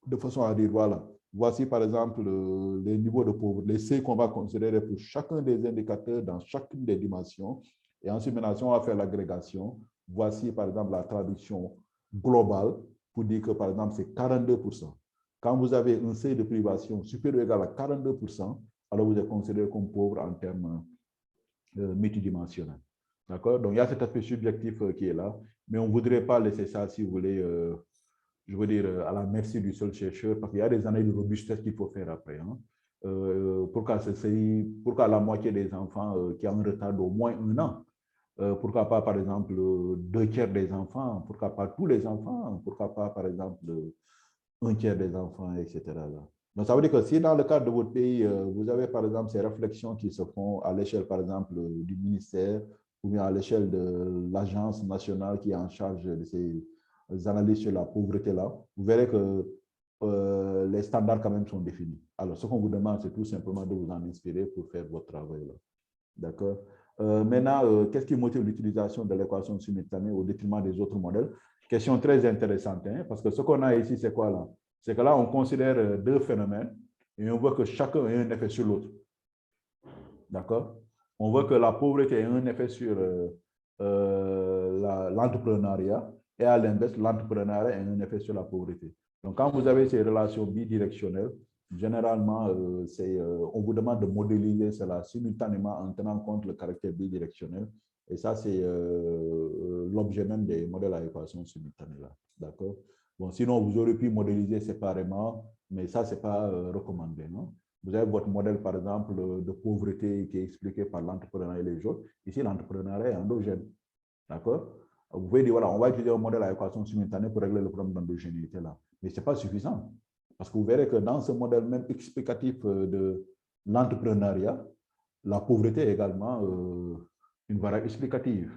de façon à dire, voilà, voici par exemple les niveaux de pauvreté, les seuils qu'on va considérer pour chacun des indicateurs dans chacune des dimensions. Et ensuite, maintenant, si on va faire l'agrégation, voici par exemple la traduction globale pour dire que par exemple, c'est 42%. Quand vous avez un seuil de privation supérieur ou égal à 42%, alors vous êtes considéré comme pauvre en termes multidimensionnels. D'accord? Donc, il y a cet aspect subjectif qui est là, mais on ne voudrait pas laisser ça, si vous voulez, je veux dire, à la merci du seul chercheur, parce qu'il y a des années de robustesse qu'il faut faire après. Hein. Pour qu'à la moitié des enfants qui ont un retard d'au moins 1 an, Pourquoi pas, par exemple, 2/3 des enfants? Pourquoi pas tous les enfants? Pourquoi pas, par exemple, 1/3 des enfants, etc. Donc, ça veut dire que si dans le cadre de votre pays, vous avez, par exemple, ces réflexions qui se font à l'échelle, par exemple, du ministère ou bien à l'échelle de l'agence nationale qui est en charge de ces analyses sur la pauvreté-là, vous verrez que les standards quand même sont définis. Alors, ce qu'on vous demande, c'est tout simplement de vous en inspirer pour faire votre travail là. D'accord? Maintenant, qu'est-ce qui motive l'utilisation de l'équation simultanée au détriment des autres modèles? Question très intéressante, hein, parce que ce qu'on a ici, c'est quoi là? C'est que là, on considère deux phénomènes et on voit que chacun a un effet sur l'autre. D'accord? On voit que la pauvreté a un effet sur l'entrepreneuriat et à l'inverse, l'entrepreneuriat a un effet sur la pauvreté. Donc, quand vous avez ces relations bidirectionnelles, généralement, on vous demande de modéliser cela simultanément en tenant compte le caractère bidirectionnel. Et ça, c'est l'objet même des modèles à équation simultanée. D'accord? Bon, sinon, vous aurez pu modéliser séparément, mais ça, ce n'est pas recommandé. Non? Vous avez votre modèle, par exemple, de pauvreté qui est expliqué par l'entrepreneuriat et les autres. Ici, l'entrepreneuriat est endogène. D'accord? Vous pouvez dire, voilà, on va utiliser un modèle à équation simultanée pour régler le problème d'endogénéité là. Mais ce n'est pas suffisant. Parce que vous verrez que dans ce modèle même explicatif de l'entrepreneuriat, la pauvreté est également une variable explicative.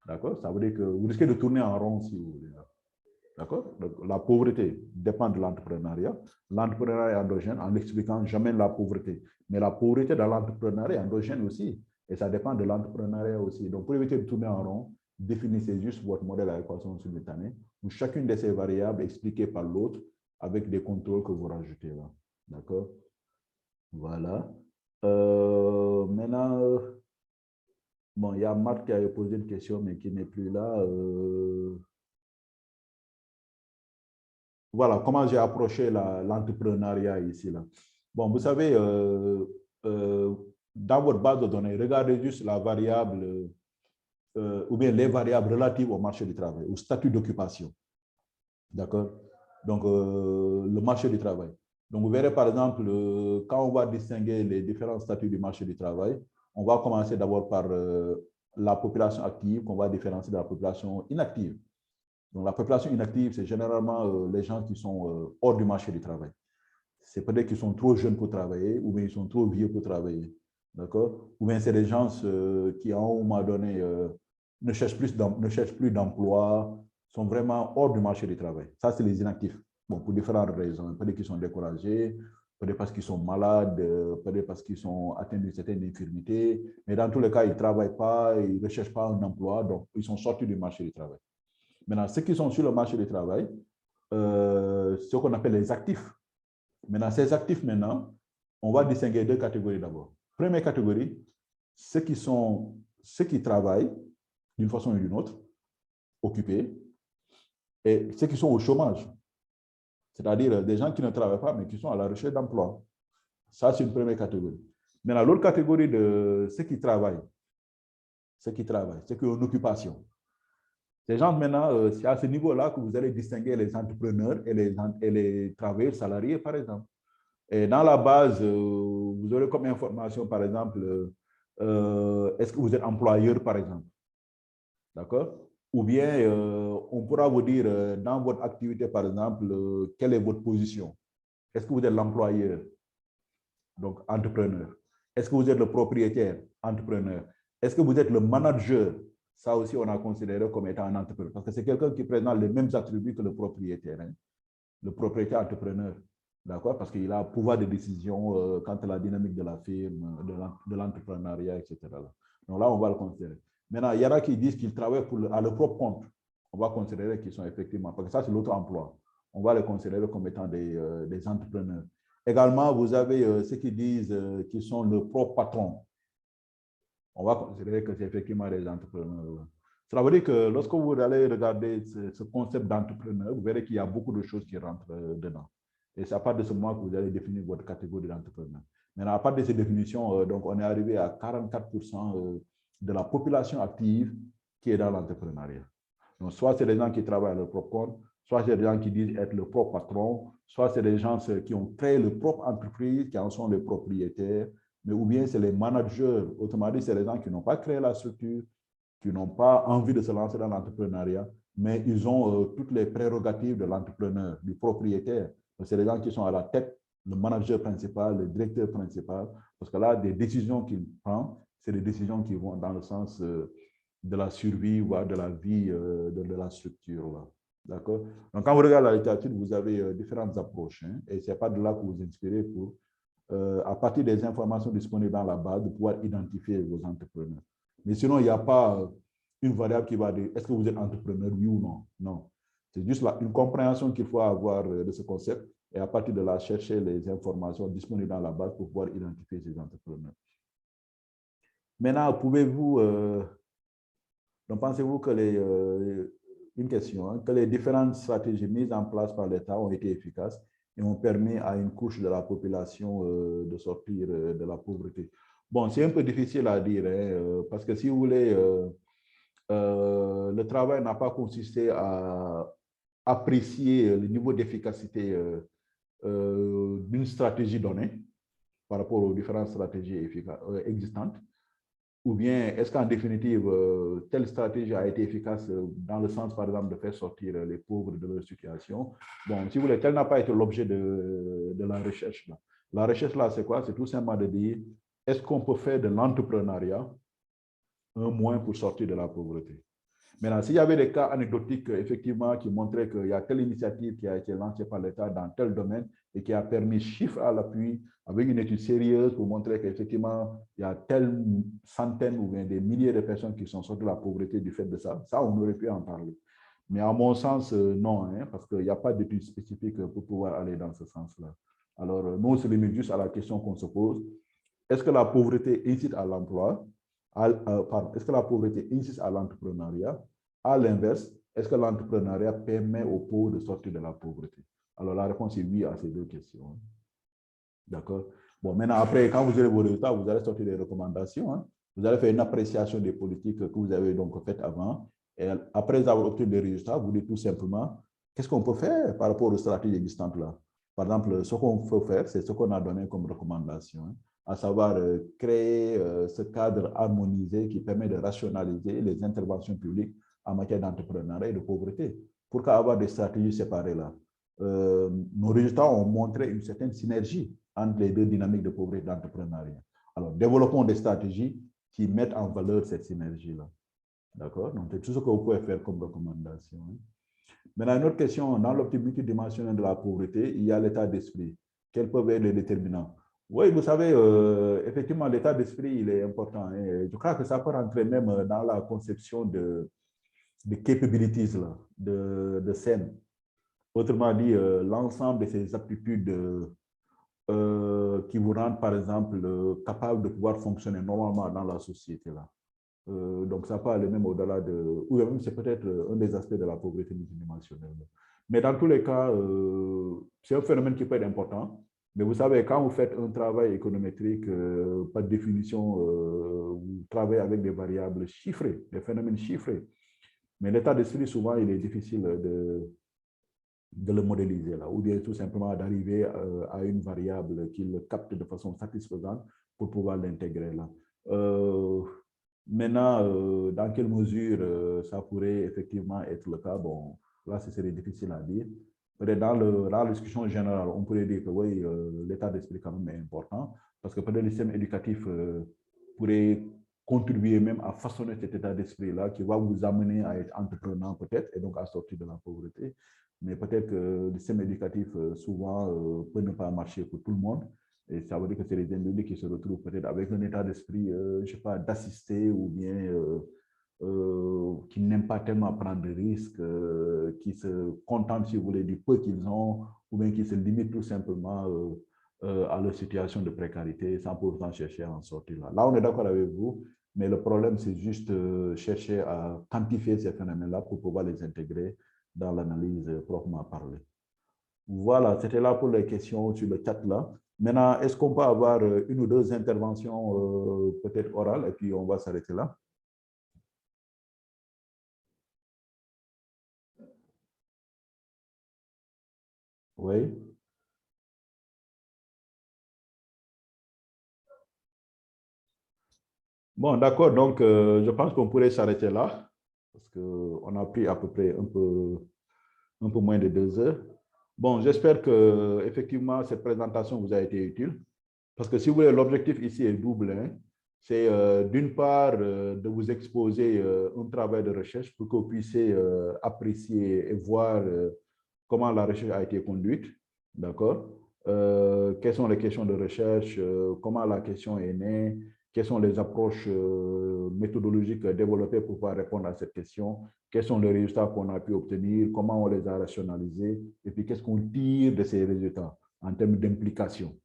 D'accord? Ça veut dire que vous risquez de tourner en rond si vous voulez. D'accord? La pauvreté dépend de l'entrepreneuriat. L'entrepreneuriat est endogène en n'expliquant jamais la pauvreté. Mais la pauvreté dans l'entrepreneuriat est endogène aussi. Et ça dépend de l'entrepreneuriat aussi. Donc, pour éviter de tourner en rond, définissez juste votre modèle à équation simultanée où chacune de ces variables est expliquée par l'autre avec des contrôles que vous rajoutez là. D'accord? Voilà. Maintenant, bon, il y a Marc qui a posé une question, mais qui n'est plus là. Voilà, comment j'ai approché l'entrepreneuriat ici. Là. Bon, vous savez, dans votre base de données, regardez juste la variable ou bien les variables relatives au marché du travail, au statut d'occupation. D'accord? Donc, le marché du travail. Donc, vous verrez, par exemple, quand on va distinguer les différents statuts du marché du travail, on va commencer d'abord par la population active, qu'on va différencier de la population inactive. Donc, la population inactive, c'est généralement les gens qui sont hors du marché du travail. C'est peut-être qu'ils sont trop jeunes pour travailler ou bien ils sont trop vieux pour travailler. D'accord? Ou bien c'est des gens qui, à un moment donné, ne cherchent plus d'emploi, sont vraiment hors du marché du travail. Ça, c'est les inactifs. Bon, pour différentes raisons. Peut-être qu'ils sont découragés, peut-être parce qu'ils sont malades, peut-être parce qu'ils sont atteints d'une certaine infirmité. Mais dans tous les cas, ils ne travaillent pas, ils ne recherchent pas un emploi, donc ils sont sortis du marché du travail. Maintenant, ceux qui sont sur le marché du travail, ce qu'on appelle les actifs. Maintenant, ces actifs, maintenant, on va distinguer deux catégories d'abord. Première catégorie, ceux qui travaillent d'une façon ou d'une autre, occupés, et ceux qui sont au chômage, c'est-à-dire des gens qui ne travaillent pas, mais qui sont à la recherche d'emploi. Ça, c'est une première catégorie. Maintenant, l'autre catégorie de ceux qui travaillent, ceux qui ont une occupation. Ces gens, maintenant, c'est à ce niveau-là que vous allez distinguer les entrepreneurs et les travailleurs salariés, par exemple. Et dans la base, vous aurez comme information, par exemple, est-ce que vous êtes employeur, par exemple? D'accord? Ou bien, on pourra vous dire, dans votre activité, par exemple, quelle est votre position? Est-ce que vous êtes l'employeur? Donc, entrepreneur. Est-ce que vous êtes le propriétaire? Entrepreneur. Est-ce que vous êtes le manager? Ça aussi, on a considéré comme étant un entrepreneur. Parce que c'est quelqu'un qui présente les mêmes attributs que le propriétaire. Hein? Le propriétaire entrepreneur. D'accord? Parce qu'il a pouvoir de décision quant à la dynamique de la firme, de l'entrepreneuriat, etc. Donc là, on va le considérer. Maintenant, il y en a qui disent qu'ils travaillent à leur propre compte. On va considérer qu'ils sont effectivement, parce que ça, c'est l'autre emploi. On va les considérer comme étant des entrepreneurs. Également, vous avez ceux qui disent qu'ils sont le propre patron. On va considérer que c'est effectivement des entrepreneurs. Cela veut dire que lorsque vous allez regarder ce concept d'entrepreneur, vous verrez qu'il y a beaucoup de choses qui rentrent dedans. Et c'est à partir de ce moment que vous allez définir votre catégorie d'entrepreneur. Maintenant, à partir de ces définitions, donc on est arrivé à 44% de la population active qui est dans l'entrepreneuriat. Donc, soit c'est des gens qui travaillent à leur propre compte, soit c'est des gens qui disent être le propre patron, soit c'est des gens qui ont créé leur propre entreprise, qui en sont les propriétaires, mais ou bien c'est les managers. Autrement dit, c'est les gens qui n'ont pas créé la structure, qui n'ont pas envie de se lancer dans l'entrepreneuriat, mais ils ont toutes les prérogatives de l'entrepreneur, du propriétaire. C'est les gens qui sont à la tête, le manager principal, le directeur principal, parce que là, des décisions qu'il prend, c'est des décisions qui vont dans le sens de la survie ou de la vie de la structure. D'accord? Donc, quand vous regardez la littérature, vous avez différentes approches, hein, et ce n'est pas de là que vous vous inspirez pour, à partir des informations disponibles dans la base, de pouvoir identifier vos entrepreneurs. Mais sinon, il n'y a pas une variable qui va dire est-ce que vous êtes entrepreneur, oui ou non? Non. C'est juste là, une compréhension qu'il faut avoir de ce concept et à partir de là, chercher les informations disponibles dans la base pour pouvoir identifier ces entrepreneurs. Maintenant, pouvez-vous, donc pensez-vous que une question, hein, que les différentes stratégies mises en place par l'État ont été efficaces et ont permis à une couche de la population de sortir de la pauvreté? Bon, c'est un peu difficile à dire, hein, parce que si vous voulez, le travail n'a pas consisté à apprécier le niveau d'efficacité d'une stratégie donnée par rapport aux différentes stratégies existantes, ou bien est-ce qu'en définitive, telle stratégie a été efficace dans le sens, par exemple, de faire sortir les pauvres de leur situation? Bon, si vous voulez, tel n'a pas été l'objet de la recherche. Là. La recherche, là, c'est quoi? C'est tout simplement de dire, est-ce qu'on peut faire de l'entrepreneuriat un moyen pour sortir de la pauvreté? Maintenant, s'il y avait des cas anecdotiques, effectivement, qui montraient qu'il y a telle initiative qui a été lancée par l'État dans tel domaine et qui a permis, chiffre à l'appui, avec une étude sérieuse pour montrer qu'effectivement, il y a telle centaine ou bien des milliers de personnes qui sont sorties de la pauvreté du fait de ça, ça, on aurait pu en parler. Mais à mon sens, non, hein, parce qu'il n'y a pas d'études spécifiques pour pouvoir aller dans ce sens-là. Alors, nous, on se limite juste à la question qu'on se pose. Est-ce que la pauvreté incite à l'emploi? Est-ce que la pauvreté incite à l'entrepreneuriat? À l'inverse, est-ce que l'entrepreneuriat permet aux pauvres de sortir de la pauvreté? Alors, la réponse est oui à ces deux questions. D'accord? Bon, maintenant, après, quand vous aurez vos résultats, vous allez sortir des recommandations. Hein. Vous allez faire une appréciation des politiques que vous avez donc faites avant. Et après avoir obtenu des résultats, vous dites tout simplement, qu'est-ce qu'on peut faire par rapport aux stratégies existantes là? Par exemple, ce qu'on peut faire, c'est ce qu'on a donné comme recommandation. Hein, à savoir créer ce cadre harmonisé qui permet de rationaliser les interventions publiques en matière d'entrepreneuriat et de pauvreté. Pourquoi avoir des stratégies séparées là? Nos résultats ont montré une certaine synergie entre les deux dynamiques de pauvreté et d'entrepreneuriat. Alors, développons des stratégies qui mettent en valeur cette synergie-là. D'accord? Donc, c'est tout ce que vous pouvez faire comme recommandation. Hein. Maintenant, une autre question, dans l'optique multidimensionnelle de la pauvreté, il y a l'état d'esprit. Quels peuvent être les déterminants? Oui, vous savez, effectivement, l'état d'esprit, il est important. Hein. Je crois que ça peut rentrer même dans la conception de capabilities, là, de scène. Autrement dit, l'ensemble de ces aptitudes qui vous rendent, par exemple, capable de pouvoir fonctionner normalement dans la société. Là. Donc, ça peut aller même au-delà de... Ou même, c'est peut-être un des aspects de la pauvreté multidimensionnelle. Mais dans tous les cas, c'est un phénomène qui peut être important. Mais vous savez, quand vous faites un travail économétrique, par définition, vous travaillez avec des variables chiffrées, des phénomènes chiffrés. Mais l'état d'esprit, souvent, il est difficile de le modéliser, là, ou bien tout simplement d'arriver à une variable qui le capte de façon satisfaisante pour pouvoir l'intégrer là. Maintenant, dans quelle mesure ça pourrait effectivement être le cas, bon, là, ce serait difficile à dire. Peut-être dans la discussion générale, on pourrait dire que oui, l'état d'esprit quand même est important, parce que peut-être le système éducatif pourrait contribuer même à façonner cet état d'esprit-là qui va vous amener à être entreprenant peut-être et donc à sortir de la pauvreté. Mais peut-être que le système éducatif souvent peut ne pas marcher pour tout le monde. Et ça veut dire que c'est les individus qui se retrouvent peut-être avec un état d'esprit, je ne sais pas, d'assister ou bien qui n'aiment pas tellement prendre de risques, qui se contentent, si vous voulez, du peu qu'ils ont, ou bien qui se limitent tout simplement à leur situation de précarité sans pour autant chercher à en sortir là. Là, on est d'accord avec vous, mais le problème, c'est juste chercher à quantifier ces phénomènes-là pour pouvoir les intégrer dans l'analyse proprement parlée. Voilà, c'était là pour les questions sur le chat là. Maintenant, est-ce qu'on peut avoir une ou deux interventions peut-être orales et puis on va s'arrêter là? Oui. Bon, d'accord. Donc, je pense qu'on pourrait s'arrêter là parce qu'on a pris à peu près un peu moins de 2 heures. Bon, j'espère que effectivement cette présentation vous a été utile parce que si vous voulez, l'objectif ici est double, hein. C'est d'une part de vous exposer un travail de recherche pour que vous puissiez apprécier et voir comment la recherche a été conduite, d'accord? Quelles sont les questions de recherche, comment la question est née, quelles sont les approches méthodologiques développées pour pouvoir répondre à cette question, quels sont les résultats qu'on a pu obtenir, comment on les a rationalisés, et puis qu'est-ce qu'on tire de ces résultats en termes d'implication.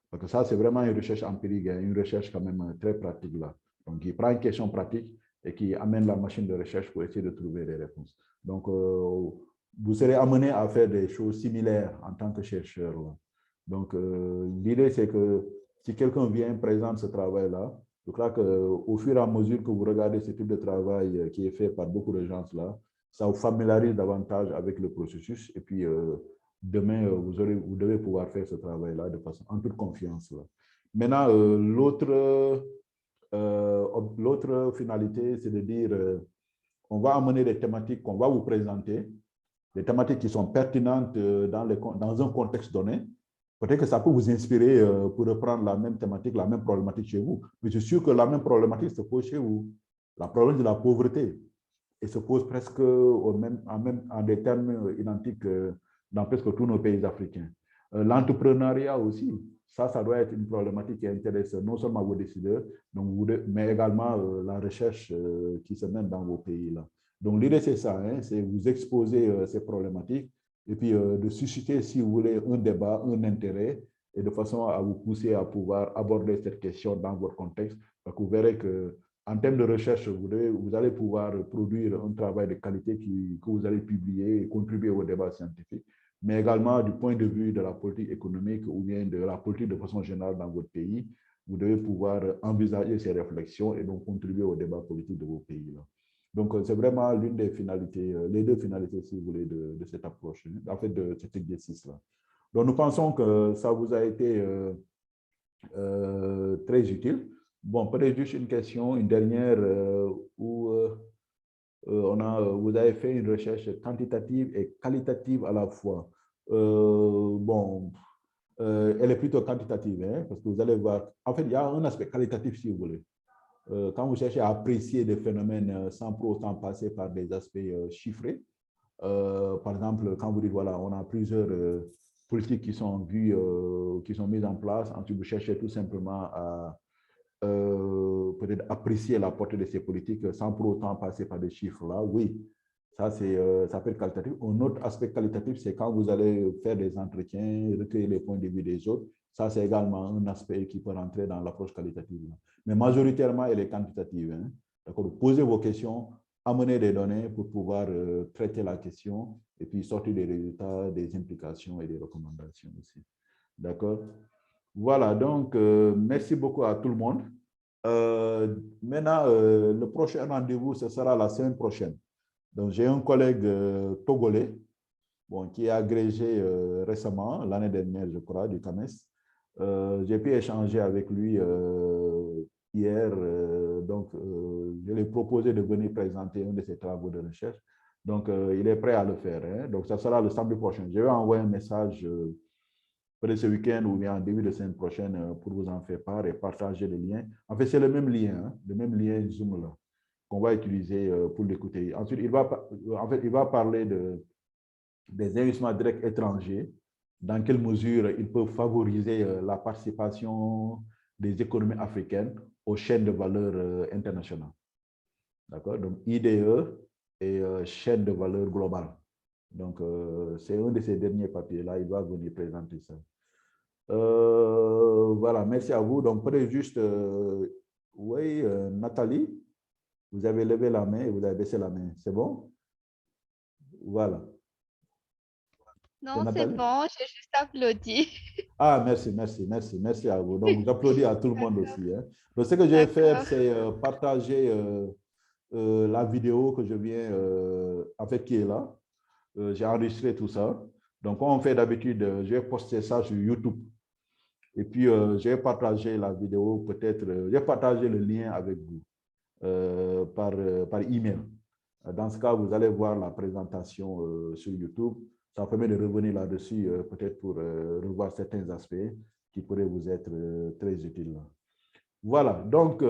Parce que ça, c'est vraiment une recherche empirique, hein, une recherche quand même très pratique là. Donc, il prend une question pratique et qui amène la machine de recherche pour essayer de trouver des réponses. Donc, vous serez amené à faire des choses similaires en tant que chercheur, là. Donc, l'idée, c'est que si quelqu'un vient présenter ce travail-là, je crois qu'au fur et à mesure que vous regardez ce type de travail qui est fait par beaucoup de gens là, ça vous familiarise davantage avec le processus. Et puis, demain, vous devez pouvoir faire ce travail-là de façon en toute confiance, là. Maintenant, l'autre finalité, c'est de dire, on va amener des thématiques qu'on va vous présenter, des thématiques qui sont pertinentes dans un contexte donné. Peut-être que ça peut vous inspirer pour reprendre la même thématique, la même problématique chez vous. Mais je suis sûr que la même problématique se pose chez vous. La problématique de la pauvreté. Et se pose presque en des termes identiques dans presque tous nos pays africains. L'entrepreneuriat aussi, ça doit être une problématique qui intéresse non seulement vos décideurs, mais également la recherche qui se mène dans vos pays là. Donc l'idée c'est ça, hein, c'est vous exposer ces problématiques et puis de susciter, si vous voulez, un débat, un intérêt, et de façon à vous pousser à pouvoir aborder cette question dans votre contexte. Donc vous verrez que en termes de recherche, vous allez pouvoir produire un travail de qualité que vous allez publier et contribuer au débat scientifique, mais également du point de vue de la politique économique ou bien de la politique de façon générale dans votre pays, vous devez pouvoir envisager ces réflexions et donc contribuer au débat politique de vos pays là. Donc, c'est vraiment l'une des finalités, les deux finalités, si vous voulez, de cette approche, en fait, de cet exercice-là. Donc, nous pensons que ça vous a été très utile. Bon, peut-être juste une question, une dernière, où vous avez fait une recherche quantitative et qualitative à la fois. Bon, elle est plutôt quantitative, hein, parce que vous allez voir, en fait, il y a un aspect qualitatif, si vous voulez. Quand vous cherchez à apprécier des phénomènes sans pour autant passer par des aspects chiffrés, par exemple, quand vous dites, voilà, on a plusieurs politiques qui sont vues, qui sont mises en place, ensuite vous cherchez tout simplement à peut-être apprécier la portée de ces politiques sans pour autant passer par des chiffres là, oui, ça peut être qualitatif. Un autre aspect qualitatif, c'est quand vous allez faire des entretiens, recueillir les points de vue des autres. Ça, c'est également un aspect qui peut rentrer dans l'approche qualitative. Mais majoritairement, elle est quantitative, hein. D'accord? Posez vos questions, amenez des données pour pouvoir traiter la question et puis sortir des résultats, des implications et des recommandations aussi. D'accord? Voilà, donc merci beaucoup à tout le monde. Maintenant, le prochain rendez-vous, ce sera la semaine prochaine. Donc, j'ai un collègue togolais, bon, qui est agrégé récemment, l'année dernière, je crois, du CAMES. J'ai pu échanger avec lui hier, donc je lui ai proposé de venir présenter un de ses travaux de recherche. Donc, il est prêt à le faire, hein. Donc, ça sera le samedi prochain. Je vais envoyer un message peut-être ce week-end ou bien en début de semaine prochaine pour vous en faire part et partager les liens. En fait, c'est le même lien, hein, le même lien Zoom là, qu'on va utiliser pour l'écouter. Ensuite, il va parler des investissements directs étrangers, dans quelle mesure ils peuvent favoriser la participation des économies africaines aux chaînes de valeur internationales. D'accord? Donc, IDE et chaîne de valeur globale. Donc, c'est un de ces derniers papiers-là, il va venir présenter ça. Voilà, merci à vous. Donc, peut-être juste, oui, Nathalie, vous avez levé la main et vous avez baissé la main. C'est bon? Voilà. Non, c'est bon, j'ai juste applaudi. Ah, merci à vous. Donc, j'applaudis à tout le monde aussi, hein. Donc, ce que je vais faire, c'est partager la vidéo que je viens, en fait, qui est là. J'ai enregistré tout ça. Donc, comme on fait d'habitude, je vais poster ça sur YouTube. Et puis, j'ai partagé la vidéo, peut-être, j'ai partagé le lien avec vous par email. Dans ce cas, vous allez voir la présentation sur YouTube. Ça permet de revenir là-dessus, peut-être pour revoir certains aspects qui pourraient vous être très utiles. Voilà, donc